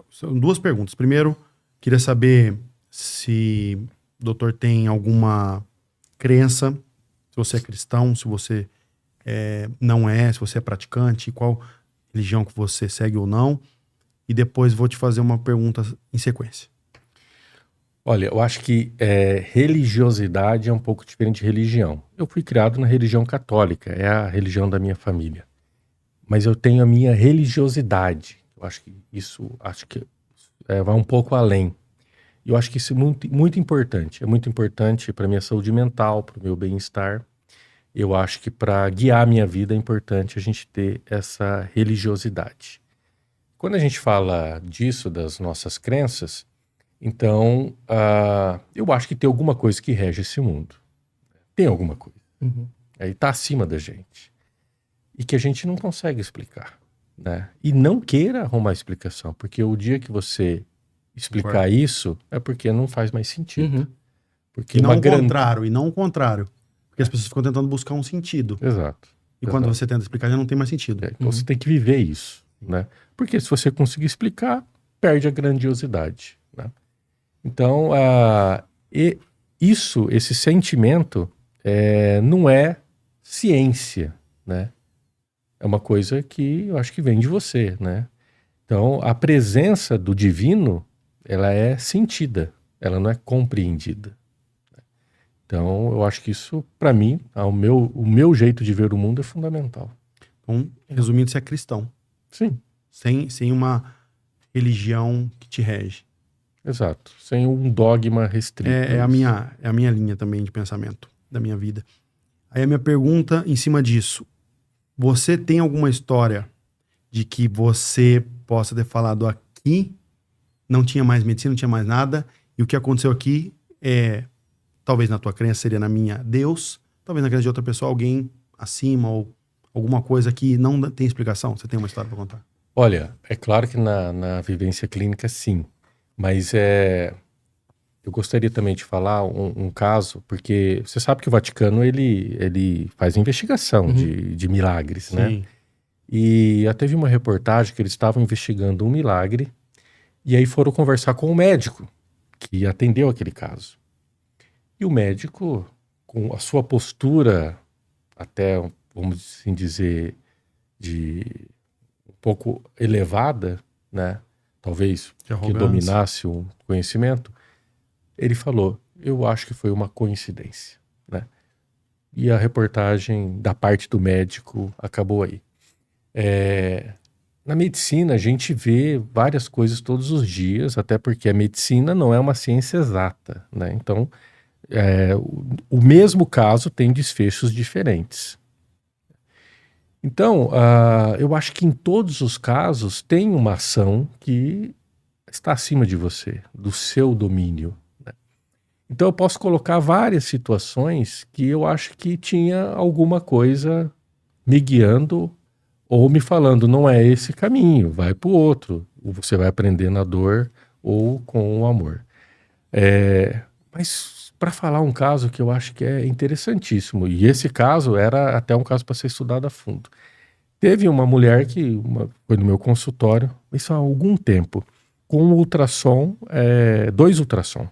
são duas perguntas. Primeiro, queria saber se o doutor tem alguma crença, se você é cristão, se você não é, se você é praticante, qual religião que você segue ou não. E depois vou te fazer uma pergunta em sequência. Olha, eu acho que religiosidade é um pouco diferente de religião. Eu fui criado na religião católica, é a religião da minha família. Mas eu tenho a minha religiosidade. Eu acho que isso vai um pouco além. E eu acho que isso é muito, muito importante. É muito importante para a minha saúde mental, para o meu bem-estar. Eu acho que para guiar a minha vida é importante a gente ter essa religiosidade. Quando a gente fala disso, das nossas crenças, então eu acho que tem alguma coisa que rege esse mundo. Tem alguma coisa. Aí está acima da gente. E que a gente não consegue explicar. Né? E não queira arrumar explicação, porque o dia que você explicar isso é porque não faz mais sentido. Porque e não o contrário. Porque as pessoas ficam tentando buscar um sentido. Exato. E quando você tenta explicar, já não tem mais sentido. Então você tem que viver isso. Né? Porque se você conseguir explicar, perde a grandiosidade. Né? Então, esse sentimento não é ciência, né? É uma coisa que eu acho que vem de você, né? Então, a presença do divino, ela é sentida, ela não é compreendida. Então, eu acho que isso, para mim, o meu jeito de ver o mundo é fundamental. Então, resumindo, você é cristão. Sim. Sem uma religião que te rege. Exato. Sem um dogma restrito. É a minha linha também de pensamento da minha vida. Aí a minha pergunta em cima disso. Você tem alguma história de que você possa ter falado aqui, não tinha mais medicina, não tinha mais nada, e o que aconteceu aqui talvez na tua crença seria na minha, Deus, talvez na crença de outra pessoa, alguém acima ou alguma coisa que não tem explicação? Você tem uma história para contar? Olha, é claro que na vivência clínica, sim. Mas eu gostaria também de falar um caso, porque você sabe que o Vaticano, ele faz investigação de milagres, sim. Né? E já teve uma reportagem que eles estavam investigando um milagre, e aí foram conversar com o médico que atendeu aquele caso. E o médico, com a sua postura até, vamos assim dizer, de um pouco elevada, né? Talvez que dominasse o conhecimento, ele falou, eu acho que foi uma coincidência, né? E a reportagem da parte do médico acabou aí. Na medicina a gente vê várias coisas todos os dias, até porque a medicina não é uma ciência exata, né? Então, o mesmo caso tem desfechos diferentes. Então, eu acho que em todos os casos tem uma ação que está acima de você, do seu domínio. Né? Então eu posso colocar várias situações que eu acho que tinha alguma coisa me guiando ou me falando, não é esse caminho, vai para o outro. Você vai aprender na dor ou com o amor. Mas para falar um caso que eu acho que é interessantíssimo, e esse caso era até um caso para ser estudado a fundo. Teve uma mulher que foi no meu consultório, isso há algum tempo, com um ultrassom, 2 ultrassom.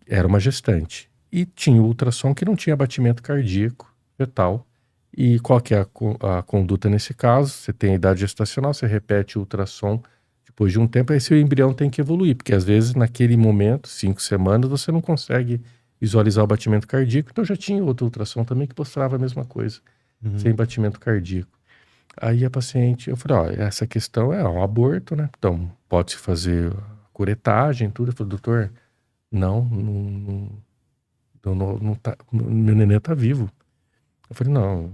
Era uma gestante. E tinha o ultrassom que não tinha batimento cardíaco fetal. E qual que é a conduta nesse caso? Você tem a idade gestacional, você repete o ultrassom depois de um tempo, aí seu embrião tem que evoluir, porque às vezes naquele momento, 5 semanas, você não consegue visualizar o batimento cardíaco. Então já tinha outro ultrassom também que mostrava a mesma coisa, sem batimento cardíaco. Aí a paciente, eu falei, essa questão é um aborto, né? Então pode-se fazer curetagem, tudo. Eu falei, doutor, não tá, meu neném tá vivo. Eu falei, não,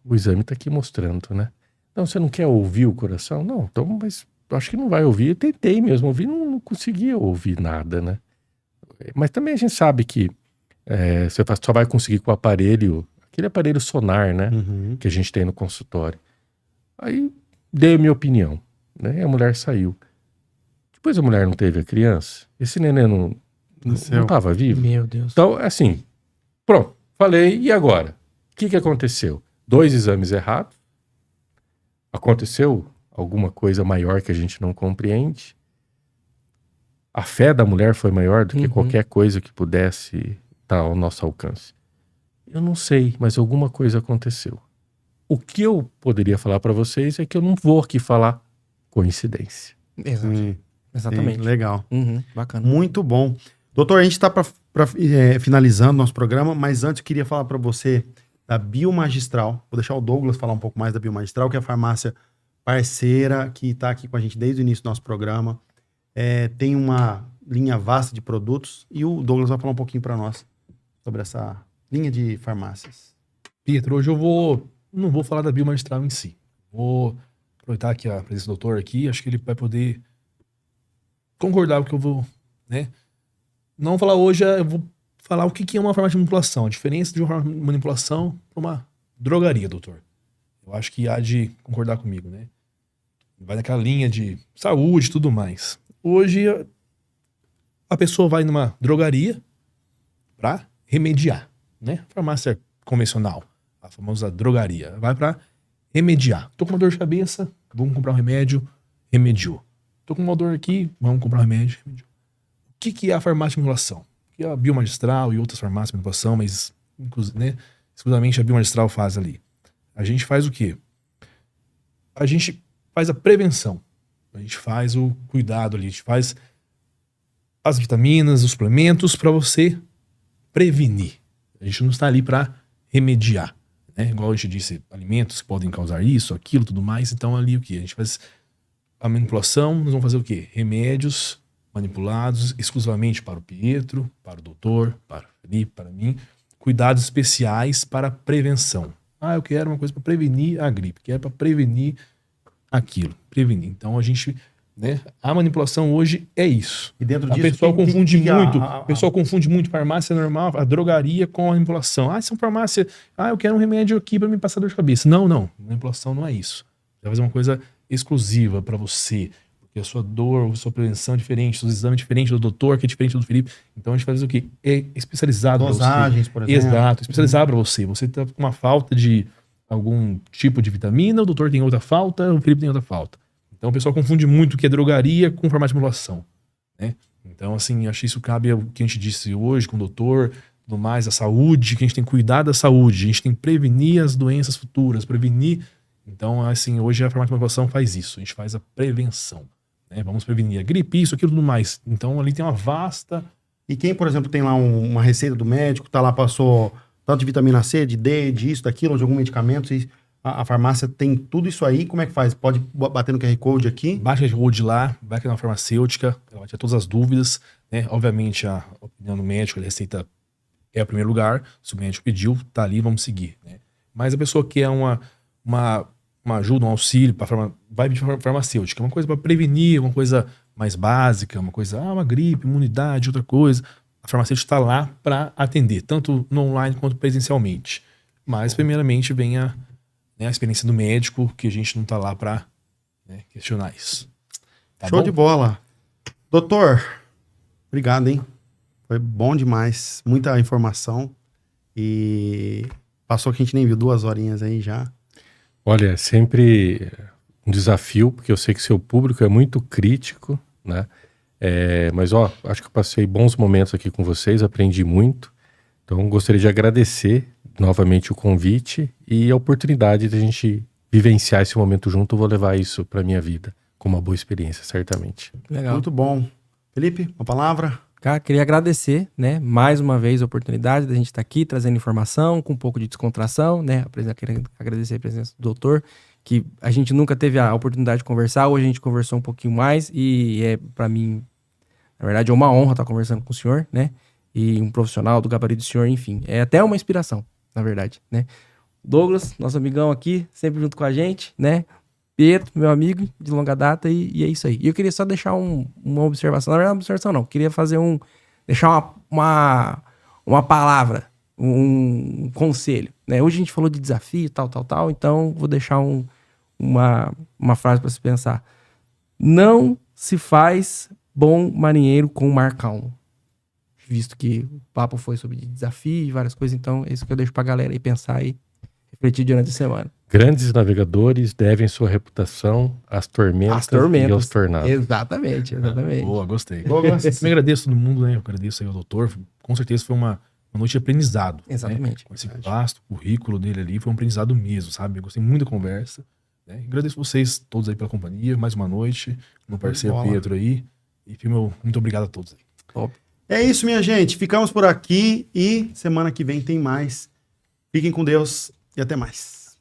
o exame tá aqui mostrando, né? Não, você não quer ouvir o coração? Não, então, mas acho que não vai ouvir. Eu tentei mesmo ouvir, não conseguia ouvir nada, né? Mas também a gente sabe que você só vai conseguir com o aparelho, aquele aparelho sonar, né? Que a gente tem no consultório. Aí dei a minha opinião, né? E a mulher saiu. Depois a mulher não teve a criança, esse neném não estava vivo. Meu Deus. Então, assim, pronto, falei, e agora? O que aconteceu? 2 exames errados, aconteceu alguma coisa maior que a gente não compreende, a fé da mulher foi maior do que qualquer coisa que pudesse estar ao nosso alcance. Eu não sei, mas alguma coisa aconteceu. O que eu poderia falar para vocês é que eu não vou aqui falar coincidência. Exato. Exatamente. Sim, legal. Bacana. Muito bom. Doutor, a gente está finalizando nosso programa, mas antes eu queria falar para você da Biomagistral. Vou deixar o Douglas falar um pouco mais da Biomagistral, que é a farmácia parceira que está aqui com a gente desde o início do nosso programa. Tem uma linha vasta de produtos e o Douglas vai falar um pouquinho para nós sobre essa linha de farmácias. Pietro, hoje não vou falar da Biomagistral em si. Vou aproveitar aqui a presença do doutor aqui, acho que ele vai poder concordar com o que eu vou, né? Não falar hoje, eu vou falar o que é uma farmácia de manipulação, a diferença de uma manipulação para uma drogaria, doutor. Eu acho que há de concordar comigo, né? Vai naquela linha de saúde e tudo mais. Hoje, a pessoa vai numa drogaria para remediar, né? Farmácia convencional, a famosa drogaria. Vai para remediar. Tô com uma dor de cabeça, vamos comprar um remédio, remediou. Tô com uma dor aqui, vamos comprar um remédio, remediou. O que é a farmácia de manipulação? Que é a Biomagistral e outras farmácias de manipulação, mas né, exclusivamente a Biomagistral faz ali. A gente faz o quê? A gente faz a prevenção. A gente faz o cuidado ali. A gente faz as vitaminas, os suplementos para você prevenir. A gente não está ali para remediar. Né? Igual a gente disse, alimentos que podem causar isso, aquilo, tudo mais. Então ali o quê? A gente faz a manipulação, nós vamos fazer o quê? Remédios manipulados exclusivamente para o Pietro, para o doutor, para o Felipe, para mim. Cuidados especiais para prevenção. Eu quero uma coisa para prevenir a gripe, quero para prevenir aquilo, prevenir. Então a gente, né, a manipulação hoje é isso. E dentro disso, o pessoal confunde muito farmácia normal, a drogaria com a manipulação. Isso é uma farmácia, eu quero um remédio aqui para me passar dor de cabeça. Não, manipulação não é isso. Você vai fazer uma coisa exclusiva para você, porque a sua dor, a sua prevenção é diferente, seus exames diferentes do doutor, que é diferente do Felipe. Então a gente faz o quê? É especializado para você. Dosagens, por exemplo. Exato, especializado para você. Você tá com uma falta de algum tipo de vitamina, o doutor tem outra falta, o Felipe tem outra falta. Então o pessoal confunde muito o que é drogaria com farmácia de manipulação, né? Então, assim, acho que isso cabe ao que a gente disse hoje com o doutor, tudo mais, a saúde, que a gente tem que cuidar da saúde, a gente tem que prevenir as doenças futuras, prevenir. Então, assim, hoje a farmácia de manipulação faz isso, a gente faz a prevenção, né? Vamos prevenir a gripe, isso, aquilo, tudo mais. Então, ali tem uma vasta... E quem, por exemplo, tem lá uma receita do médico, tá lá, passou tanto de vitamina C, de D, disso, daquilo, de algum medicamento, e a farmácia tem tudo isso aí, como é que faz? Pode bater no QR Code aqui? Baixa o QR Code lá, vai aqui na farmacêutica, ela vai tirar todas as dúvidas, né? Obviamente, a opinião do médico, a receita é o primeiro lugar, se o médico pediu, tá ali, vamos seguir, né? Mas a pessoa quer uma ajuda, um auxílio, vai pedir farmacêutica, uma coisa para prevenir, uma coisa mais básica, uma coisa, uma gripe, imunidade, outra coisa. A farmacêutica está lá para atender, tanto no online quanto presencialmente. Mas, primeiramente, vem a experiência do médico, que a gente não está lá para questionar isso. Tá Show bom? de bola. Doutor, obrigado, hein? Foi bom demais. Muita informação. E passou que a gente nem viu, 2 horinhas aí já. Olha, é sempre um desafio, porque eu sei que seu público é muito crítico, né? Mas, acho que eu passei bons momentos aqui com vocês, aprendi muito. Então, gostaria de agradecer novamente o convite e a oportunidade de a gente vivenciar esse momento junto. Eu vou levar isso para minha vida como uma boa experiência, certamente. Legal. Muito bom. Felipe, uma palavra? Cara, queria agradecer, né, mais uma vez a oportunidade da gente estar aqui trazendo informação com um pouco de descontração, né? Queria agradecer a presença do doutor, que a gente nunca teve a oportunidade de conversar, hoje a gente conversou um pouquinho mais e para mim, na verdade, é uma honra estar conversando com o senhor, né? E um profissional do gabarito do senhor, enfim, é até uma inspiração, na verdade, né? Douglas, nosso amigão aqui, sempre junto com a gente, né? Pietro, meu amigo de longa data, e é isso aí. E eu queria só deixar uma observação, na verdade, uma observação não, queria fazer deixar uma palavra, um conselho, né? Hoje a gente falou de desafio, tal, então vou deixar um uma frase para se pensar. Não se faz bom marinheiro com mar calmo. Visto que o papo foi sobre desafio e várias coisas, então é isso que eu deixo pra galera aí pensar e refletir durante a semana. Grandes navegadores devem sua reputação às tormentas e aos tornados. Exatamente. Boa, gostei. Eu me agradeço todo mundo, né? Eu agradeço aí ao doutor. Com certeza foi uma noite de aprendizado. Exatamente. Né? Com esse vasto currículo dele ali, foi um aprendizado mesmo, sabe? Eu gostei muito da conversa. Né? Agradeço vocês todos aí pela companhia, mais uma noite, meu parceiro Pedro aí. E muito obrigado a todos aí. Top. É isso, minha gente. Ficamos por aqui e semana que vem tem mais. Fiquem com Deus e até mais.